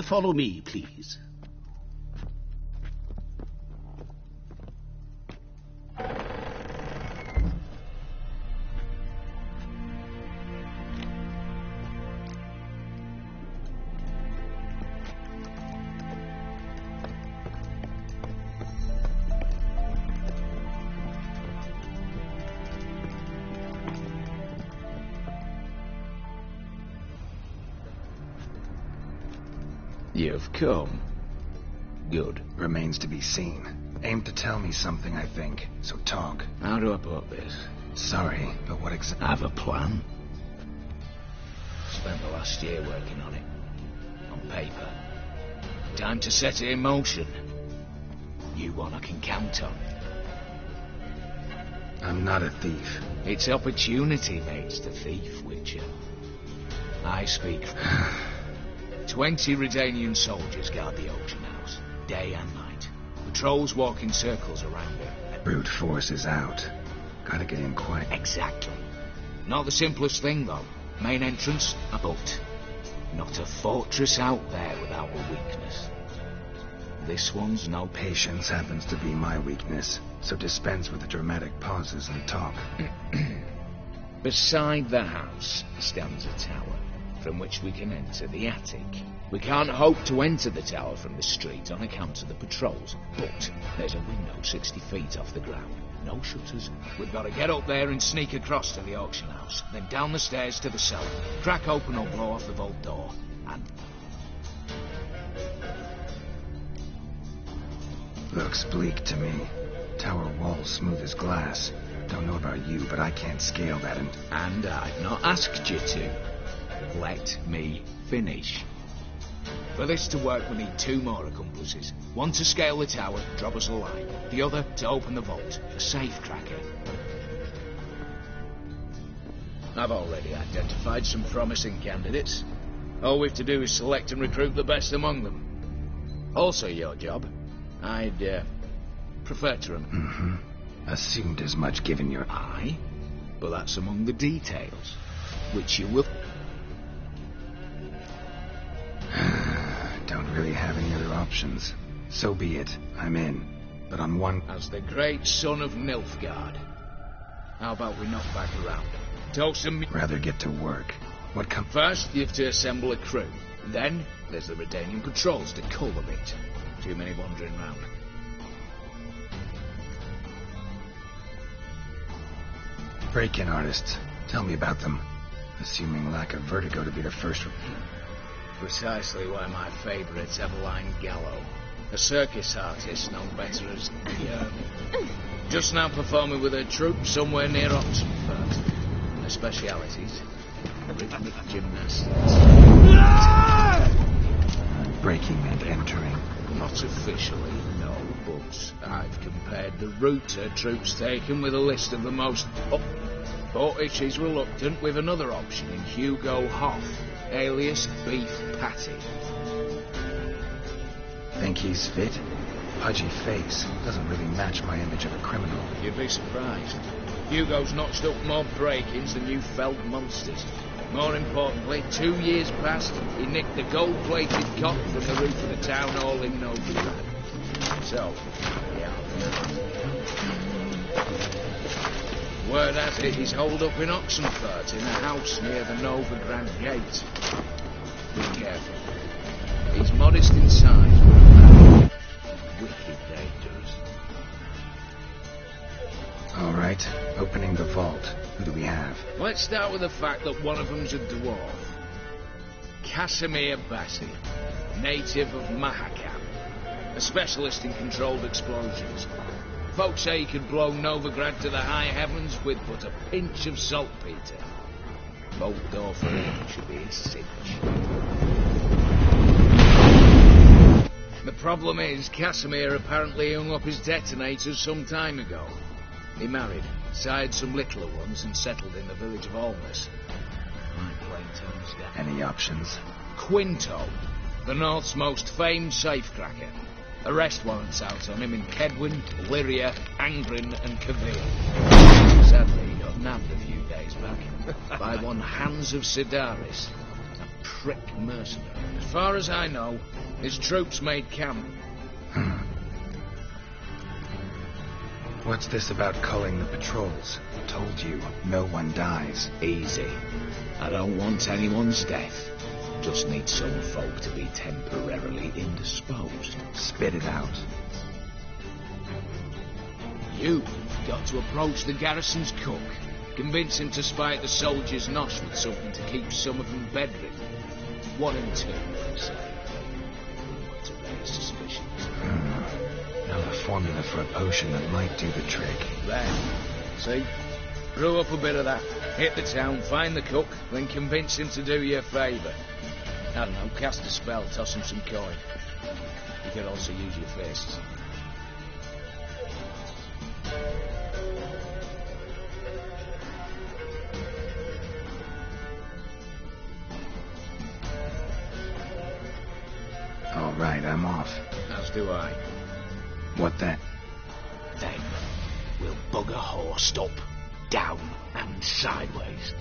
Follow me, please. You've come. Good. Remains to be seen. Aim to tell me something, I think. So talk. How do I put this? Sorry, but what exactly... I have a plan. Spent the last year working on it. On paper. Time to set it in motion. You one I can count on. I'm not a thief. It's opportunity makes the thief, Witcher. I speak... 20 Redanian soldiers guard the auction house, day and night. Patrols walk in circles around it. Brute force is out. Gotta get in quick. Exactly. Not the simplest thing, though. Main entrance, a boat. Not a fortress out there without a weakness. This one's no... Patience happens to be my weakness, so dispense with the dramatic pauses and talk. Beside the house stands a tower, from which we can enter the attic. We can't hope to enter the tower from the street on account of the patrols, but there's a window 60 feet off the ground. No shutters. We've got to get up there and sneak across to the auction house, then down the stairs to the cellar, crack open or blow off the vault door, and... Looks bleak to me. Tower wall smooth as glass. Don't know about you, but I can't scale that And I've not asked you to. Let me finish. For this to work, we need 2 more accomplices. One to scale the tower, drop us a line. The other to open the vault, a safe cracker. I've already identified some promising candidates. All we've to do is select and recruit the best among them. Also your job. I'd prefer to Mm-hmm. Assumed as much given your... Aye, but that's among the details, which you will... Don't really have any other options. So be it. I'm in. But on one... As the great son of Nilfgaard. How about we knock back around? Talk some... Rather get to work. What come... First, you have to assemble a crew. Then, there's the Redanian patrols to cull a bit. Too many wandering round. Break-in artists. Tell me about them. Assuming lack of vertigo to be the first... Precisely why my favourite's Eveline Gallo. A circus artist known better as just now performing with her troupe somewhere near Oxenford. Her specialities: rhythmic gymnastics. Breaking and entering. Not officially, no, but I've compared the route her troope's taken with a list of the most but if she's reluctant, with another option in Hugo Hoff, alias Beef Patty. Think he's fit? Pudgy face. Doesn't really match my image of a criminal. You'd be surprised. Hugo's notched up more break-ins than you felled monsters. More importantly, 2 years past, he nicked the gold-plated cock from the roof of the town hall in Novigrad. So, yeah. Word has it he's holed up in Oxenfurt in a house near the Novigrad gate. Be careful. He's modest in size, wicked dangerous. All right, opening the vault. Who do we have? Let's start with the fact that one of them's a dwarf. Casimir Bassi, native of Mahakam, a specialist in controlled explosions. Folks say he could blow Novigrad to the high heavens with but a pinch of saltpeter. Bolt door for him should be a cinch. The problem is, Casimir apparently hung up his detonators some time ago. He married, sired some littler ones, and settled in the village of Almas. My plain terms down. Any options? Quinto, the North's most famed safecracker. Arrest warrants out on him in Kedwin, Lyria, Angrin, and Cavil. Sadly, he got nabbed a few days back by one Hans of Sidaris, a prick mercenary. As far as I know, his troops made camp. What's this about culling the patrols? Told you, no one dies. Easy. I don't want anyone's death. Just need some folk to be temporarily indisposed. Spit it out. You've got to approach the garrison's cook. Convince him to spy at the soldiers' nosh with something to keep some of them bedridden. 1 and 2, say. To raise suspicions. Now the formula for a potion that might do the trick. There. See? Brew up a bit of that. Hit the town, find the cook, then convince him to do you a favour. I don't know, cast a spell, toss him some coin. You could also use your fists. All right, I'm off. As do I. What then? Then we'll bug a horse up, down and sideways.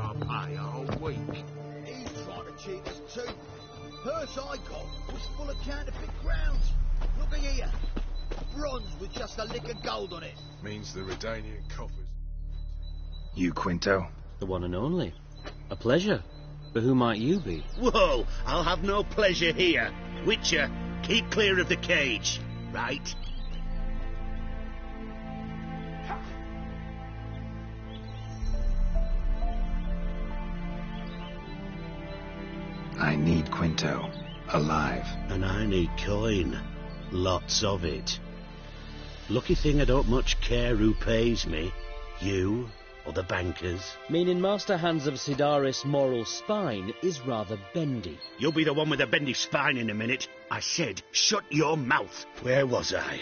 I'll pay a whole week. He's trying to cheat us too. Purse I got was full of counterfeit crowns. Look at here. Bronze with just a lick of gold on it. Means the Redanian coffers. You, Quinto? The one and only. A pleasure. But who might you be? Whoa, I'll have no pleasure here. Witcher, keep clear of the cage, right? I need Quinto. Alive. And I need coin. Lots of it. Lucky thing I don't much care who pays me. You or the bankers. Meaning Master Hans of Sidaris' moral spine is rather bendy. You'll be the one with the bendy spine in a minute. I said, shut your mouth. Where was I?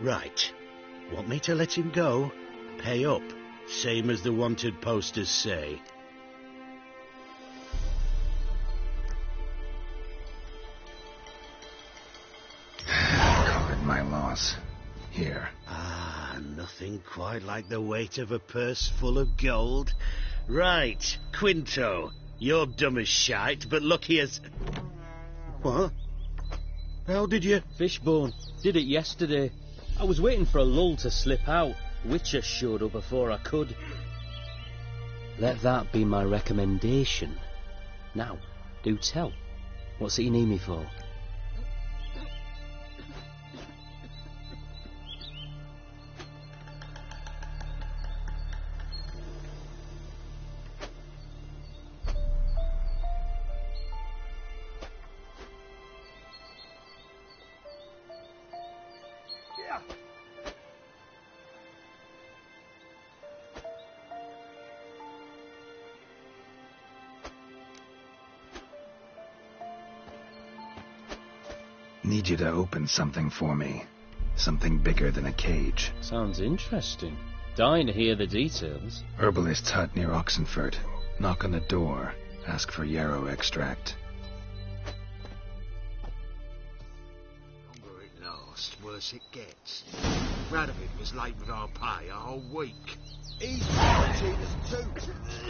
Right. Want me to let him go? Pay up. Same as the wanted posters say. Covered my loss. Here. Ah, nothing quite like the weight of a purse full of gold. Right, Quinto, you're dumb as shite, but lucky as... What? How did you... Fishbone. Did it yesterday. I was waiting for a lull to slip out. Witcher showed up before I could. Let that be my recommendation. Now, do tell. What's it you need me for? Need you to open something for me. Something bigger than a cage. Sounds interesting. Dying to hear the details. Herbalist's hut near Oxenford. Knock on the door. Ask for yarrow extract. Longer it lasts, worse it gets. Radovid was late with our pay a whole week. He's trying to cheat us too.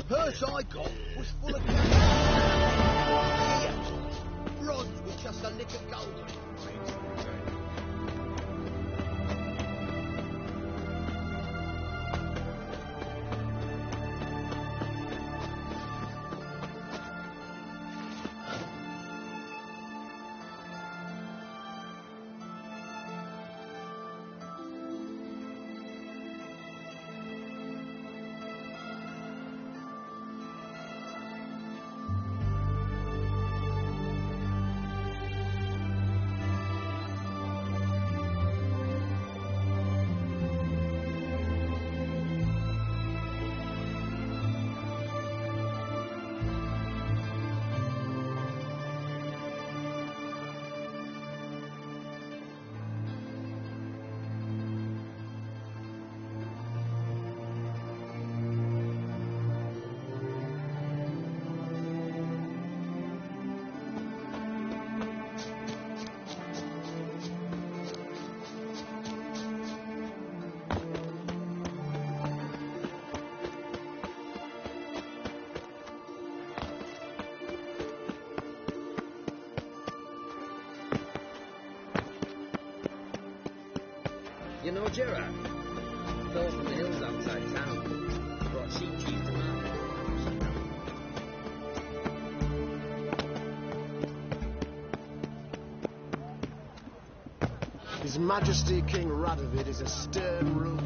Purse I got was full of cash. Here. Bronze with just a lick of gold on it. You know Gerard? Fell from the hills outside town. Brought sheep cheese to market. His Majesty King Radovid is a stern ruler.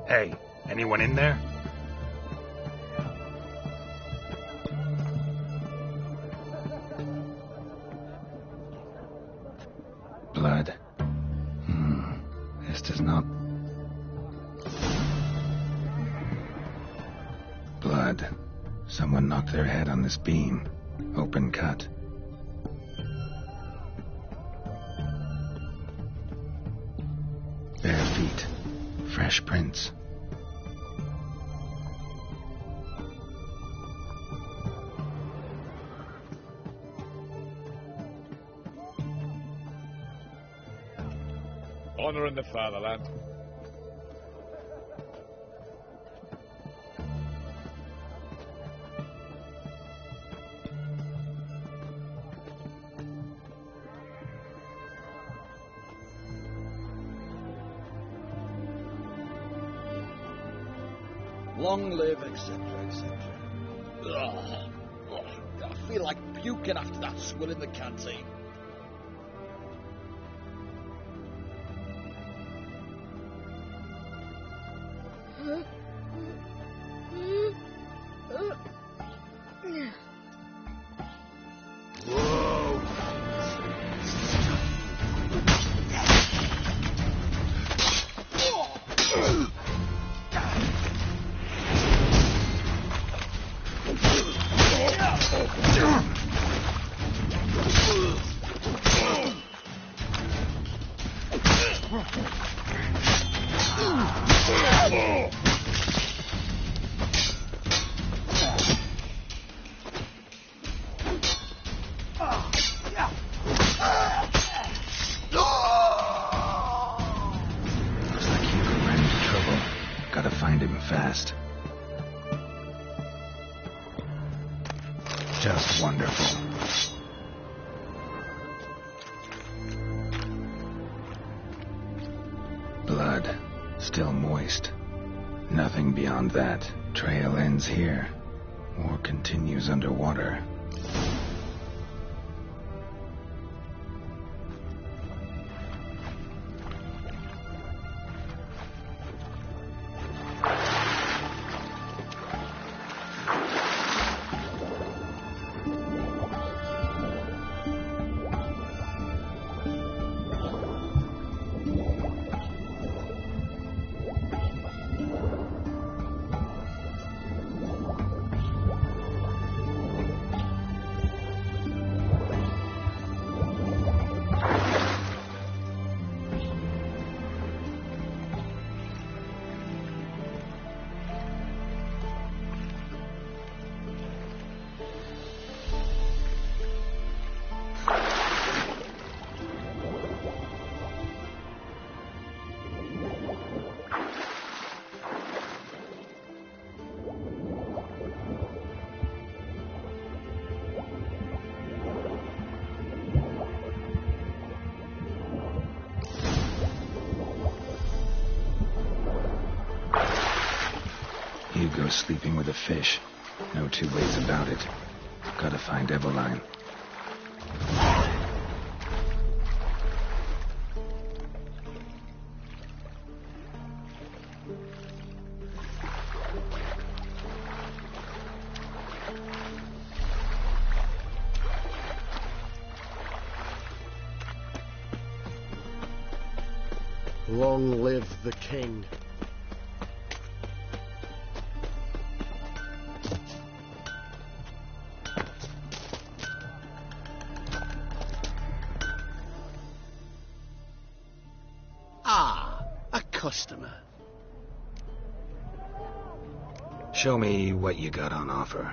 Hey, anyone in there? Blood. This does not... Blood. Someone knocked their head on this beam. Open cut. Bare feet. Fresh prints. Honor in the fatherland. Long live, etc., etc. I feel like puking after that swill in the canteen. Gotta find him fast. Just wonderful. Blood. Still moist. Nothing beyond that. Trail ends here. Or continues underwater. Hugo's sleeping with a fish. No two ways about it. Gotta find Eveline. Long live the king. A customer. Show me what you got on offer.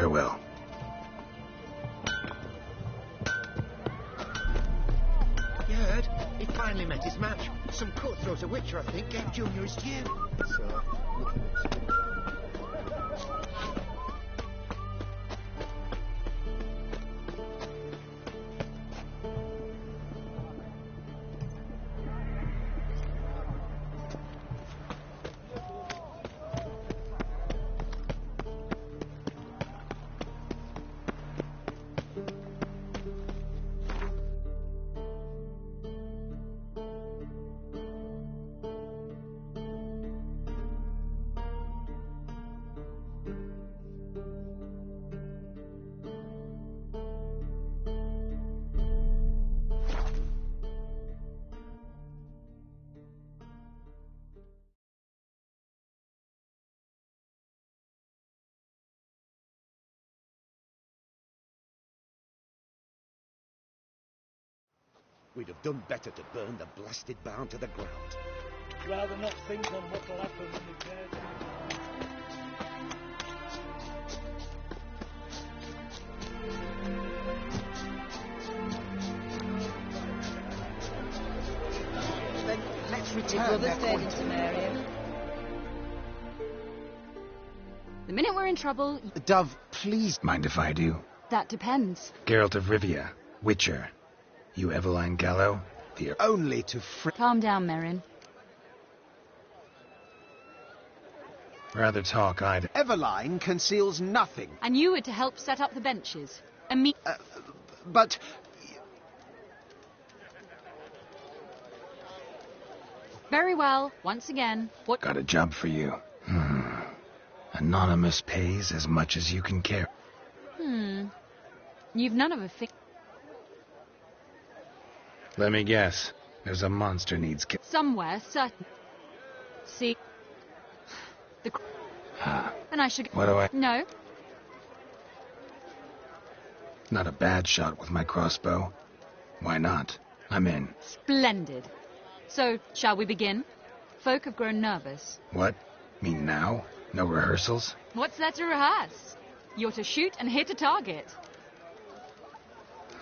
Farewell. You heard? He finally met his match. Some cutthroat, a witcher, I think, gave Junior his due. So, we'd have done better to burn the blasted barn to the ground. Rather not think on what'll happen when the cares Then let's Your return brother's their dead in point. Samaria. The minute we're in trouble, Dove, please. Mind if I do? that depends. Geralt of Rivia, Witcher. You Eveline Gallo, the only to Calm down, Merrin. rather talk I'd... Eveline conceals nothing. And you were to help set up the benches. And me... But... Very well. Once again, what... Got a job for you. Anonymous pays as much as you can carry. You've none of a fi... Let me guess. There's a monster needs ki... Somewhere, certain... See... The... And I should... What do I... No. Not a bad shot with my crossbow. Why not? I'm in. Splendid. So, shall we begin? Folk have grown nervous. What? Mean now? No rehearsals? What's there to rehearse? You're to shoot and hit a target.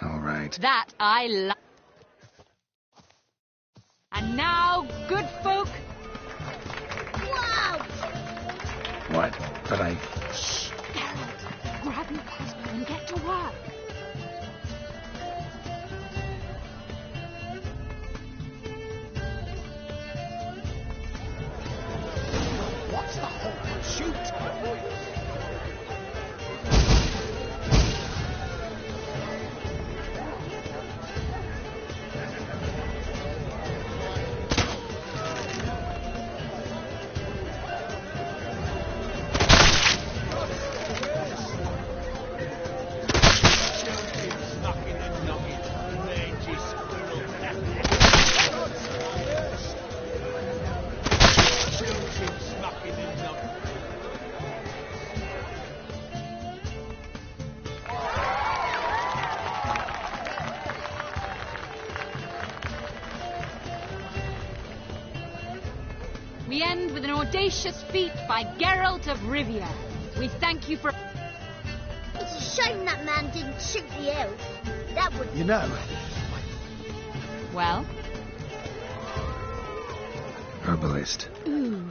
All right. That I like. And now, good folk... Wow! What? But I... Shh, Geralt. Grab your crossbow and get to work. What's the whole shoot? We end with an audacious feat by Geralt of Rivia. We thank you for... It's a shame that man didn't shoot the elf. That would... You know... Well? Herbalist. Ooh.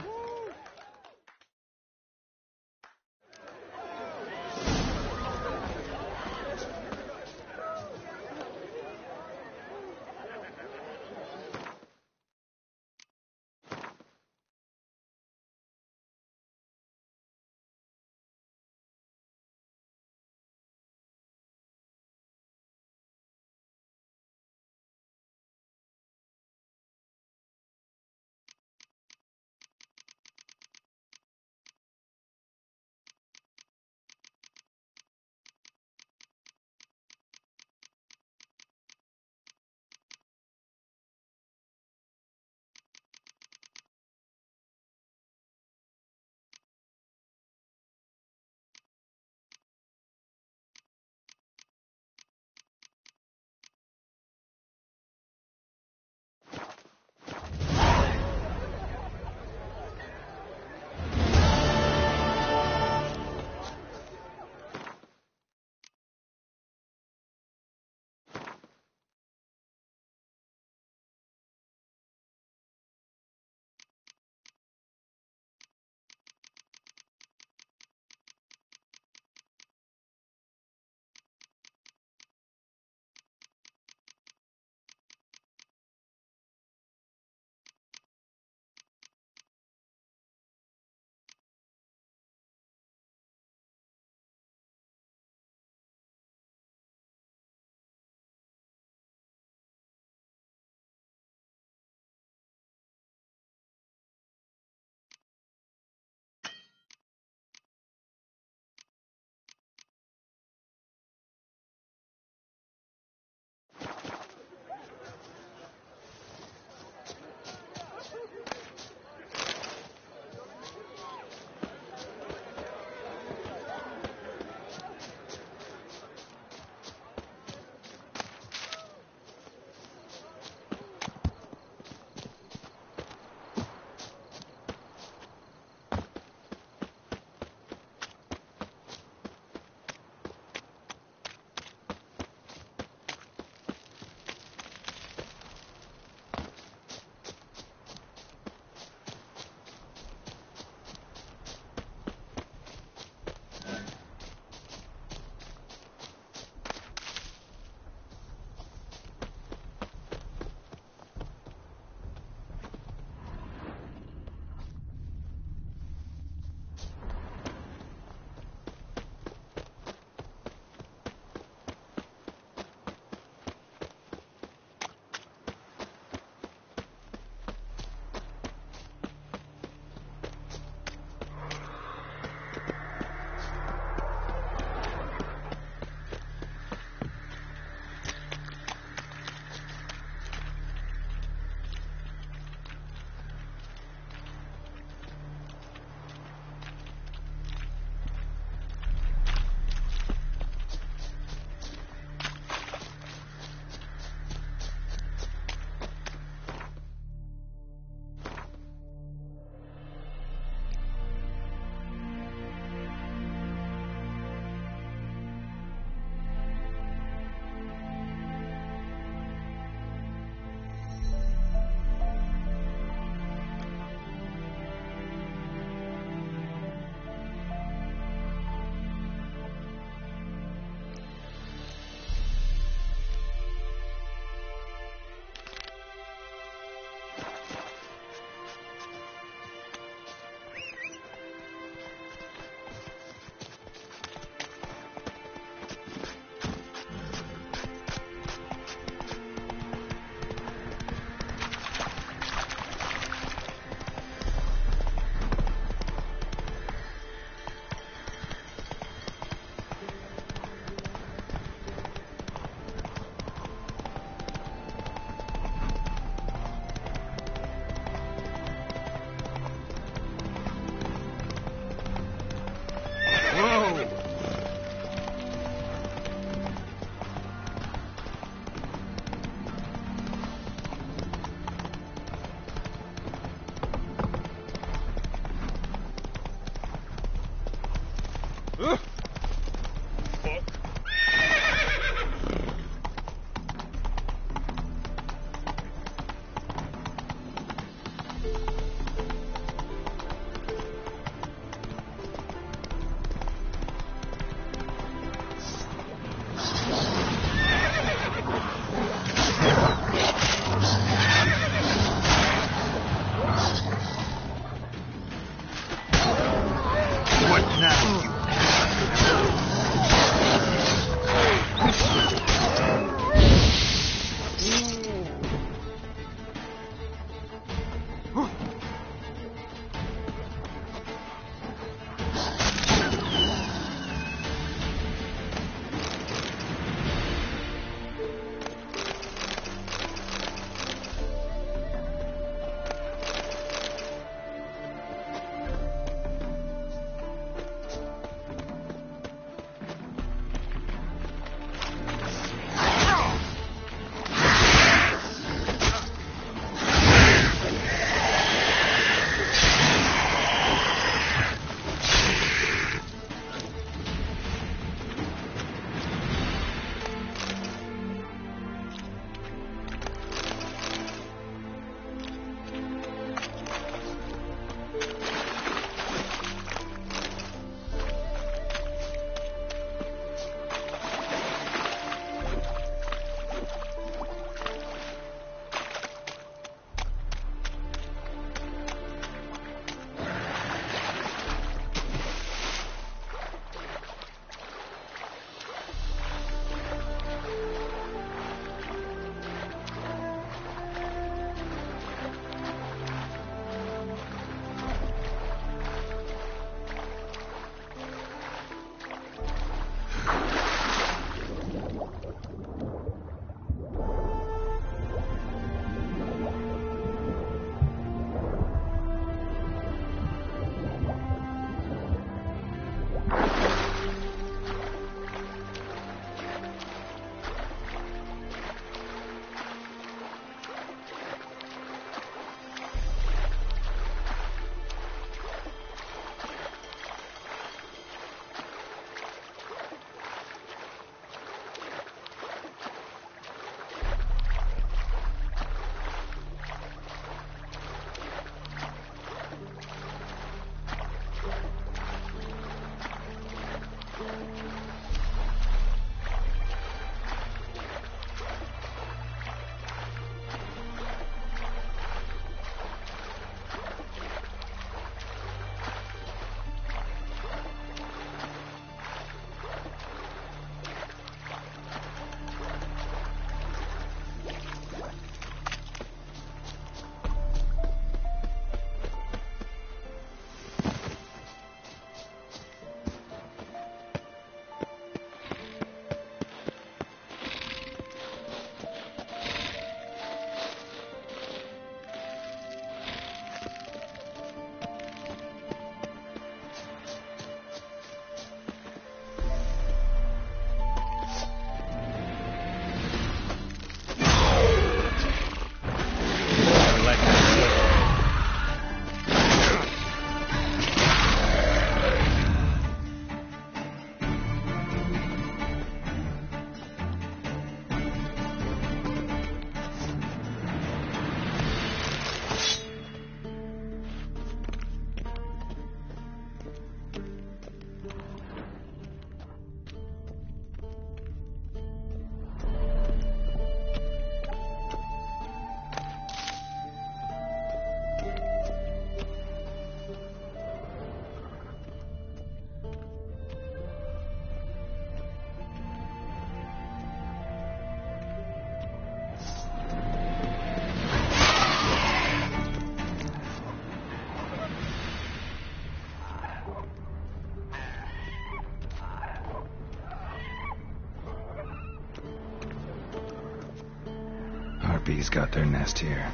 Harpies got their nest here.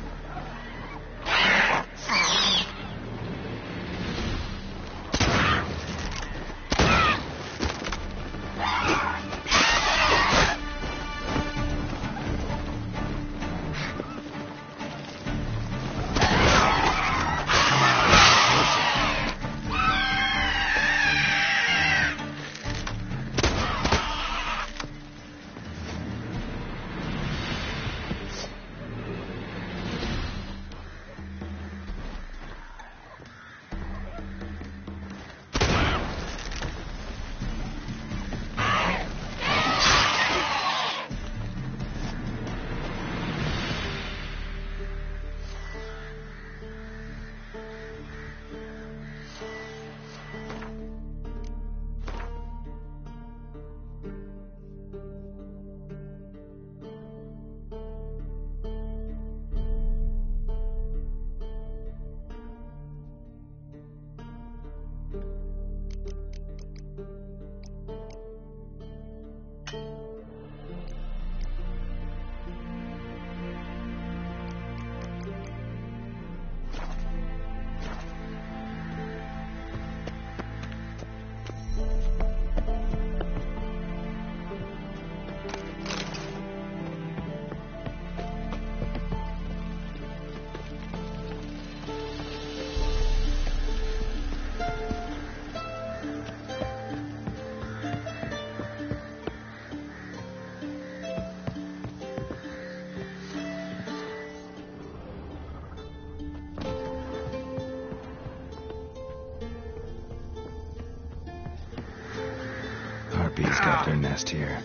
Harpies got their nest here.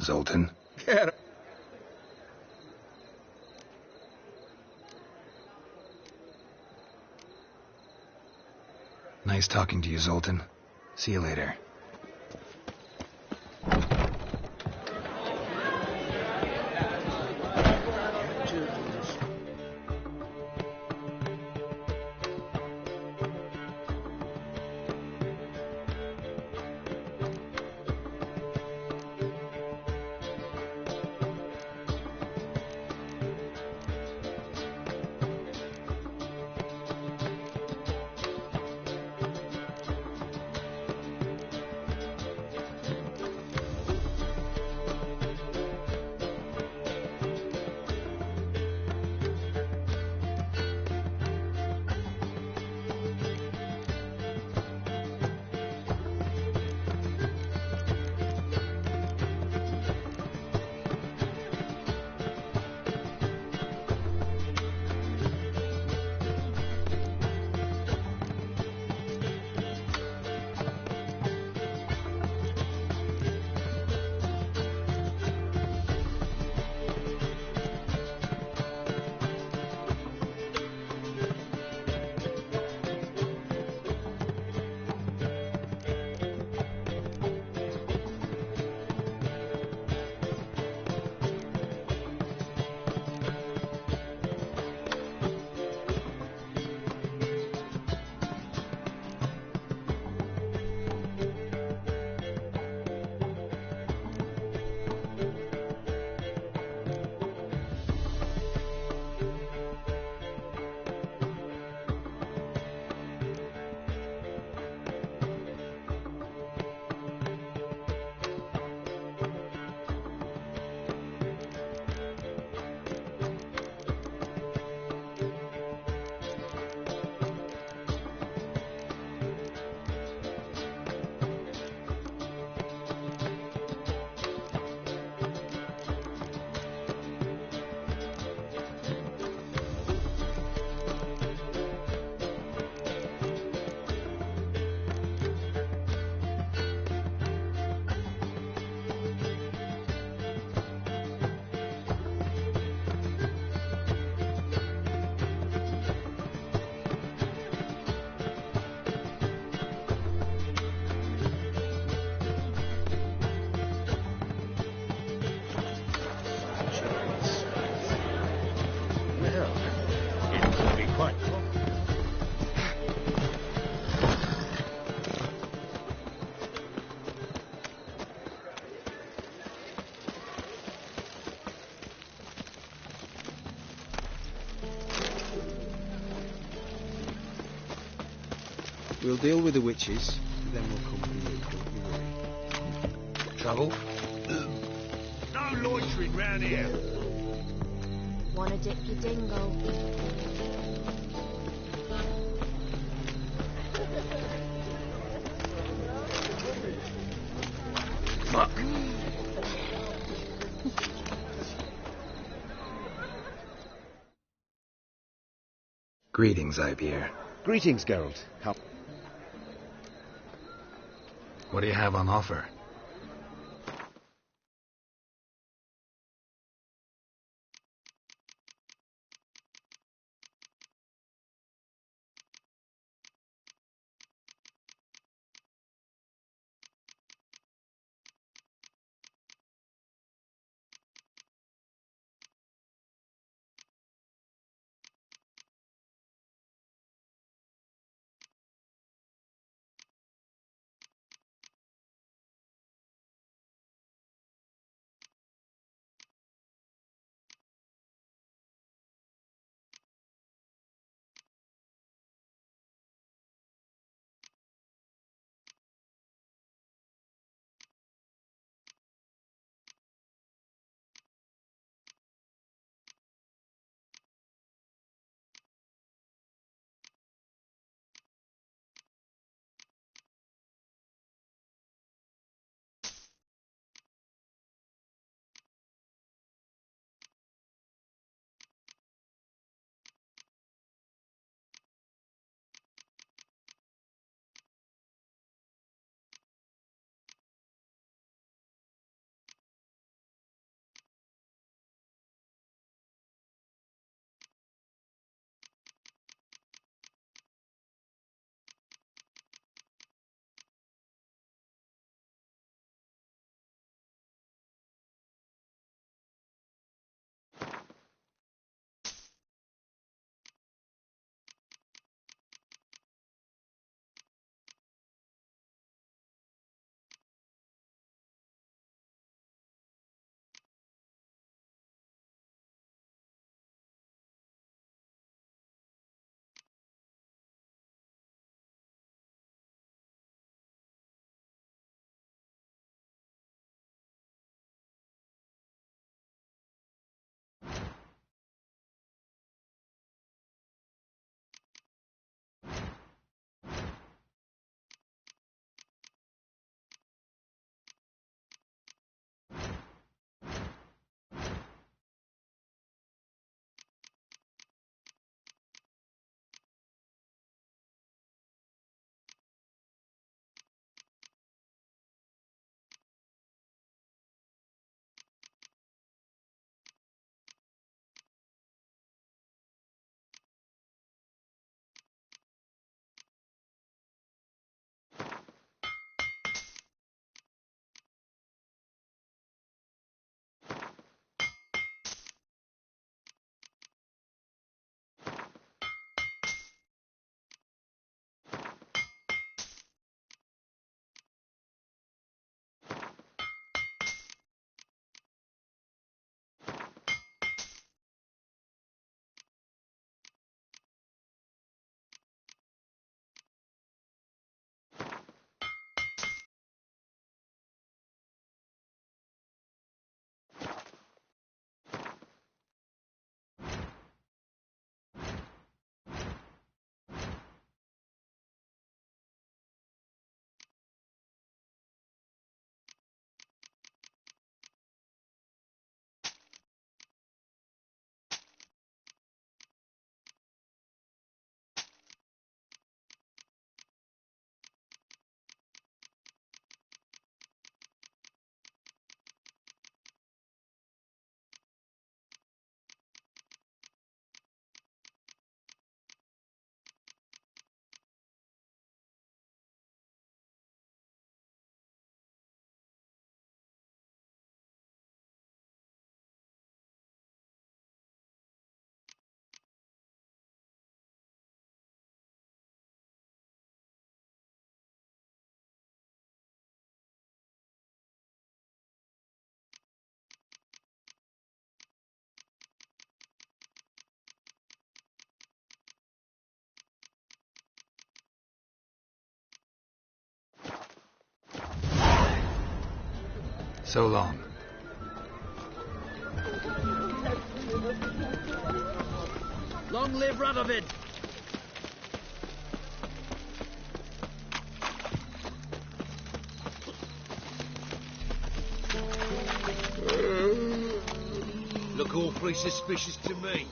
Zoltan. Get Nice talking to you, Zoltan. See you later. We'll deal with the witches, then we'll come for you, don't you worry. Trouble? No loitering round here. Wanna dip your dingo? Fuck. Greetings, Ibeer. Greetings, Geralt. What do you have on offer? So long. Long live Radovid! Look awfully suspicious to me.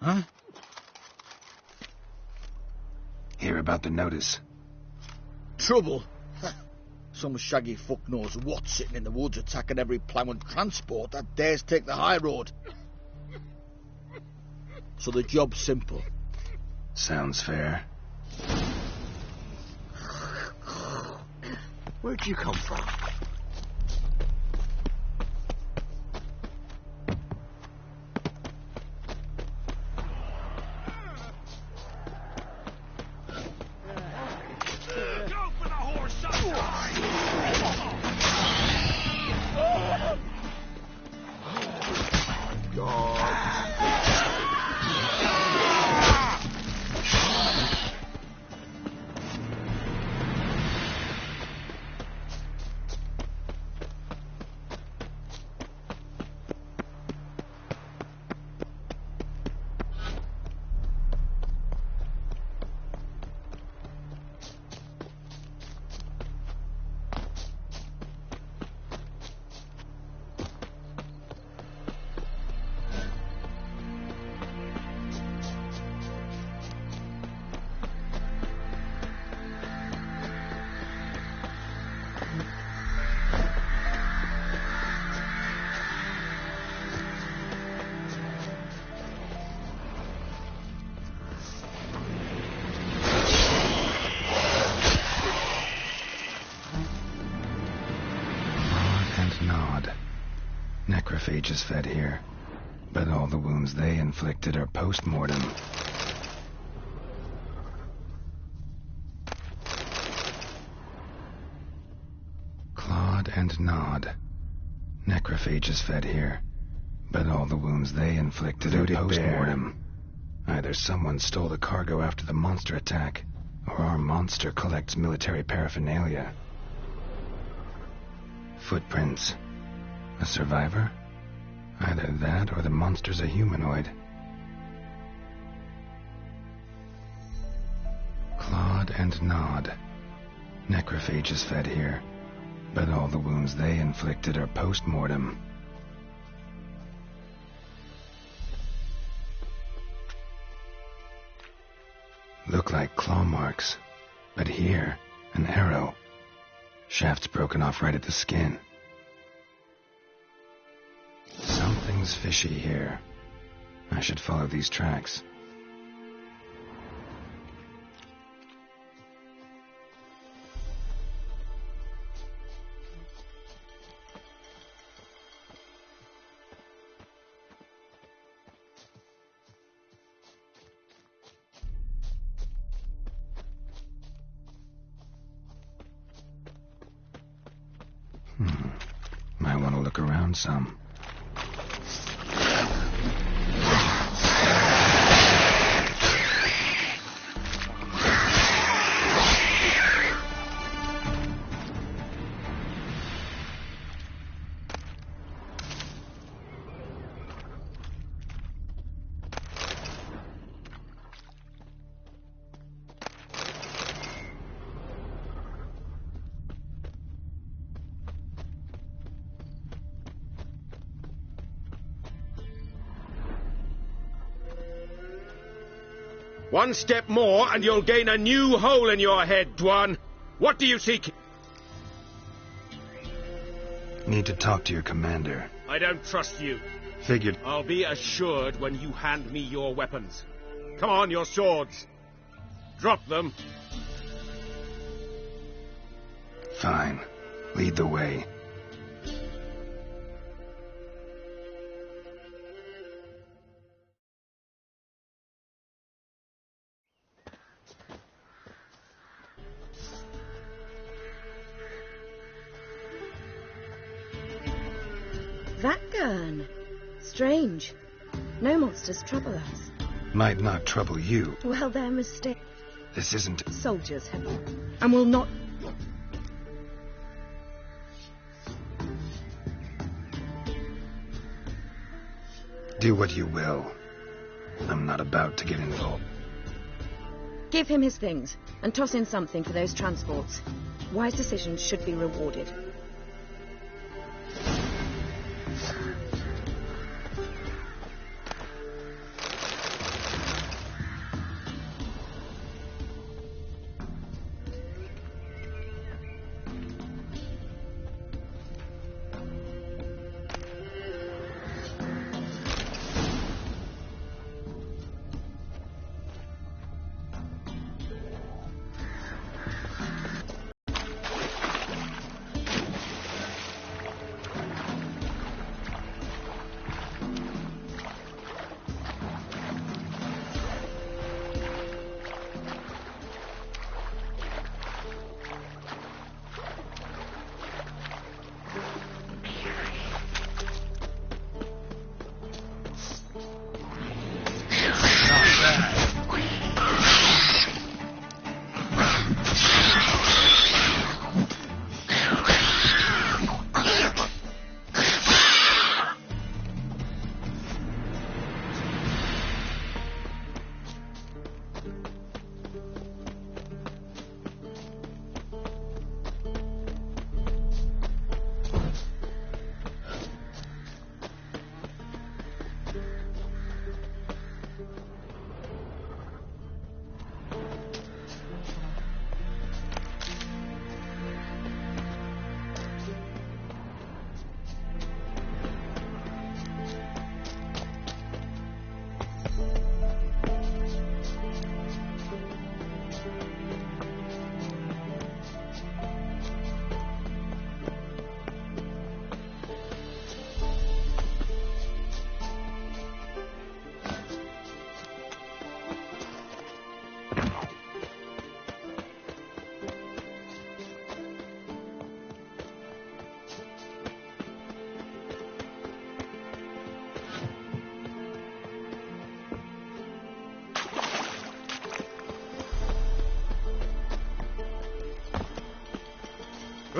Huh? Hear about the notice. Trouble? Some shaggy fuck knows what sitting in the woods attacking every plough and transport that dares take the high road. So the job's simple. Sounds fair. Where'd you come from? Necrophages fed here, but all the wounds they inflicted are post-mortem. Clawed and gnawed. Necrophages fed here, but all the wounds they inflicted are post-mortem. Either someone stole the cargo after the monster attack, or our monster collects military paraphernalia. Footprints. A survivor? Either that or the monster's a humanoid. Clawed and gnawed. Necrophages fed here, but all the wounds they inflicted are post-mortem. Look like claw marks, but here, an arrow. Shaft's broken off right at the skin. Something's fishy here. I should follow these tracks. Might want to look around some. One step more and you'll gain a new hole in your head, Dwan. What do you seek? Need to talk to your commander. I don't trust you. Figured. I'll be assured when you hand me your weapons. Come on, your swords. Drop them. Fine. Lead the way. That gun. Strange. No monsters trouble us. Might not trouble you. Well, they're mistake. This isn't... Soldiers have... and will not... Do what you will. I'm not about to get involved. Give him his things, and toss in something for those transports. Wise decisions should be rewarded.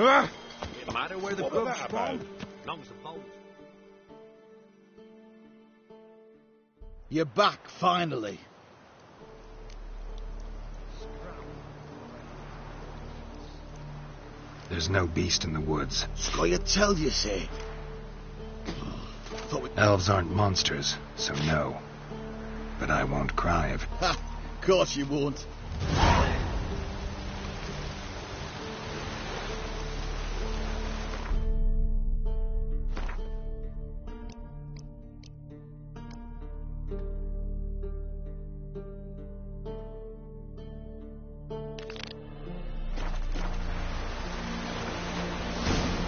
It matter where the grub's from. Long suppose. You're back, finally. There's no beast in the woods. Scoy tell you, say. Elves aren't monsters, so no. But I won't cry if... Ha! Of course you won't.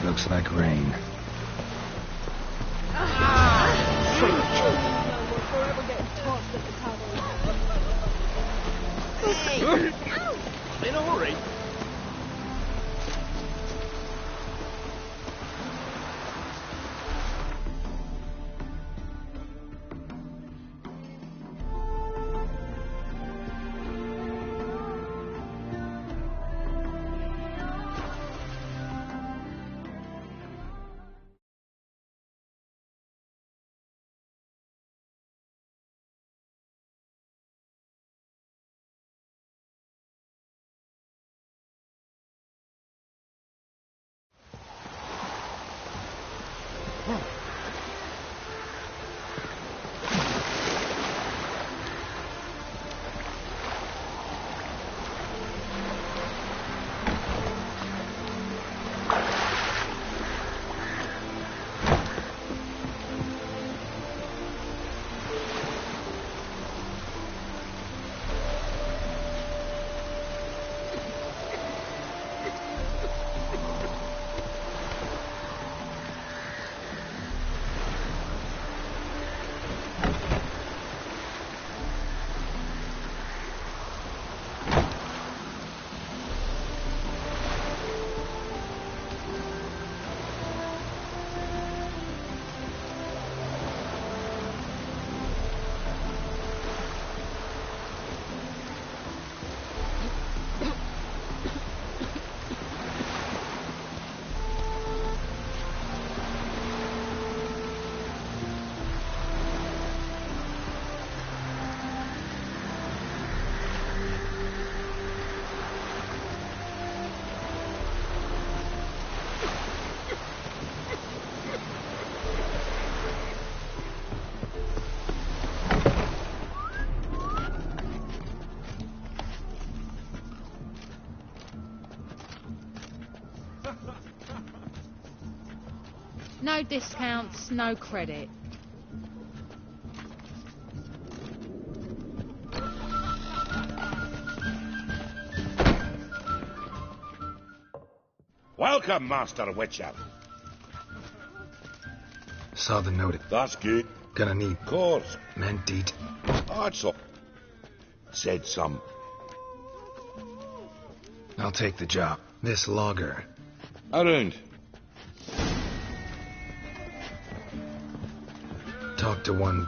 Looks like rain. Hey! In a hurry. No discounts, no credit. Welcome, Master Witcher. Saw the note. That's good. Gonna need... Course. Meant eat. That's all. Said some. I'll take the job. This logger. Around. Talk to one...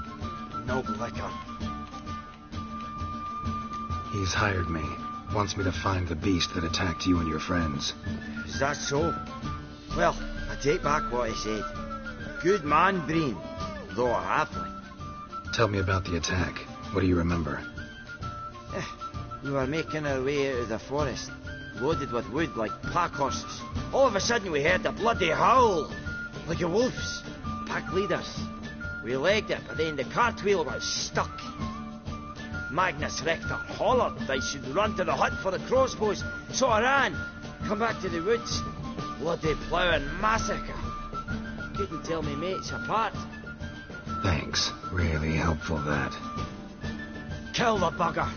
Noble liquor. He's hired me. Wants me to find the beast that attacked you and your friends. Is that so? Well, I take back what I said. Good man, Breen, though a halfling. Tell me about the attack. What do you remember? We were making our way out of the forest, loaded with wood like pack horses. All of a sudden we heard a bloody howl, like a wolf's. Pack leaders. We legged it, but then the cartwheel got stuck. Magnus Rector hollered I should run to the hut for the crossbows, so I ran. Come back to the woods. Bloody ploughing massacre. Couldn't tell me mates apart. Thanks. Really helpful, that. Kill the bugger.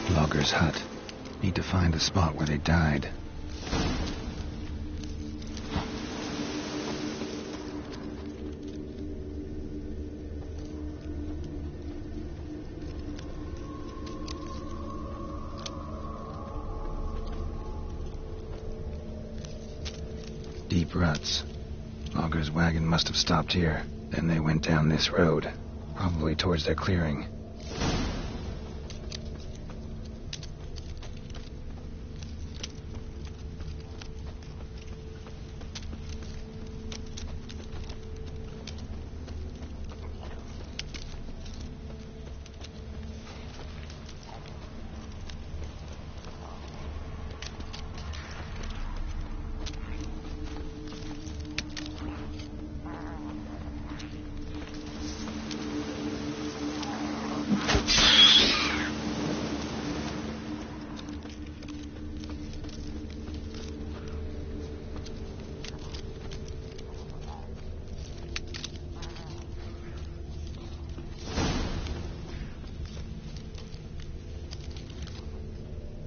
Logger's hut. Need to find the spot where they died. Deep ruts. Logger's wagon must have stopped here. Then they went down this road, probably towards their clearing.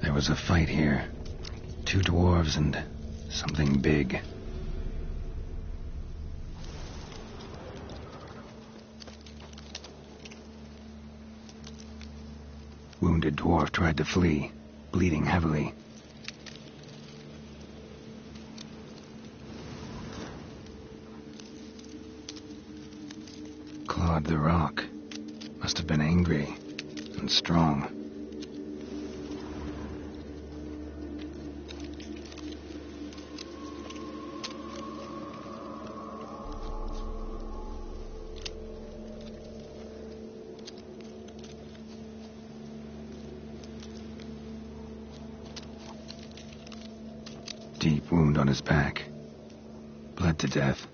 There was a fight here. 2 dwarves and something big. Wounded dwarf tried to flee, bleeding heavily. Clawed the rock. Must have been angry. and strong. Deep wound on his back. Bled to death.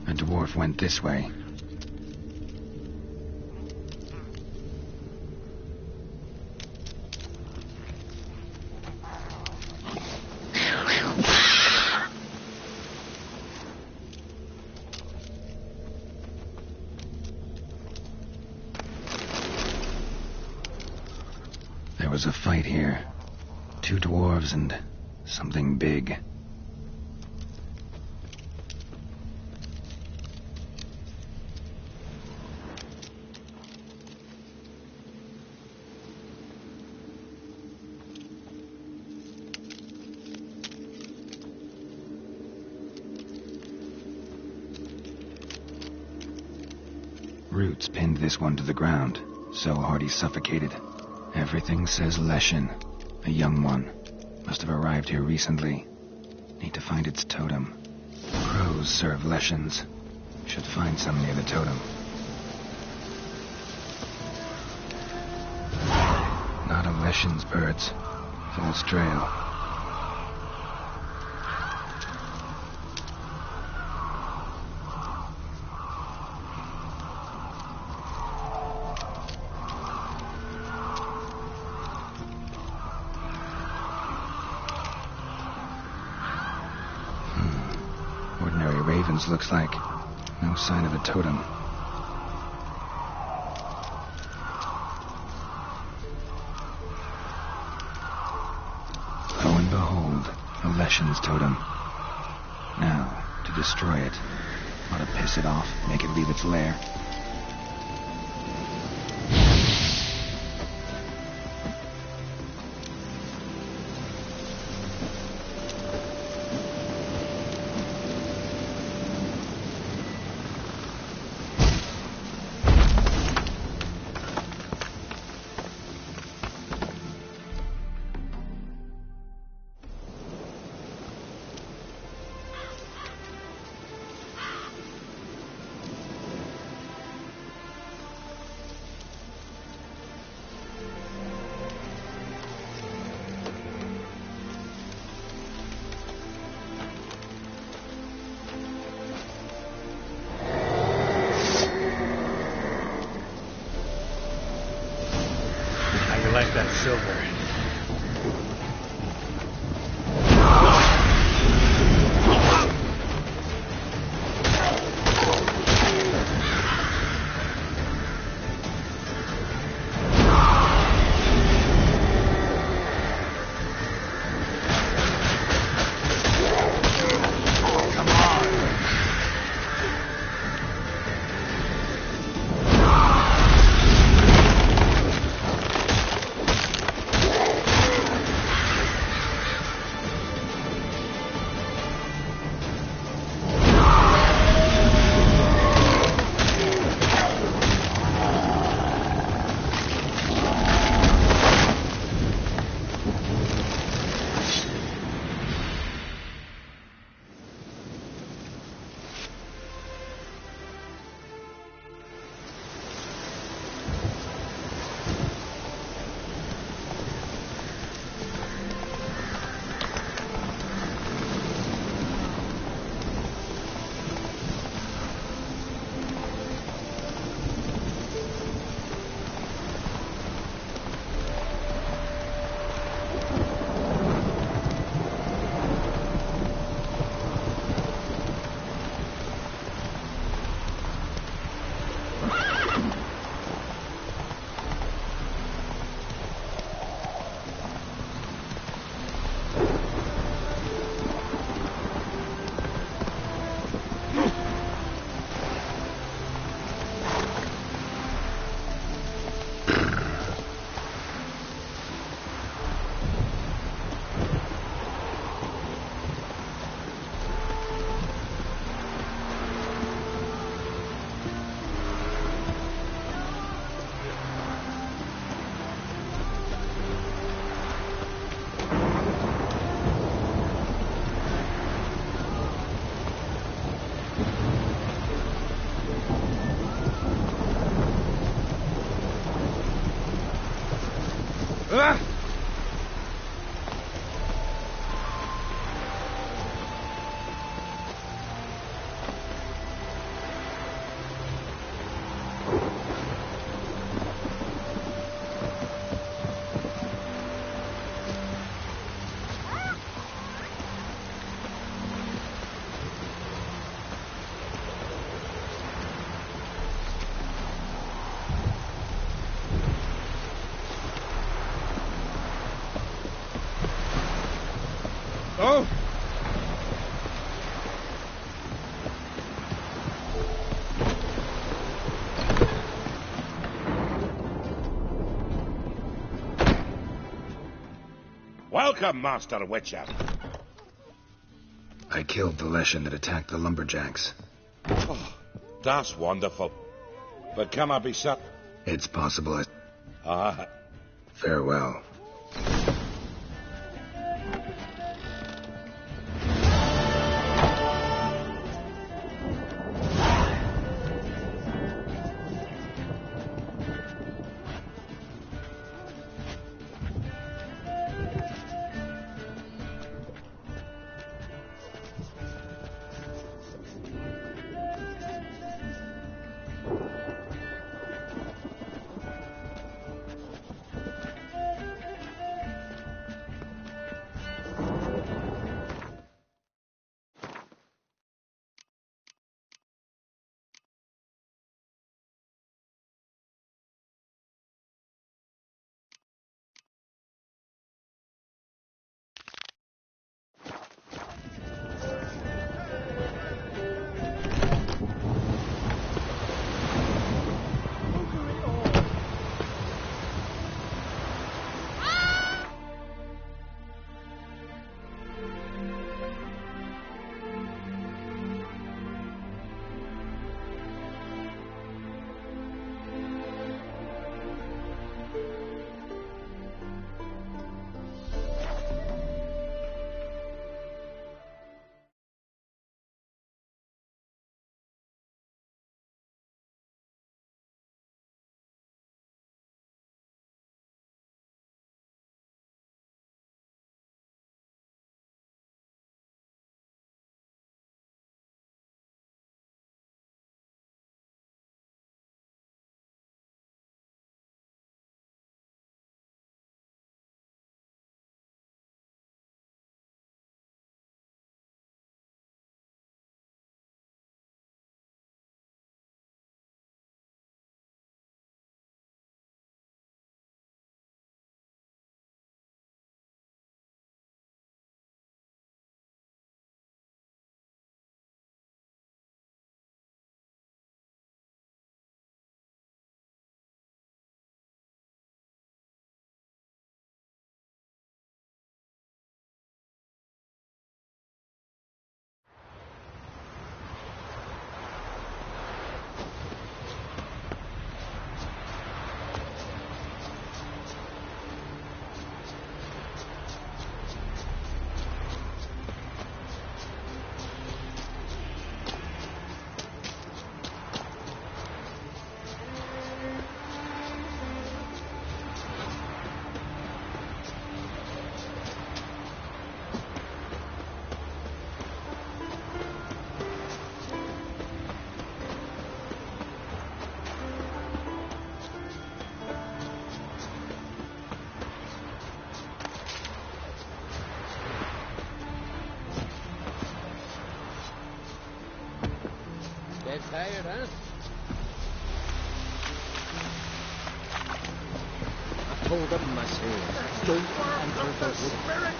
The dwarf went this way. There was a fight here. 2 dwarves and something big. Roots pinned this one to the ground, so hard he suffocated. Everything says Leshen, a young one. Must have arrived here recently. Need to find its totem. Crows serve Leshens. Should find some near the totem. Not a Leshen's birds. False trail. Ordinary ravens, looks like. No sign of a totem. Lo and behold, a Leshen's totem. Now, to destroy it. Ought to piss it off, make it leave its lair. Like that silver. Oh! Welcome, Master Witcher. I killed the Leshen that attacked the lumberjacks. Oh, that's wonderful. But can I be shut? It's possible. Ah. Farewell. Dead tired, huh? I told him myself. Don't enter the spirit.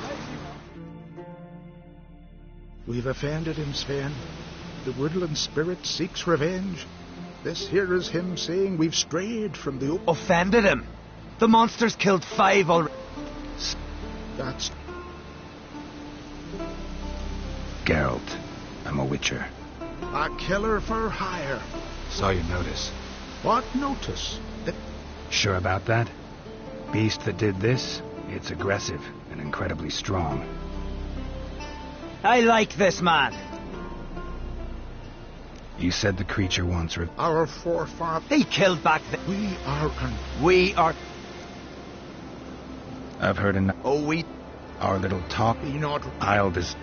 We've offended him, Sven. The woodland spirit seeks revenge. This here is him saying we've strayed from the... Offended him? The monster's killed 5 already. That's... Geralt, I'm a witcher. A killer for hire. Saw your notice. What notice? Sure about that? Beast that did this, it's aggressive and incredibly strong. I like this man. You said the creature once... Our forefather... He killed back the... We are... We are... I've heard enough. Oh, we... Our little talk. Be not... I'll dis...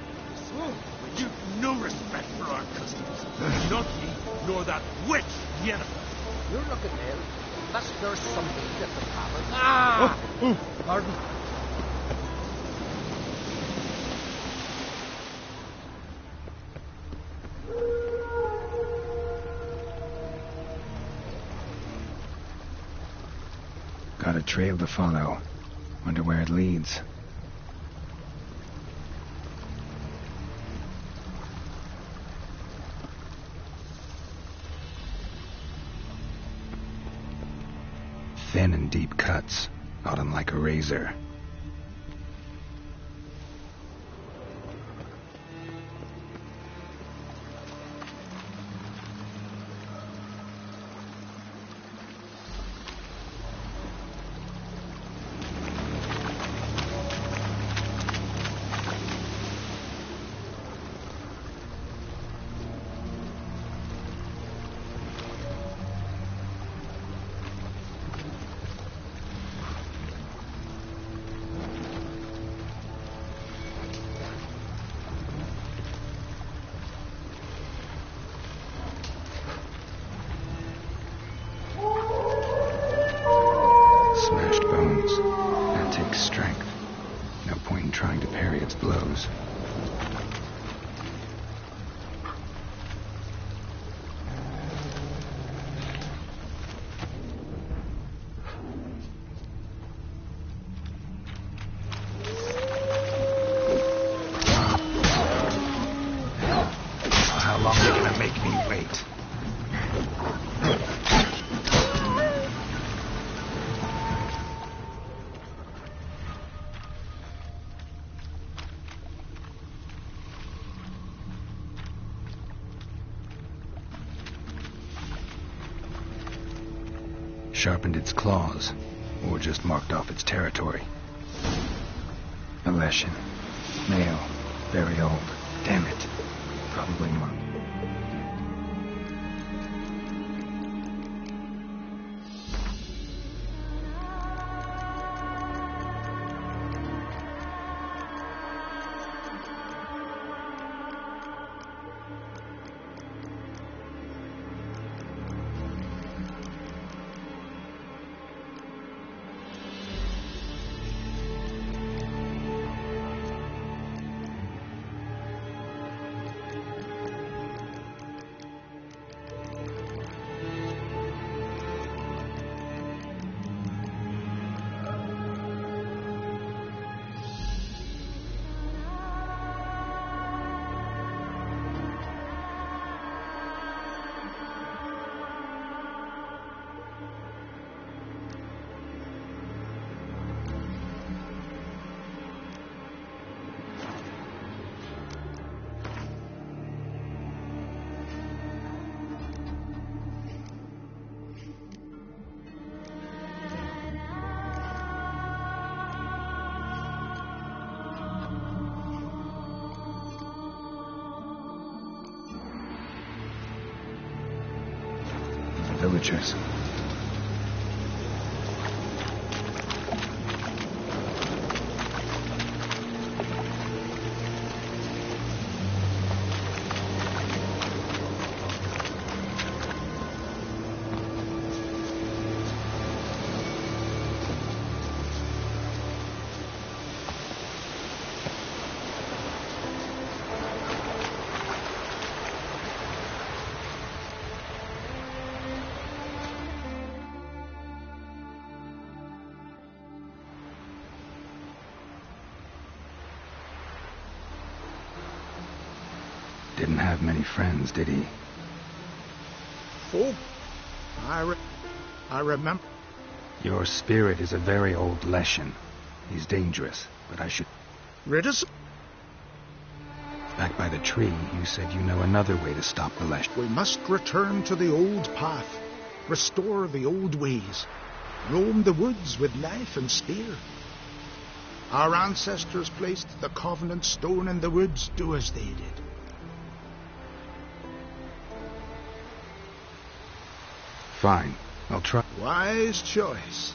You've no respect for our customs. Not me, nor that witch, Yennefer. You're looking ill. Unless there's something different happened. Ah! Pardon? Got a trail to follow. Wonder where it leads. Thin and deep cuts, not unlike a razor. Smashed bones. That takes strength. No point in trying to parry its blows. How long are you gonna make me wait? Sharpened its claws, or just marked off its territory. A Leshen. Male. Very old. Damn it. Probably more. Villagers. Didn't have many friends, did he? Oh, I remember. Your spirit is a very old Leshen. He's dangerous, but I should... Riddus? Back by the tree, you said you know another way to stop the Leshen. We must return to the old path. Restore the old ways. Roam the woods with knife and spear. Our ancestors placed the Covenant Stone in the woods. Do as they did. Fine. I'll try. Wise choice.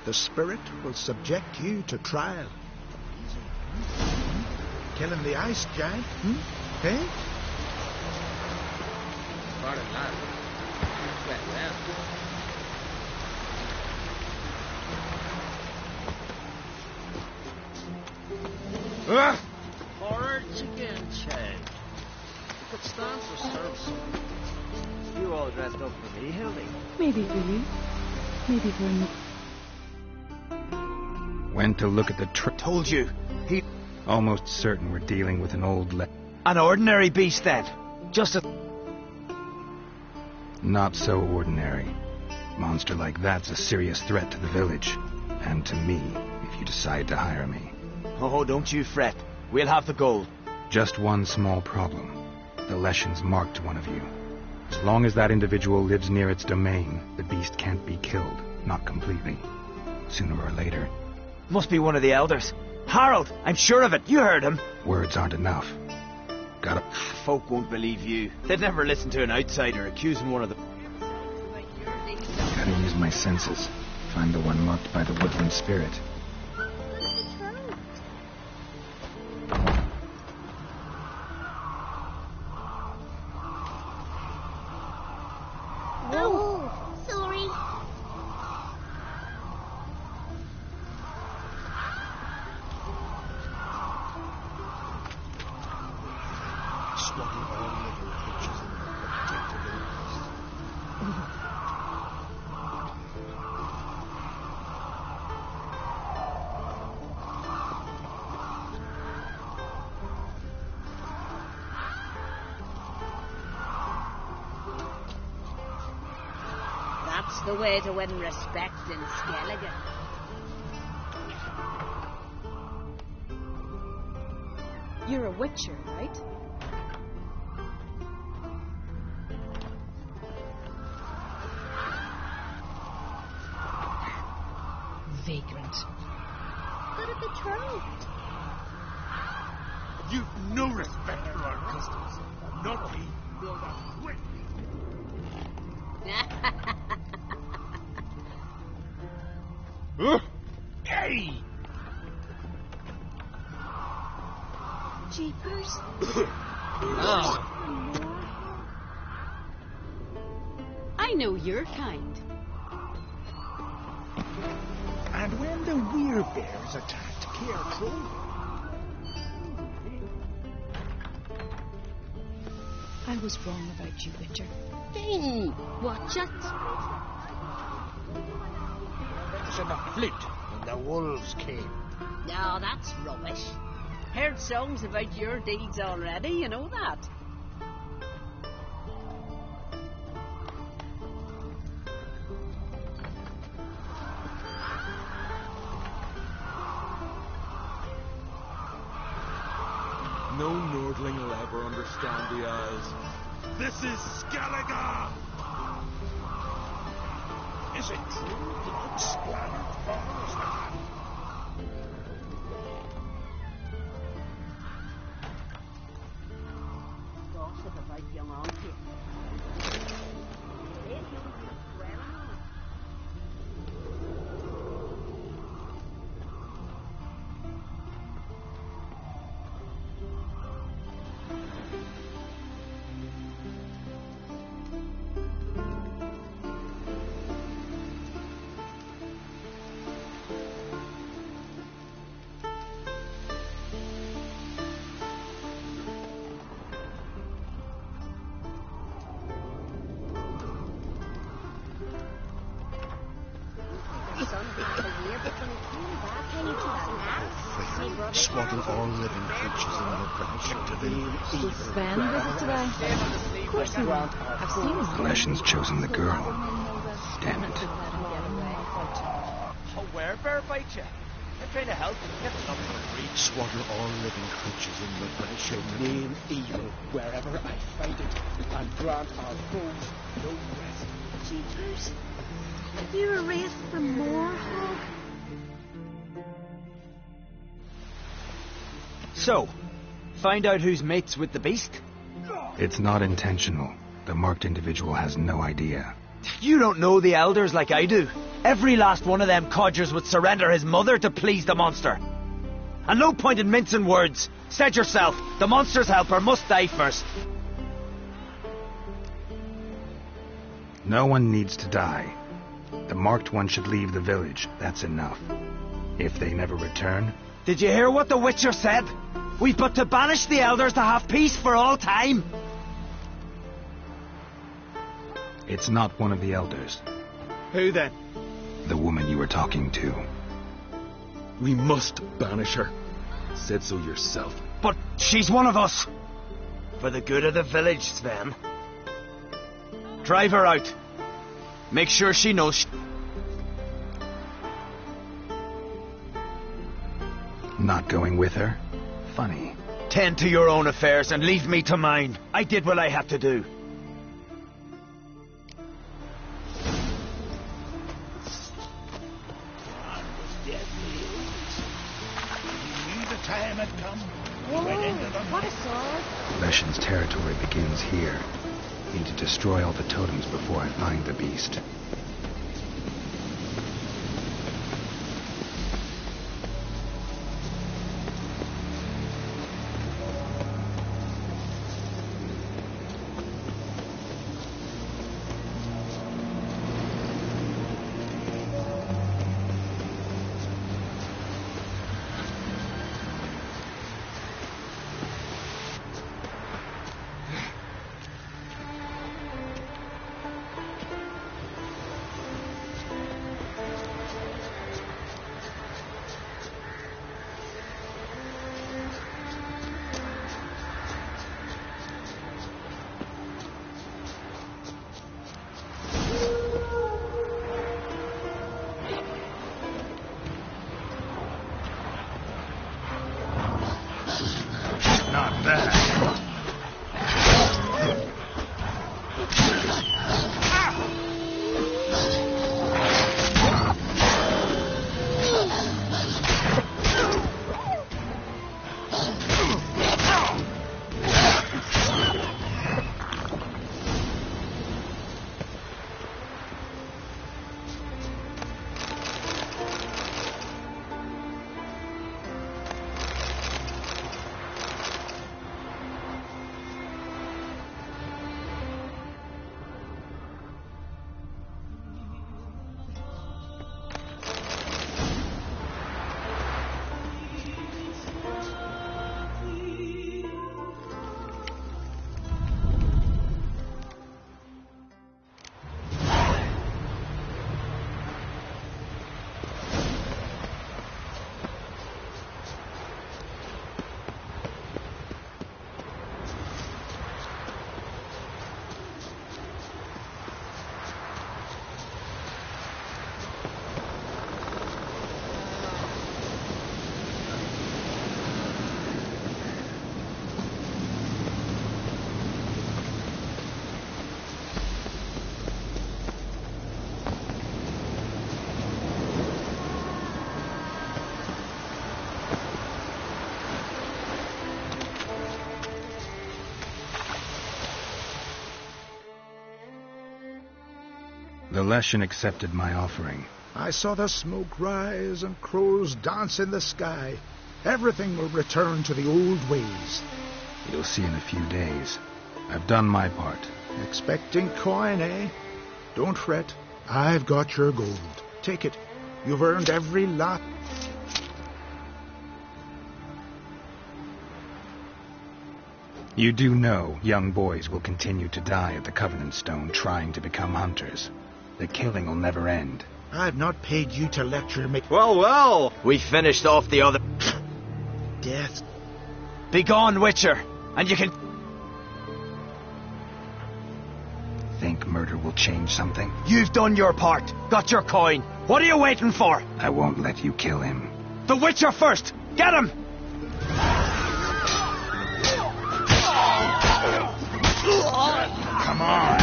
the spirit will subject you to trial. Killing the ice giant, eh? Pardon that. Horrors again, Chad. You could stand for service. You all dressed up for me, Hildy? Maybe for you. Maybe for me. Went to look at the Told you. He... Almost certain we're dealing with an old An ordinary beast, then. Just a... Not so ordinary. Monster like that's a serious threat to the village. And to me, if you decide to hire me. Oh, don't you fret. We'll have the gold. Just one small problem. The Leshens marked one of you. As long as that individual lives near its domain, the beast can't be killed. Not completely. Sooner or later. Must be one of the elders. Harold, I'm sure of it. You heard him. Words aren't enough. Gotta... Folk won't believe you. They'd never listen to an outsider accusing one of the... Gotta use my senses. Find the one marked by the woodland spirit. Oh, sorry. Swatting all living creatures in the protective areas. That's the way to win respect in Skellige. You're a witcher, right? Vagrant. Got a betrothed. You've no respect for our customs. Not me, nor that witch. Hey! Jeepers. I know your kind. And when the werebears attacked Carecrow, I was wrong about you, Witcher. Hey, watch it. It's in the fleet when the wolves came. No, that's rubbish. Heard songs about your deeds already, you know that. No Nordling will ever understand the eyes. This is Skellige! Is it true blood splattered farmers? Gossip about young Auntie. swaddle all living creatures in the protective areas. Did Sven visit today? Of course he will. I've seen him. Leshen's chosen the girl. Damn it. Oh, where bear bite you? I'm trying to help. Get nothing to reach. Swaddle all living creatures in the protective name evil wherever I find it, and grant our foes no rest. Jeepers. You were raised for more, Hog? So, find out who's mates with the beast? It's not intentional. The marked individual has no idea. You don't know the elders like I do. Every last one of them codgers would surrender his mother to please the monster. And no point in mincing words. Said yourself, the monster's helper must die first. No one needs to die. The marked one should leave the village. That's enough. If they never return... Did you hear what the Witcher said? We've but to banish the elders to have peace for all time. It's not one of the elders. Who then? The woman you were talking to. We must banish her. Said so yourself. But she's one of us. For the good of the village, Sven. Drive her out. Make sure she knows. Not going with her? Funny. Tend to your own affairs and leave me to mine. I did what I had to do. Time had come. What a sword. Leshen's territory begins here. Need to destroy all the totems before I find the beast. Not bad. The Leshen accepted my offering. I saw the smoke rise and crows dance in the sky. Everything will return to the old ways. You'll see in a few days. I've done my part. Expecting coin, eh? Don't fret. I've got your gold. Take it. You've earned every lot. You do know young boys will continue to die at the Covenant Stone trying to become hunters. The killing will never end. I've not paid you to lecture me. Well, well! We finished off the other... Death. Begone, Witcher, and you can... Think murder will change something? You've done your part. Got your coin. What are you waiting for? I won't let you kill him. The Witcher first! Get him! Come on.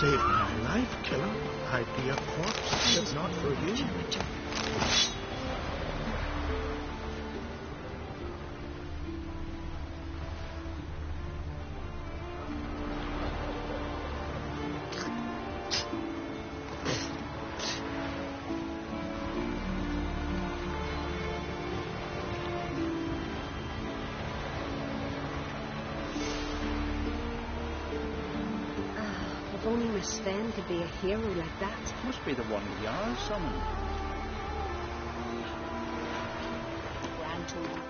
Saved my life, killer. I'd be a corpse if not for you. If only Miss Sven could be a hero like that. Must be the one Jarl summoned. Grand Tony.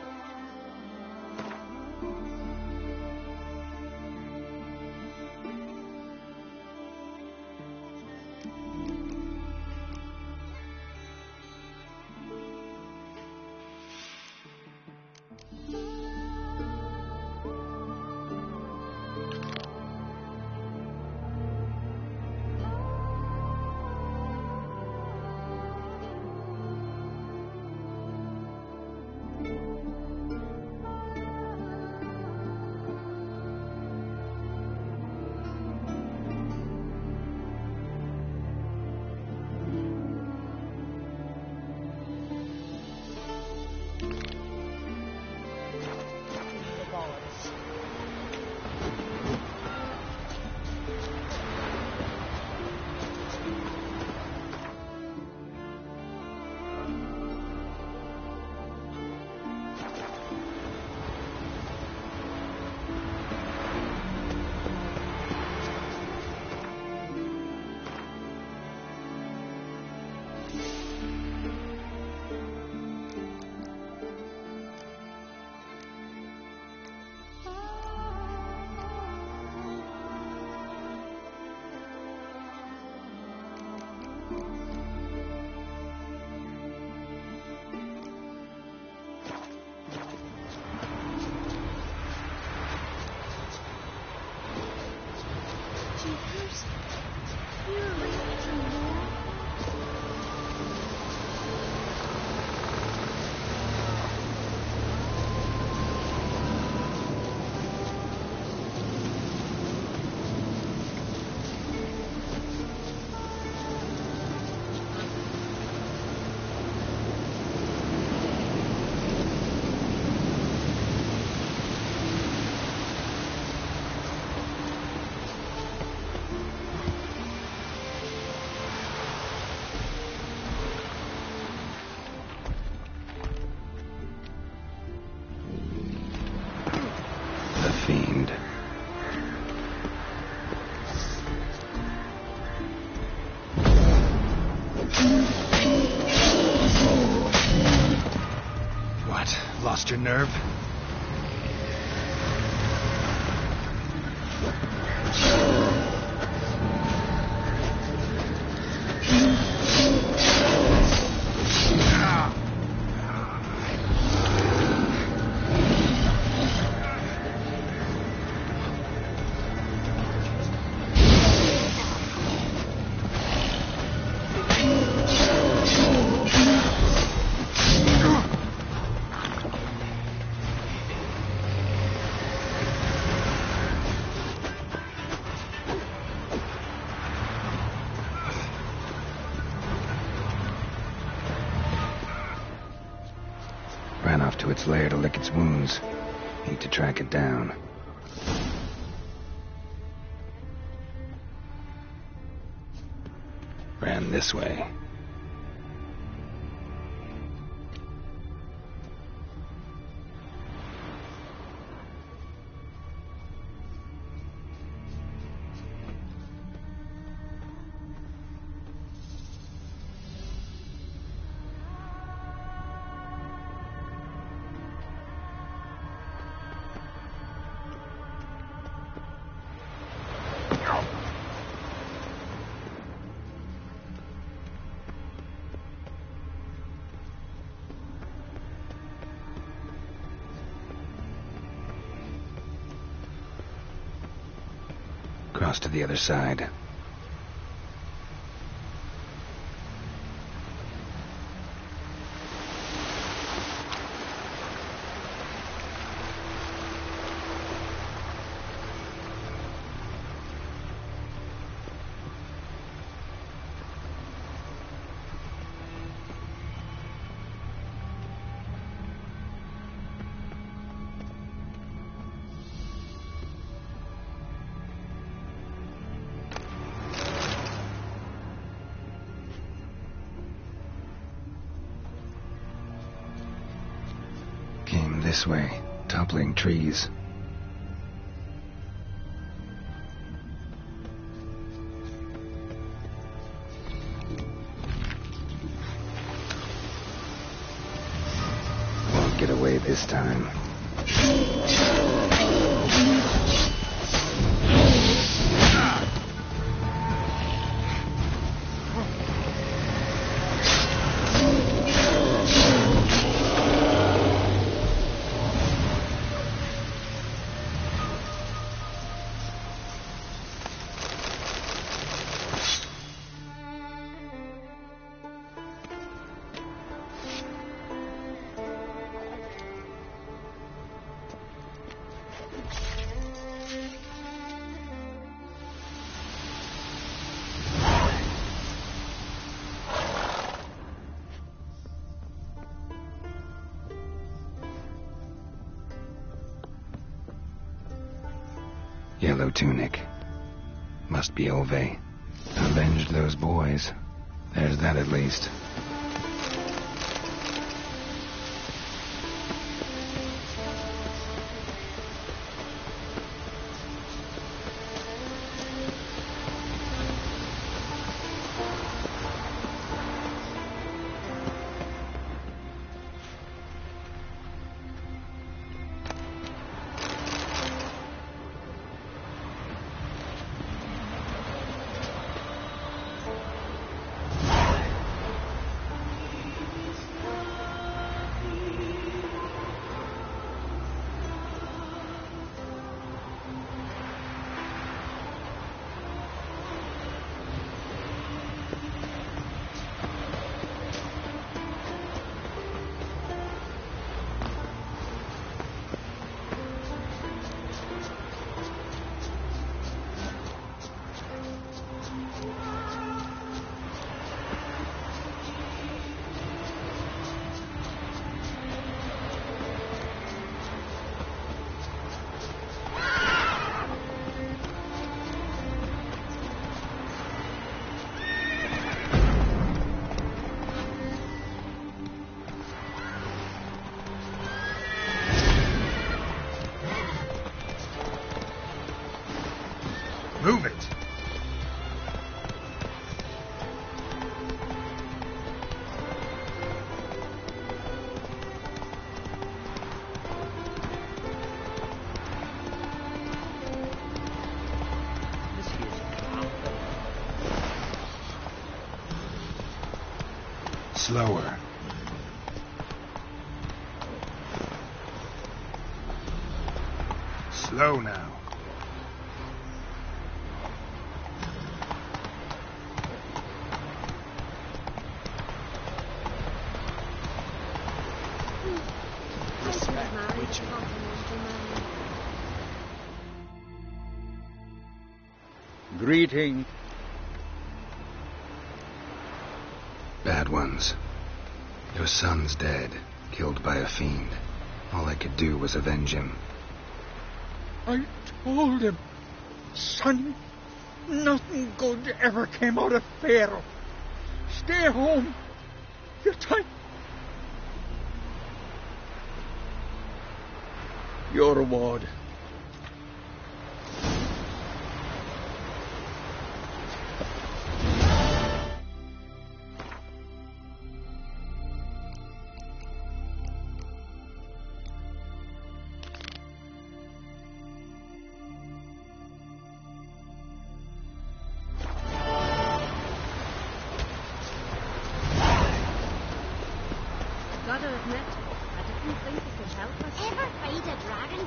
Fiend. What? Lost your nerve? Ran off to its lair to lick its wounds. Need to track it down. Ran this way. Cross to the other side. Came this way, toppling trees. way this time. Yellow tunic. Must be Ove. Avenged those boys. There's that at least. Move it. Slower. Slow now. Greeting. Bad ones. Your son's dead, killed by a fiend. All I could do was avenge him. I told him, son, nothing good ever came out of Pharaoh. Stay home. Your time. Your reward. Gotta admit, I didn't think it could help us. Ever fight a dragon?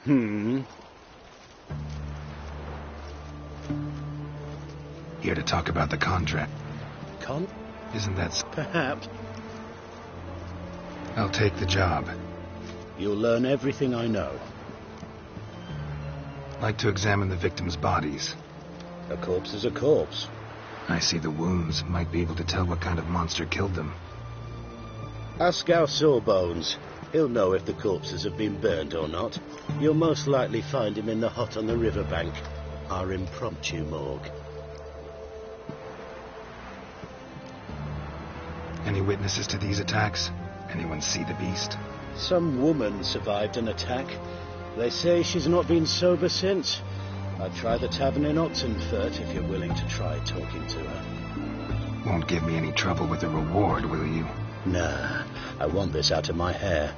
Here to talk about the contract. Isn't that Perhaps. I'll take the job. You'll learn everything I know. Like to examine the victims' bodies. A corpse is a corpse. I see the wounds. Might be able to tell what kind of monster killed them. Ask our Sawbones. He'll know if the corpses have been burned or not. You'll most likely find him in the hut on the riverbank. Our impromptu morgue. Any witnesses to these attacks? Anyone see the beast? Some woman survived an attack. They say she's not been sober since. I'd try the tavern in Oxenfurt if you're willing to try talking to her. Won't give me any trouble with the reward, will you? Nah, I want this out of my hair.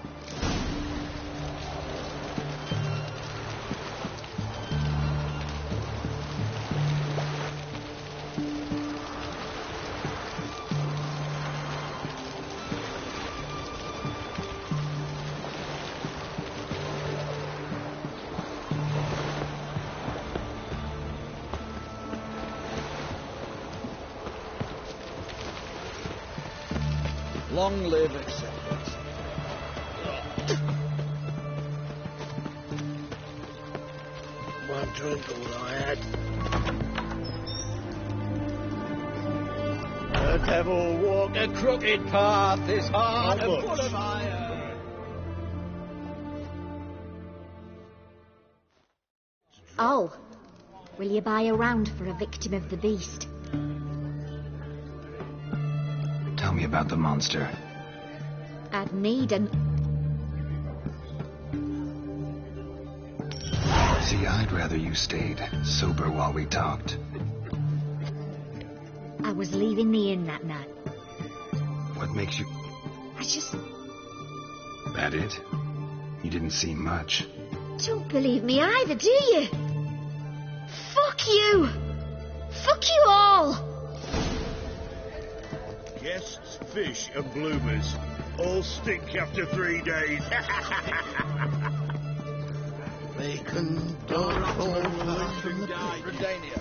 Long live acceptance. One drink all I had. The devil walk a crooked path, his heart and full of iron. Oh, will you buy a round for a victim of the beast? Tell me about the monster. I'd need an... See, I'd rather you stayed sober while we talked. I was leaving the inn that night. What makes you... I just... That it? You didn't see much. Don't believe me either, do you? Fuck you! Fuck you all! Guests, fish, and bloomers all stink after 3 days. Bacon, dog, all from the Redania.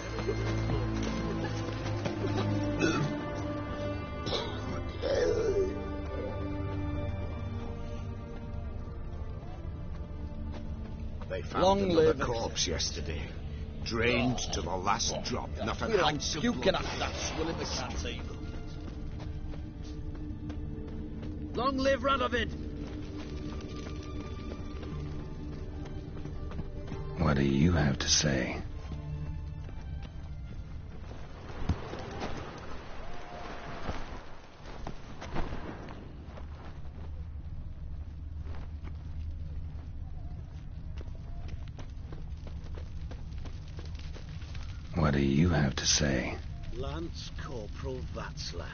They found Long another live corpse yesterday. Drained to the last drop. Not an You're like ounce of puking blood. after that swill in the canteen. Long live Radovid! What do you have to say? What do you have to say? Lance Corporal Václav.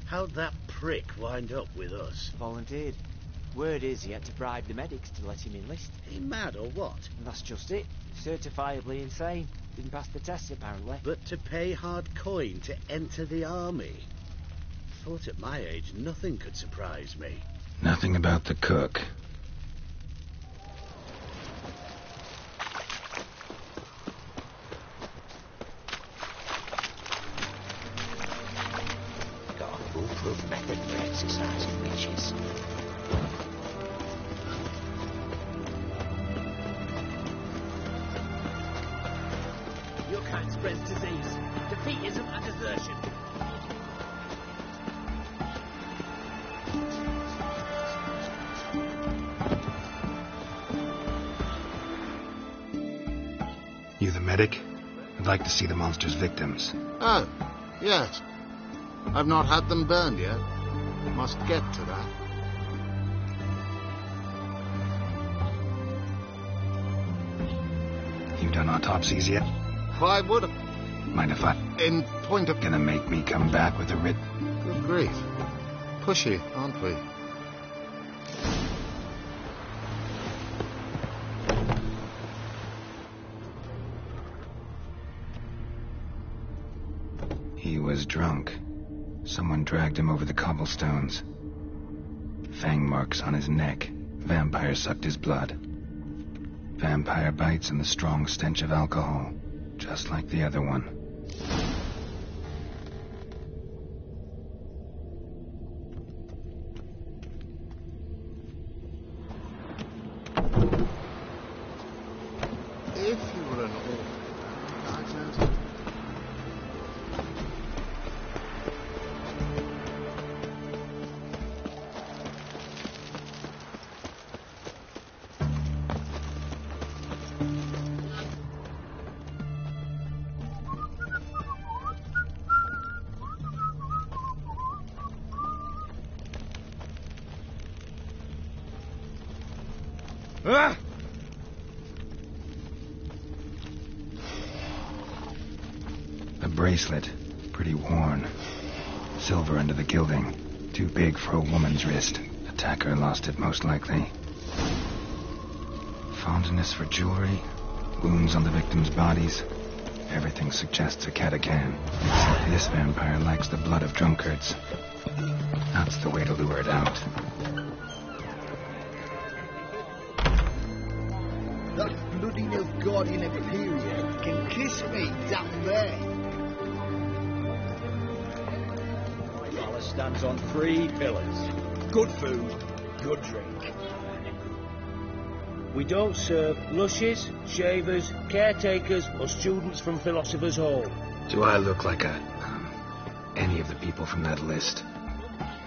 How'd that prick wind up with us? Volunteered. Word is he had to bribe the medics to let him enlist. He mad or what? And that's just it. Certifiably insane. Didn't pass the test, apparently. But to pay hard coin to enter the army? Thought at my age nothing could surprise me. Nothing about the cook. Got a foolproof method for exercising witches. Your kind spreads disease. Defeat isn't a desertion. You the medic? I'd like to see the monster's victims. Oh, yes. I've not had them burned yet. Must get to that. You done autopsies yet? Why would I? Mind if I... In point of... Gonna make me come back with a writ... Good grief. Pushy, aren't we? He was drunk. Someone dragged him over the cobblestones. Fang marks on his neck. Vampire sucked his blood. vampire bites and the strong stench of alcohol, just like the other one. If you were an orc, I'd notice. Ah! A bracelet, pretty worn. Silver under the gilding. Too big for a woman's wrist. Attacker lost it most likely. Fondness for jewelry. Wounds on the victims' bodies. Everything suggests a catacan. Except this vampire likes the blood of drunkards. That's the way to lure it out. That bloody Nilfgaardian Imperium can kiss me down there. My palace stands on 3 pillars. Good food, good drink. We don't serve lushes, shavers, caretakers, or students from Philosopher's Hall. Do I look like any of the people from that list?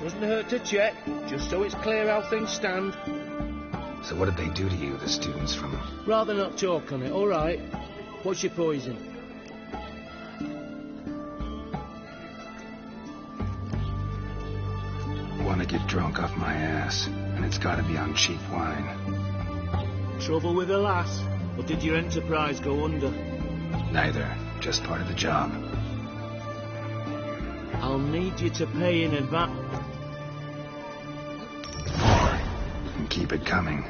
Doesn't hurt to check, just so it's clear how things stand. So what did they do to you, the students from... Rather not talk on it, all right. What's your poison? Want to get drunk off my ass, and it's got to be on cheap wine. Trouble with a lass? Or did your enterprise go under? Neither. Just part of the job. I'll need you to pay in advance. And keep it coming.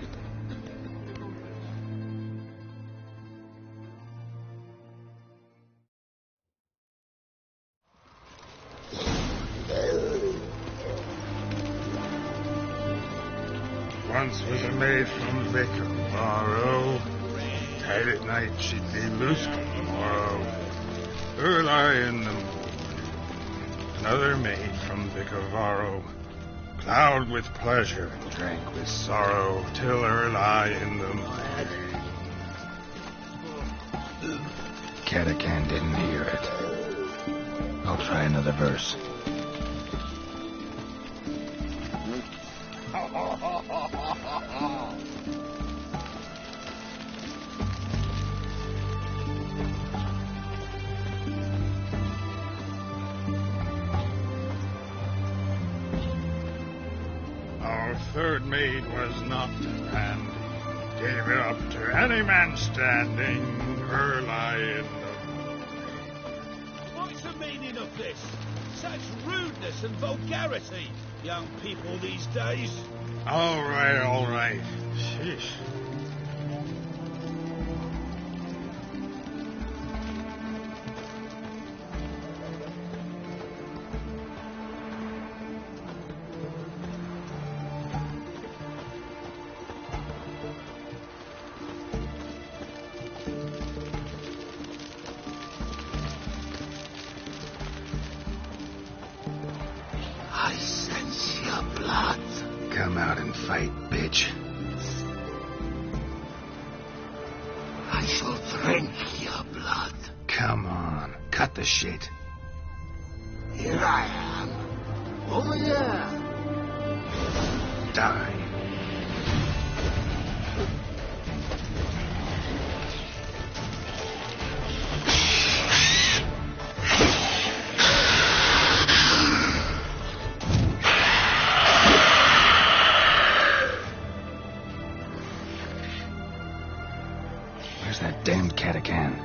Once was a maid from Vic of Morrow. Tight at night she'd be loose from the morrow. Early in the morning. Another maid from Vic of Morrow. Plowed with pleasure, drank with sorrow, till early in the morning. Catacan didn't hear it. I'll try another verse. Our third maid was not handy. Gave it up to any man standing early in the... What's the meaning of this? Such rudeness and vulgarity, young people these days. All right. Sheesh. I sense your blood. Come out and fight, bitch. I shall drink your blood. Come on, cut the shit. Here I am. Over here. Die. Where's that damned catacan?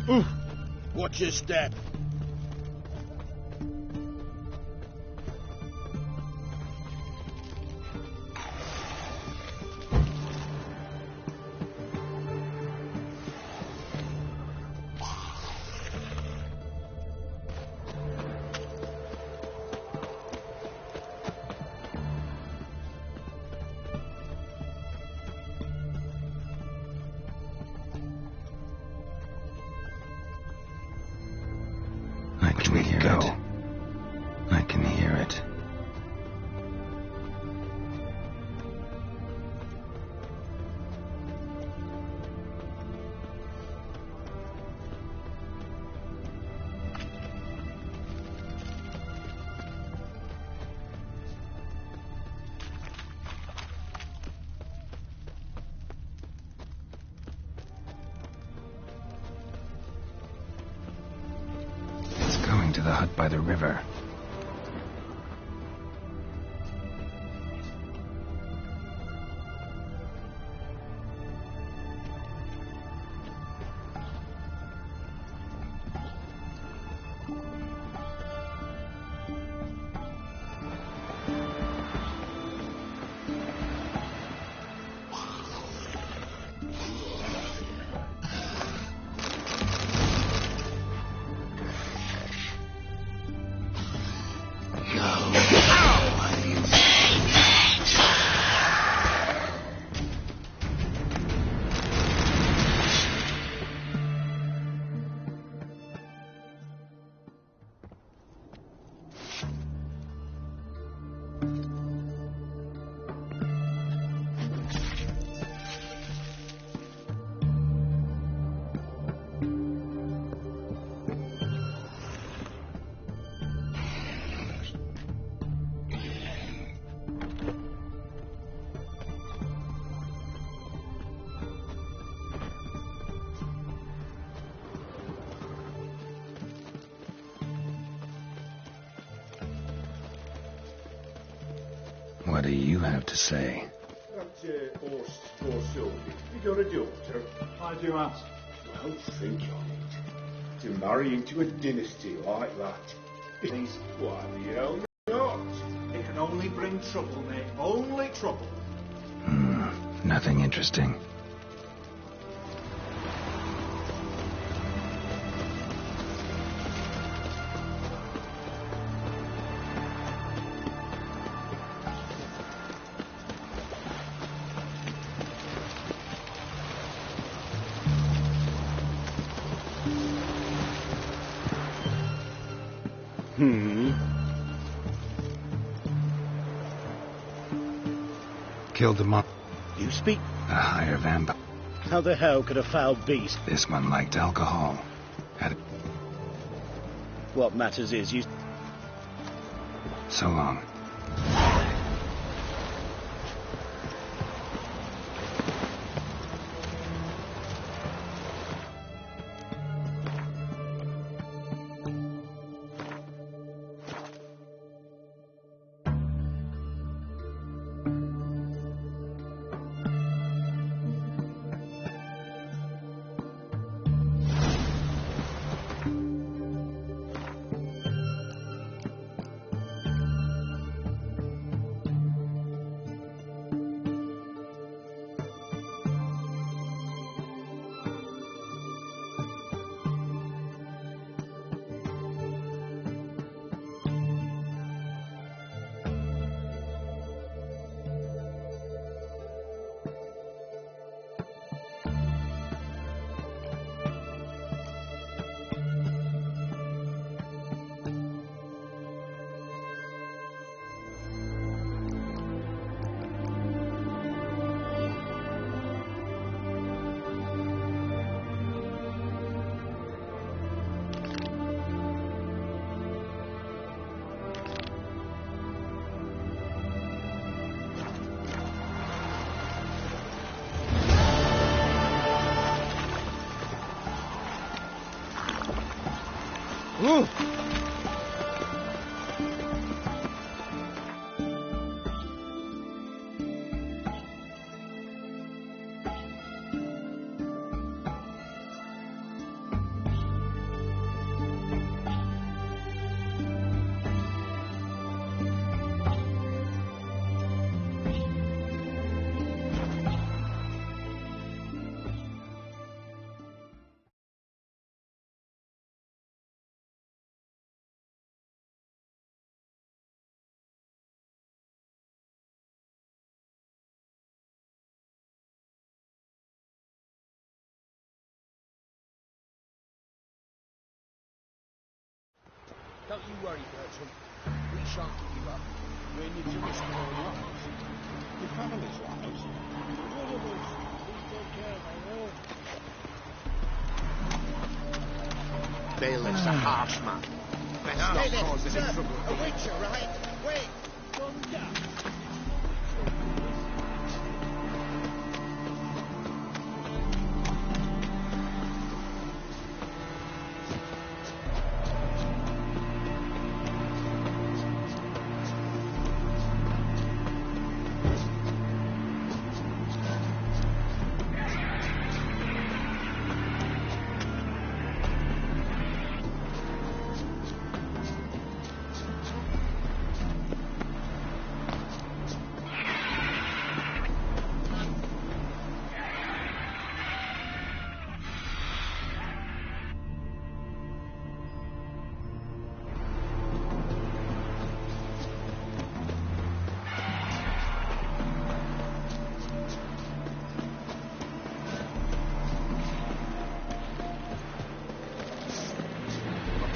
Oof. Watch your step. Which way to go? I can hear it. To the hut by the river. What do you have to say? That horse for Sylvie. You got a daughter? I do ask. Well, think on it. To marry into a dynasty like that. Why the hell not? It can only bring trouble, mate. Only trouble. Nothing interesting. Killed the monk. You speak? A higher vampire. How the hell could a foul beast? This one liked alcohol. What matters is you... So long. Ooh. Don't you worry, Bertram. We shan't give you up. When you to risk our lives, your family's lives, all of us, we take care of our own. Bailiff's a harsh man. Best not cause any trouble. A witcher, right? Wait! Thunder!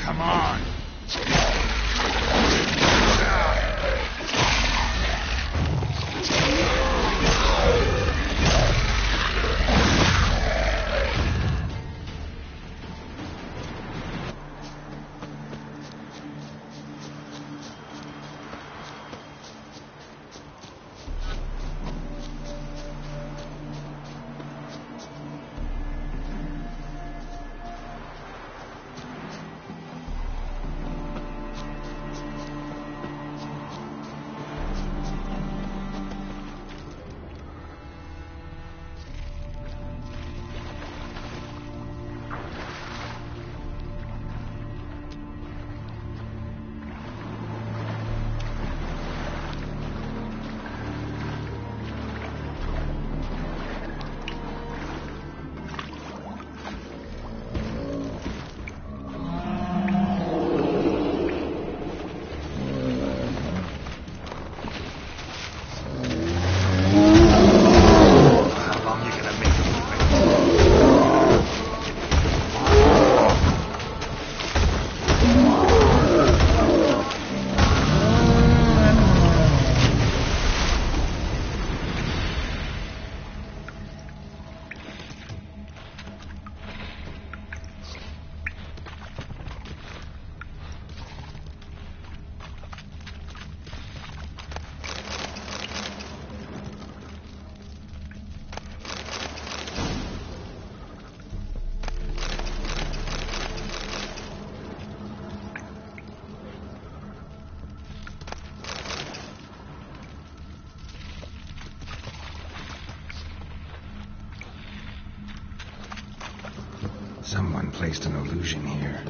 Come on. Someone placed an illusion here.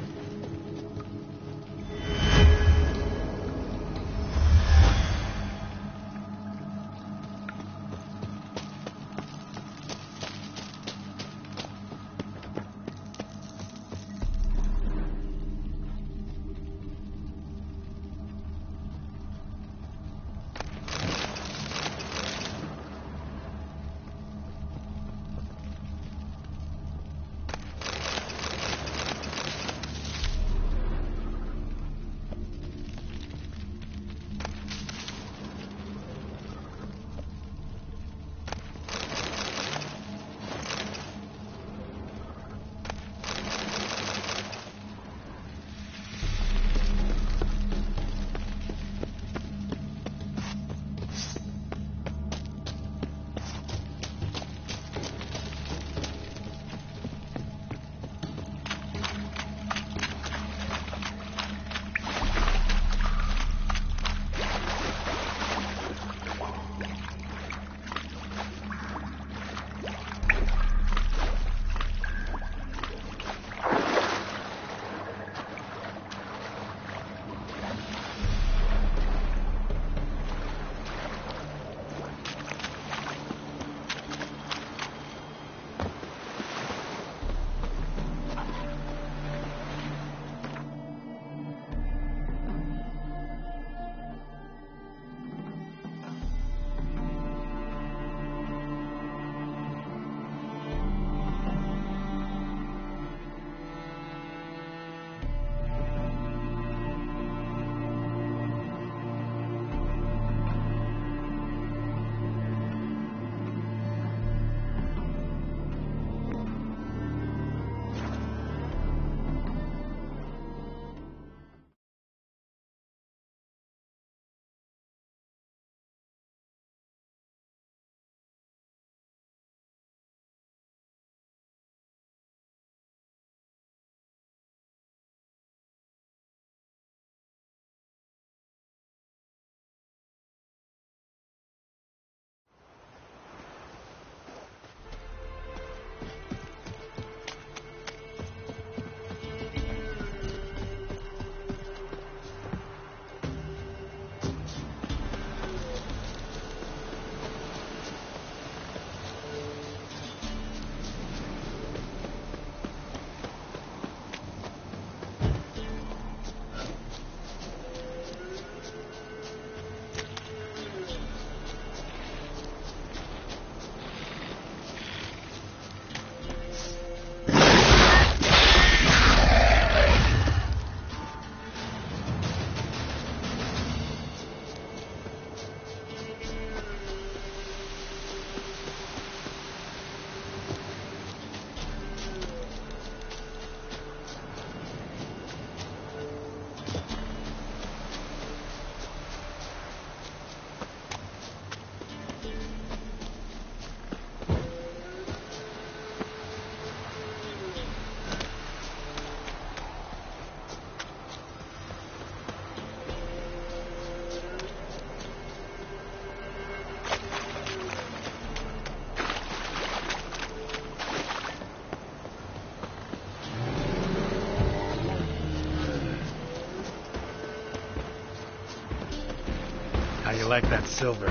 you like that silver?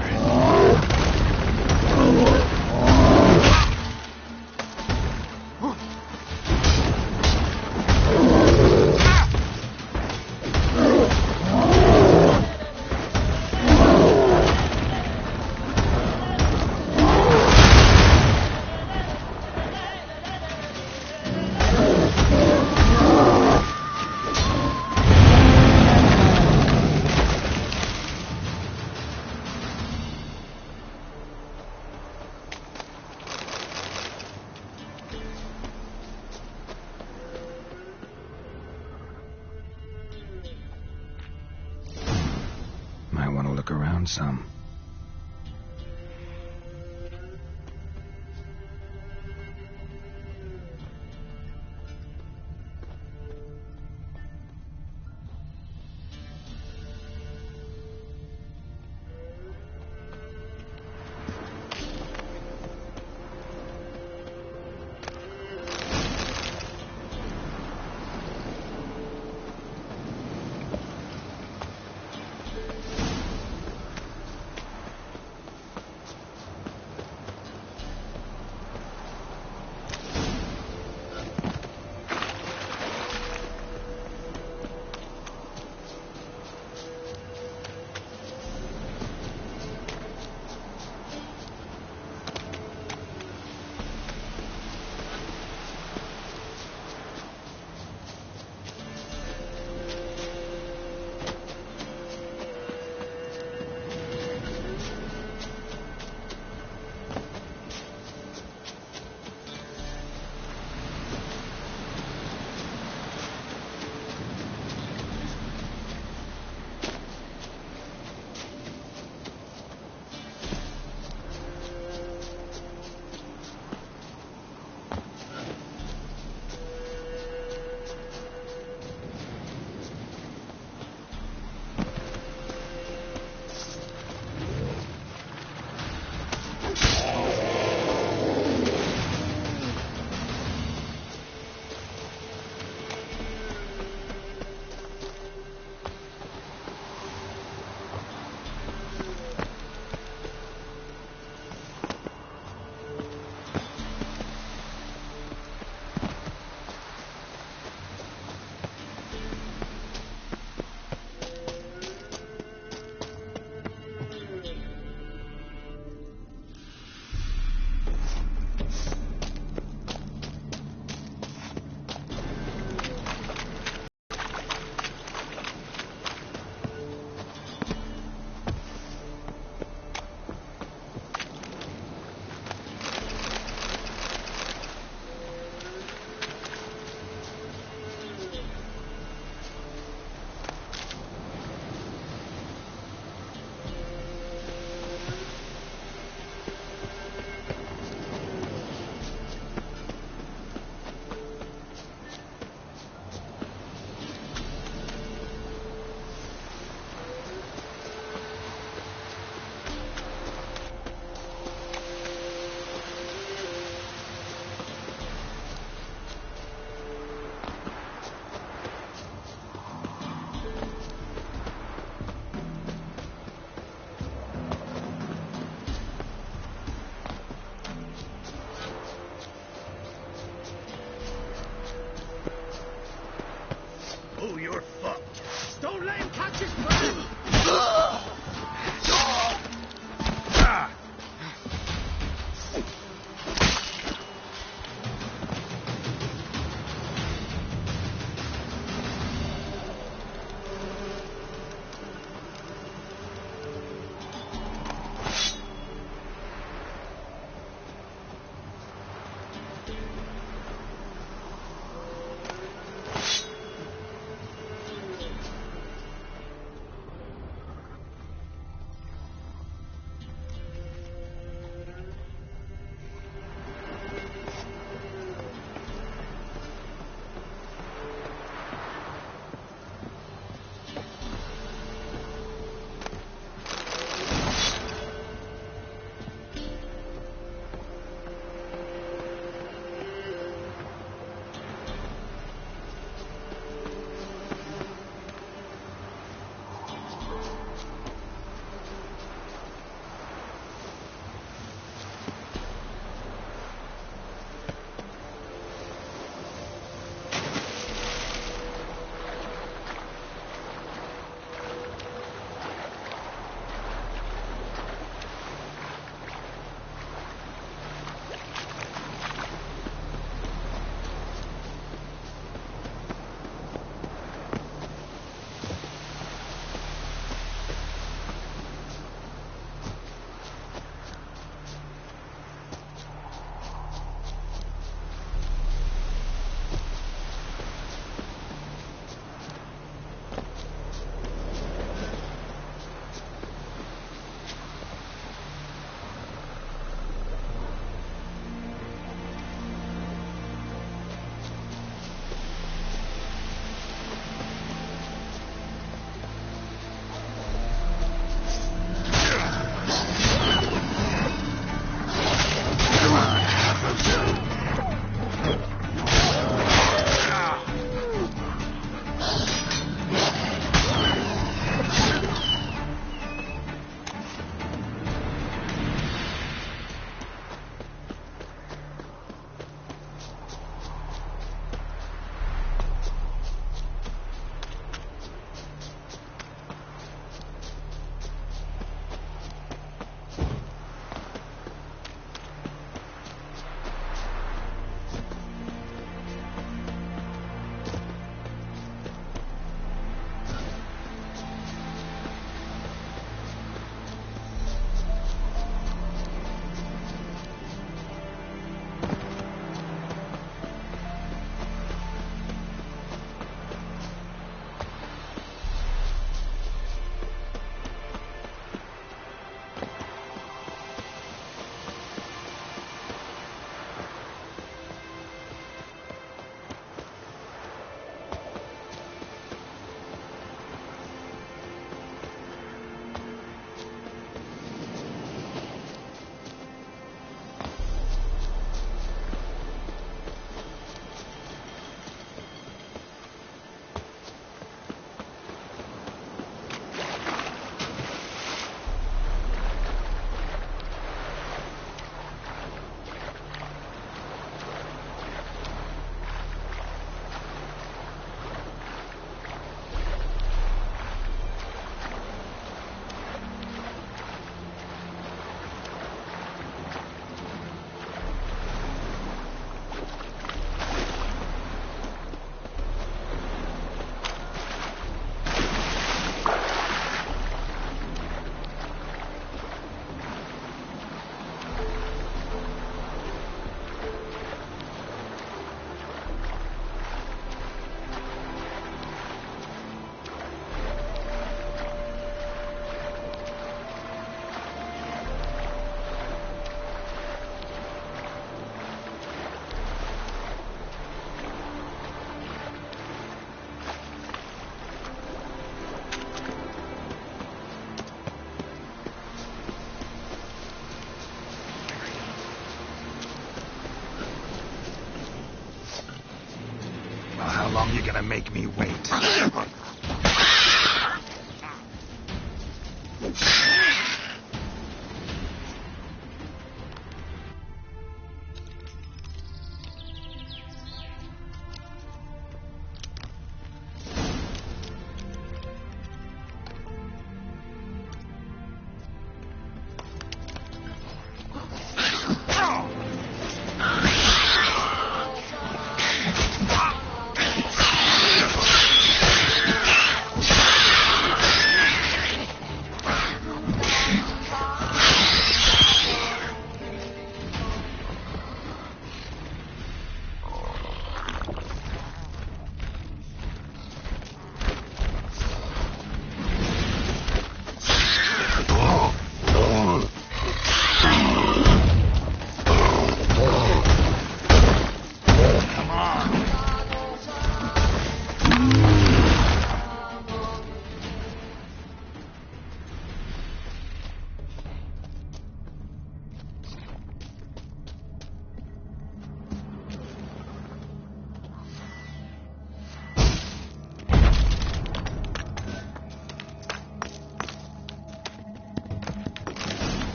Might want to look around some. Oh, you're fucked. Don't let him catch his breath. How long you gonna make me wait?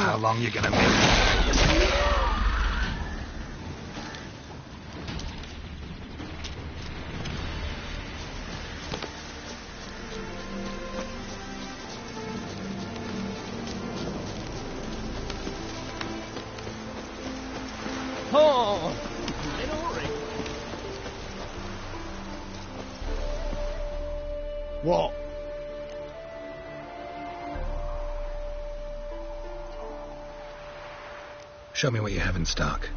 How long you gonna make me? Oh, in a hurry. What? Show me what you have in stock.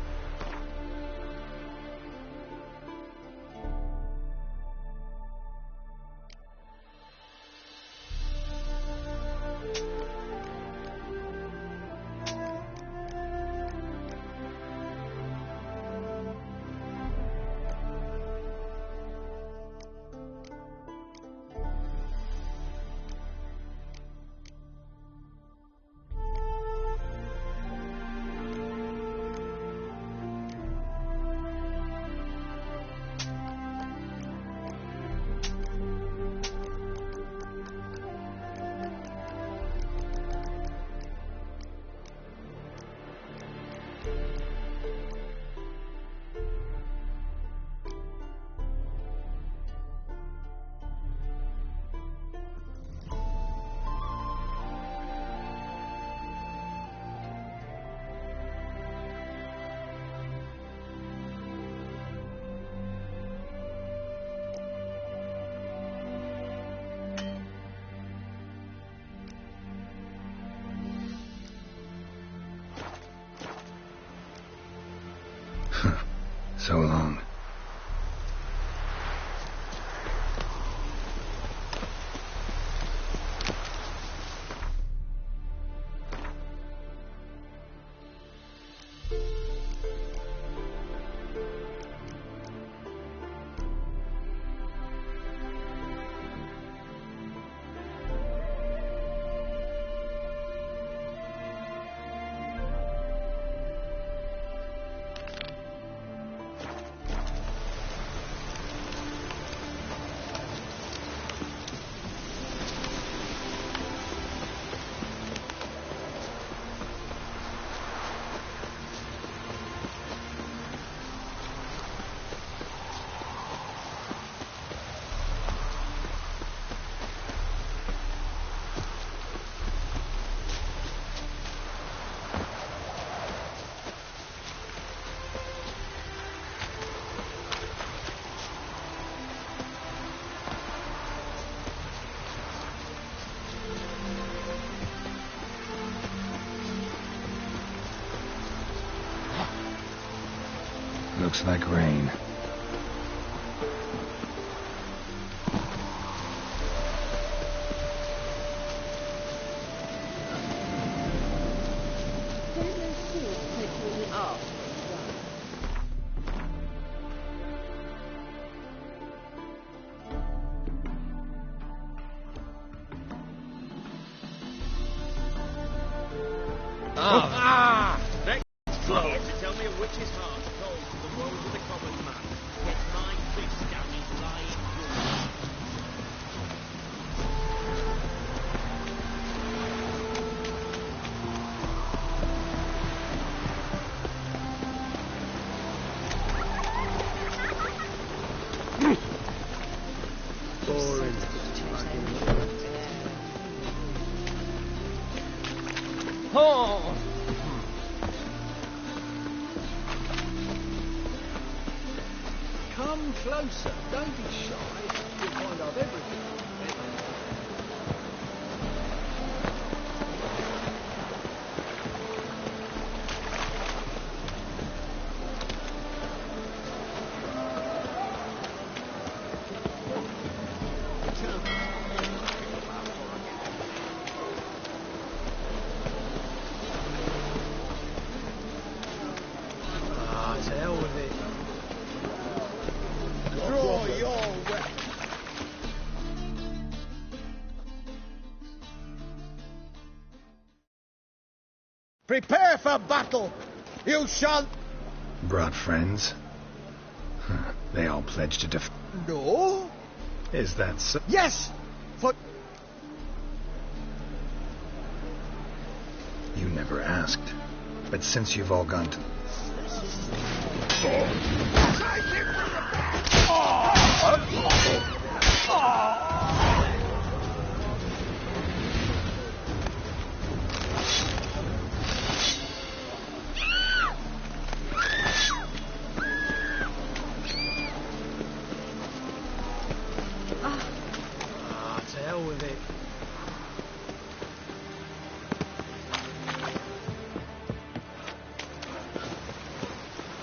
So long. Looks like rain. Next flow to tell me a witch's heart cold to the woes of the common man. Get my fist down his lying wound. Boring. Oh! Come closer. Don't be shy. You'll find out everything. Ah, to hell with it. Draw your weapon. Prepare for battle. You shall... Brought friends? Huh. They all pledged to def... No. Is that so? Yes. For... You never asked. But since you've all gone to... Ah, to hell with it.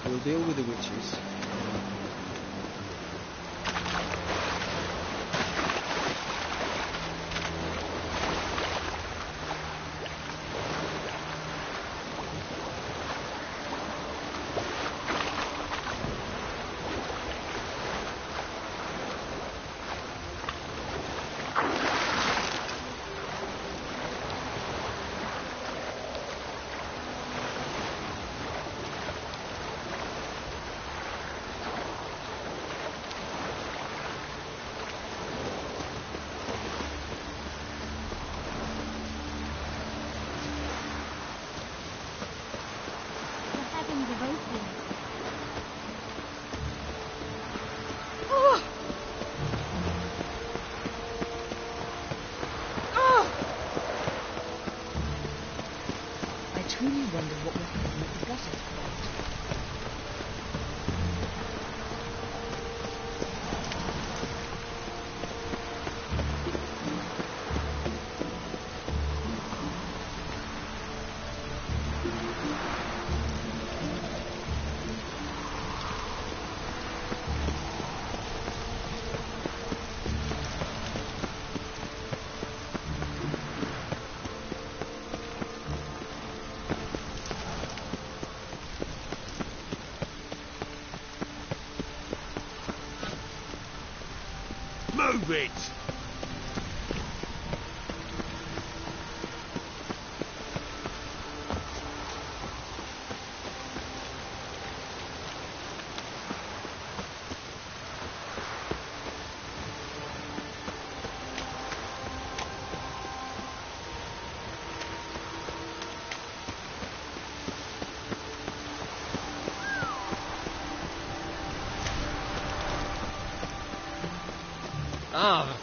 We'll deal with the witches. The heavens have opened. I truly wonder what will happen if the gutters close. Move it! Ah!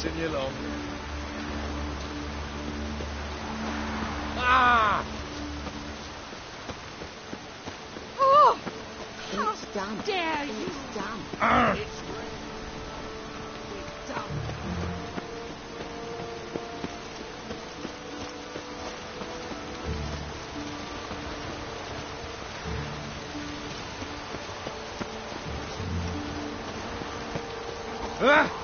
dancing you long. Ah! Oh! It's done. Dare you? It's done. It's done. Ah!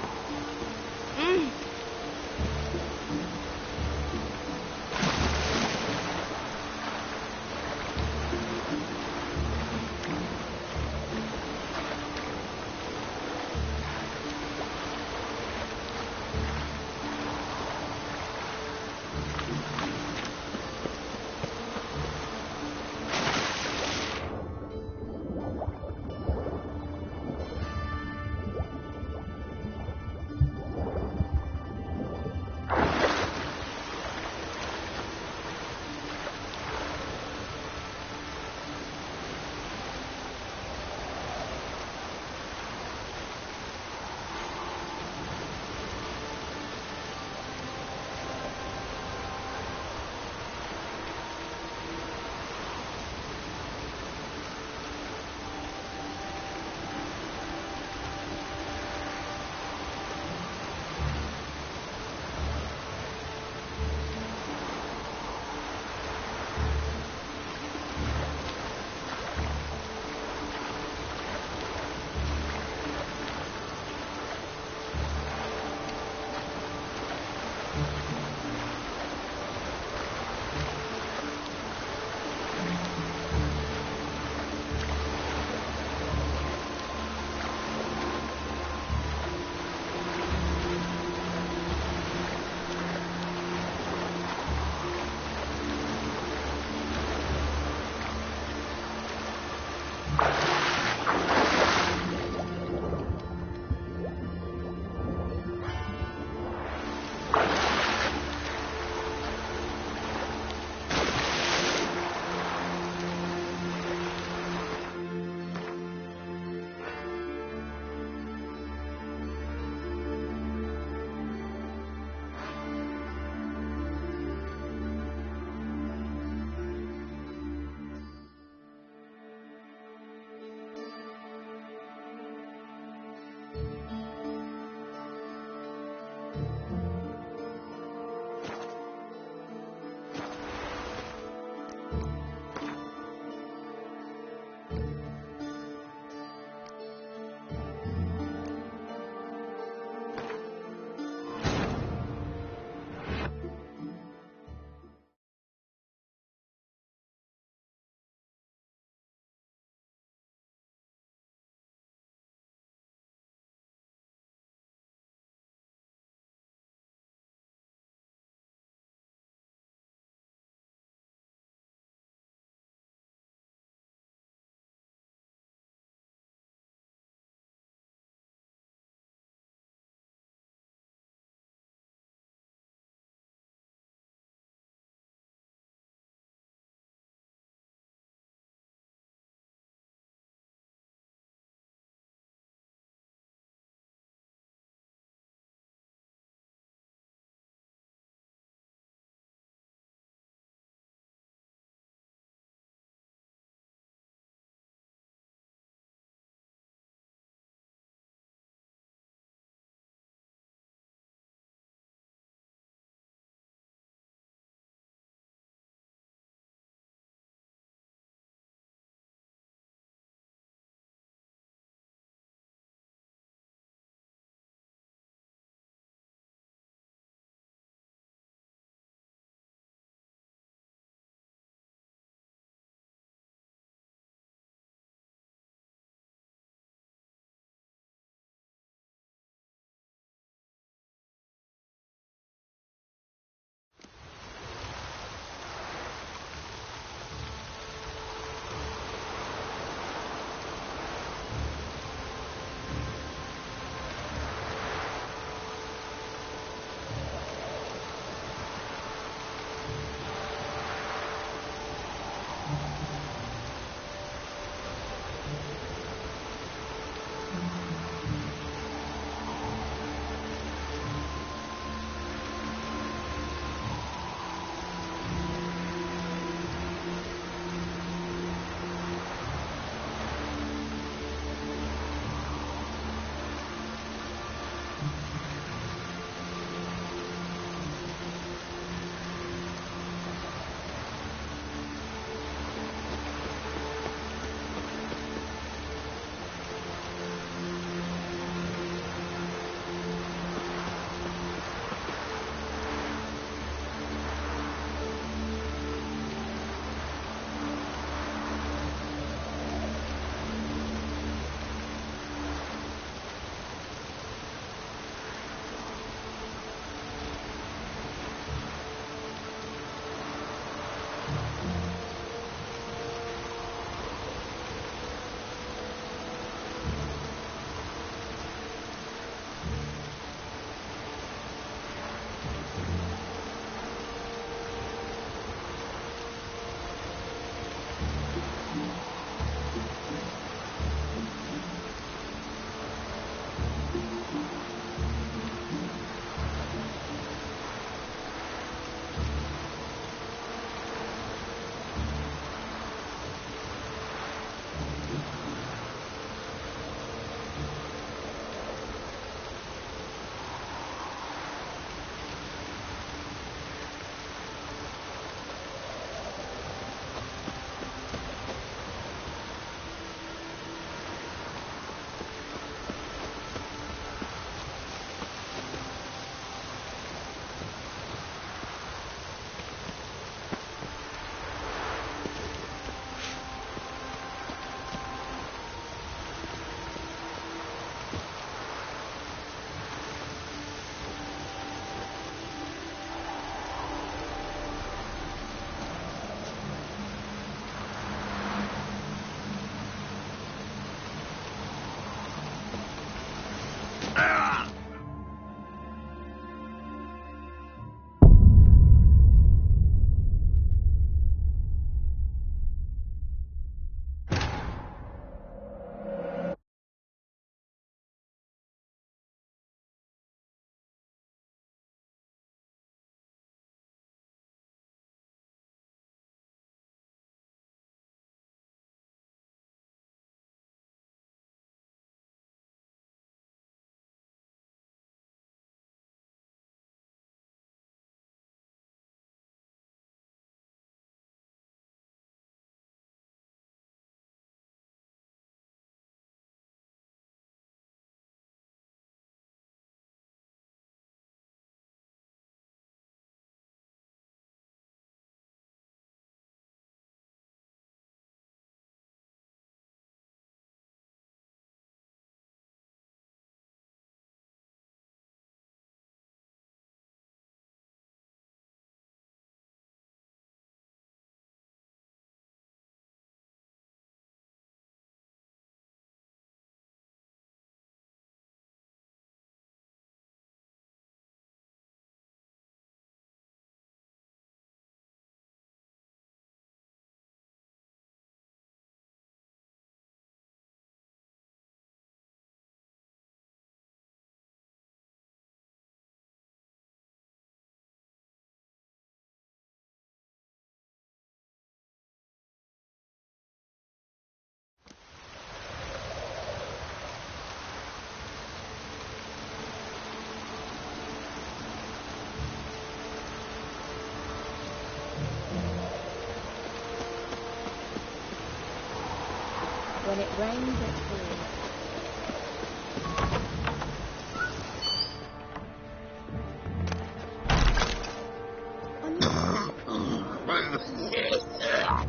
when it rains, it pours.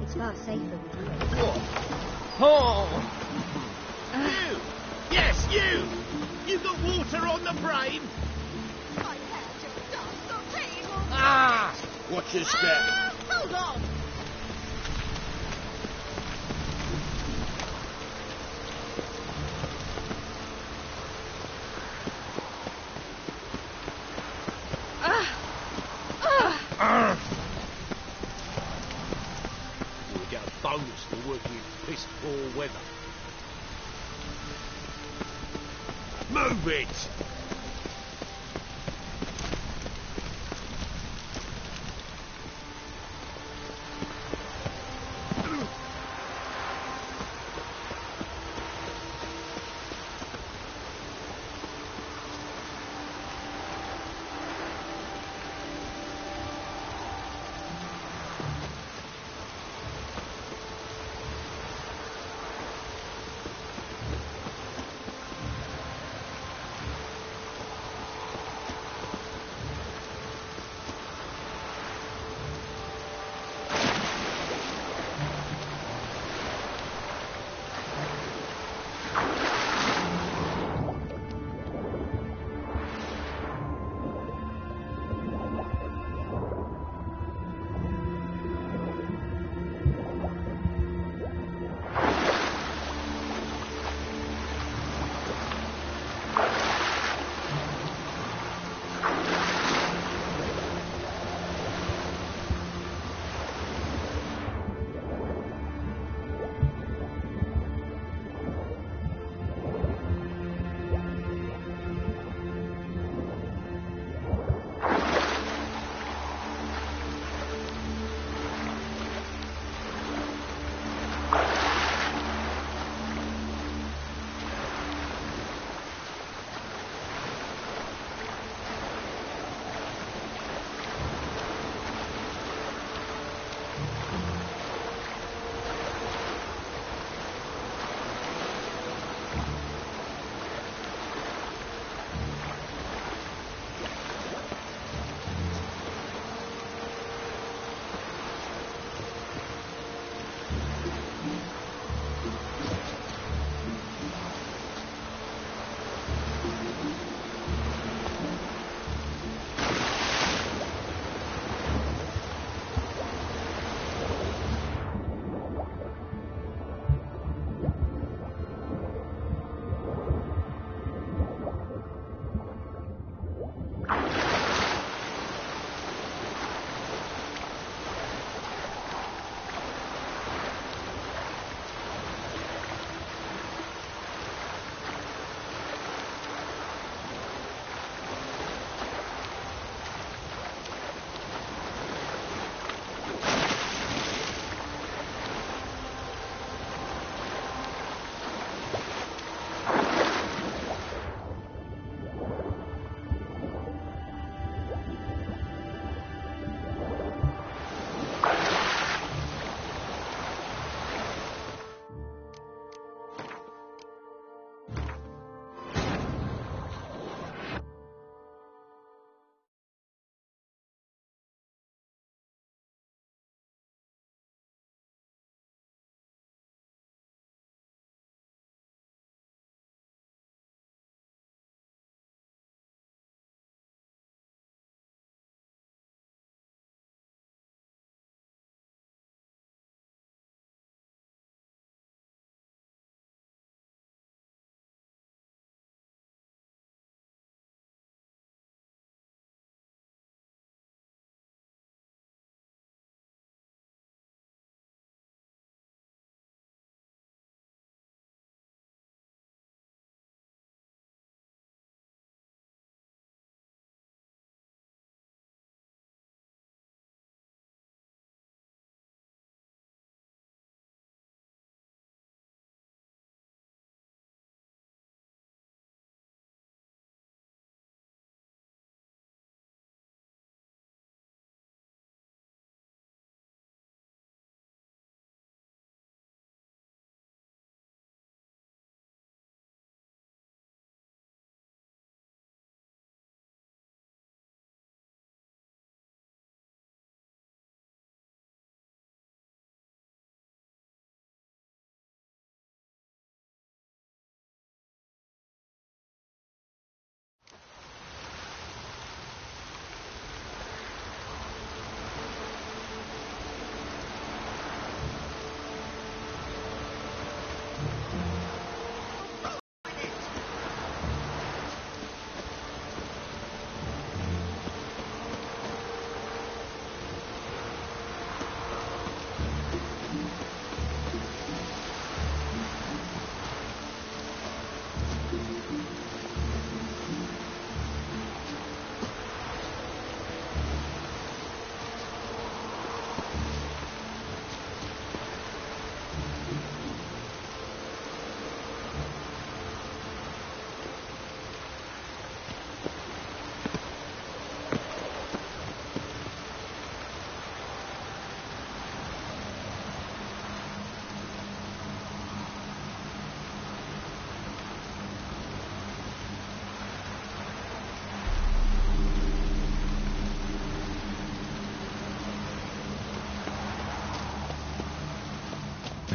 It's far safer with you. Oh! You! Yes, you! You got water on the brain? Ah! Watch your step. Hold on! We'll get a bonus for working in piss poor weather. Move it!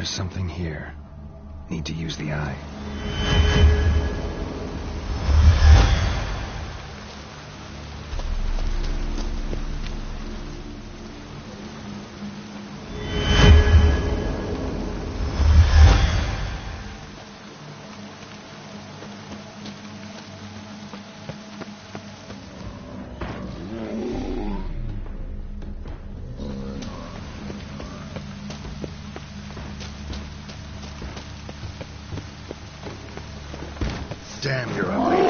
There's something here. Need to use the eye. Damn, you're ugly.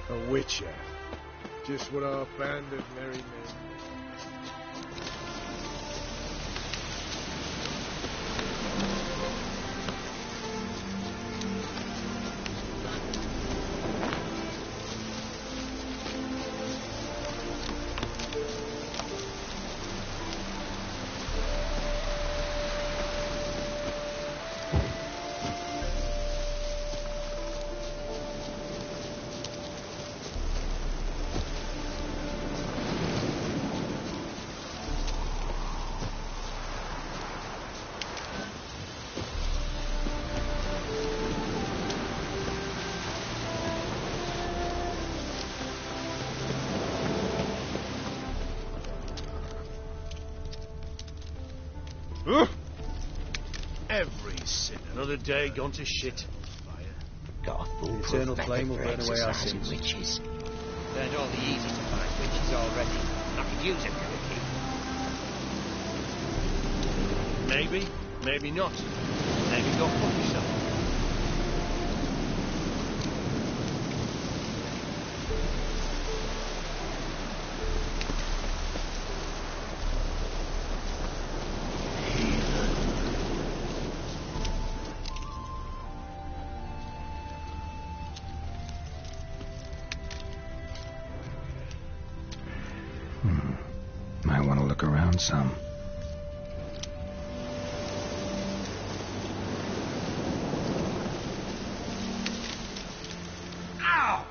A witcher. Just what our band of merry men... Every sin. Another day gone to shit. Fire. Got a The foolproof eternal method flame will for burn away our exorcising sins. witches. Learned all the easy to find witches already. I could use a bit of Maybe, maybe not. Maybe go fuck yourself. Might want to look around some. Ow!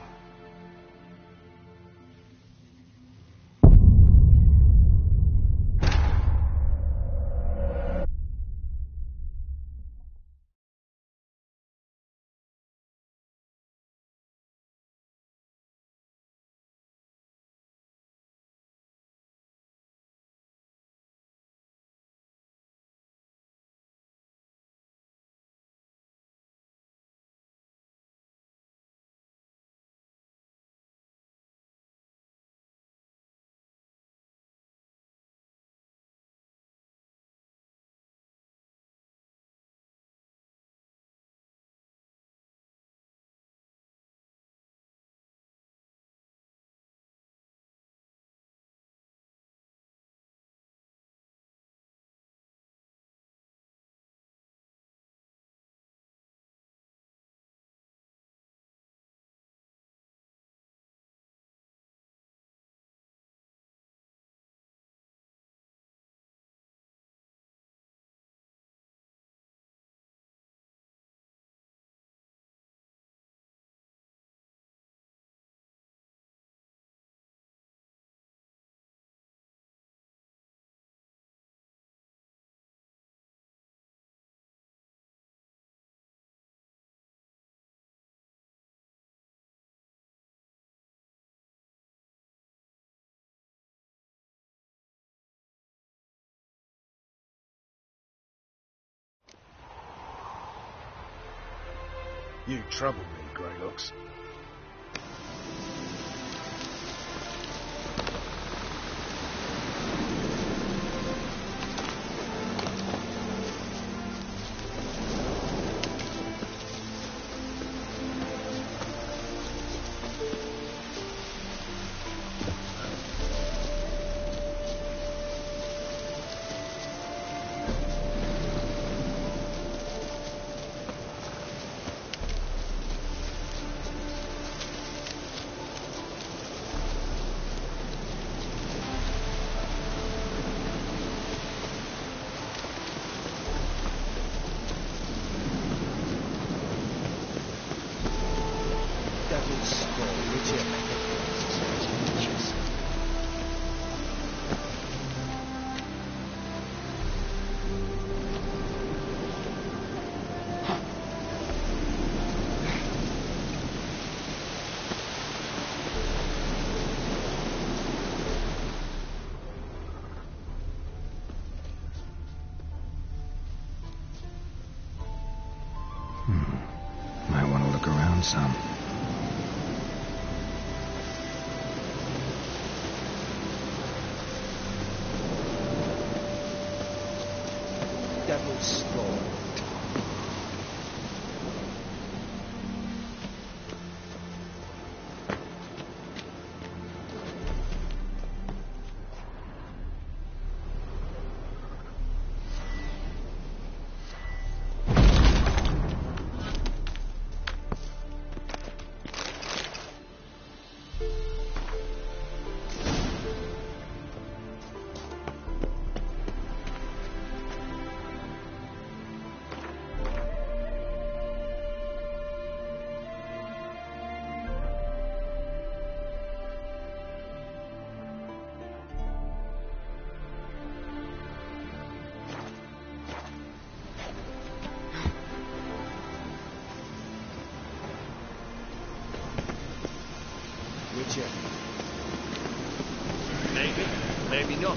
You trouble me, Greylocks. Might want to look around some. Devil's Spawn. you. Maybe, maybe not.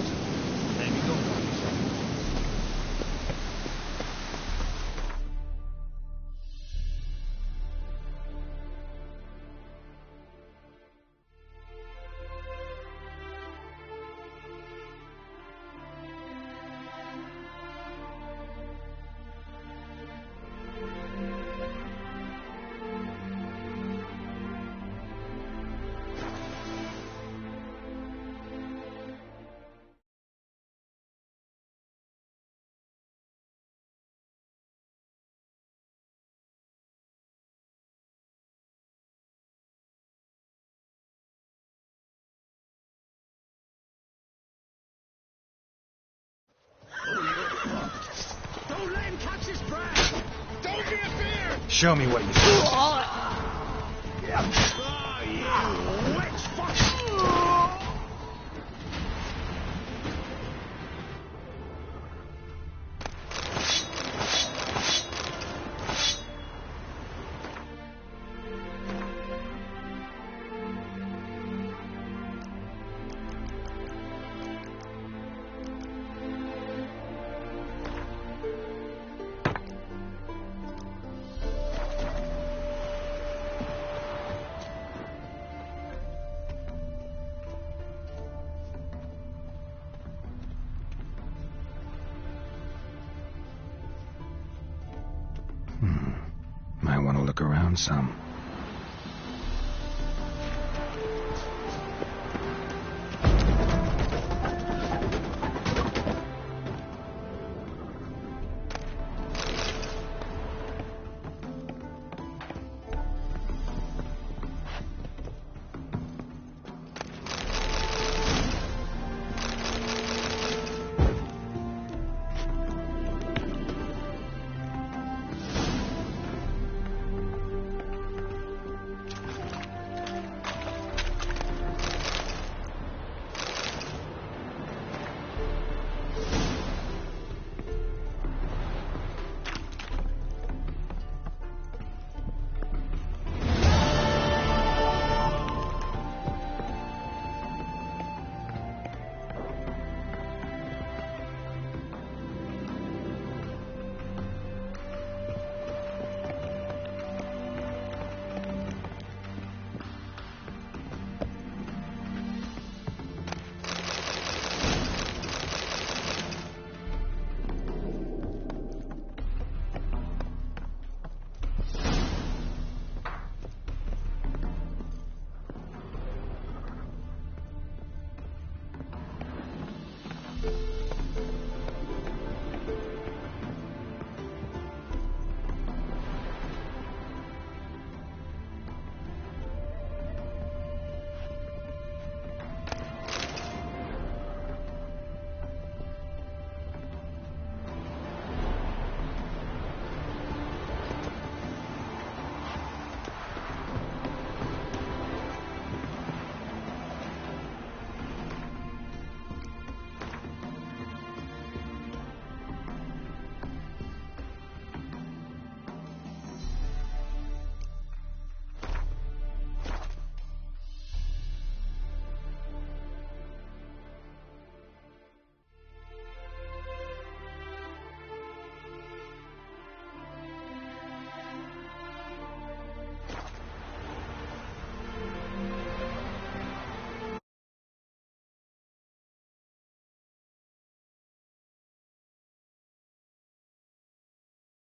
Maybe not. Don't let him catch his breath! Don't interfere! Show me what you do. Oh, you witch fuck! Might want to look around some.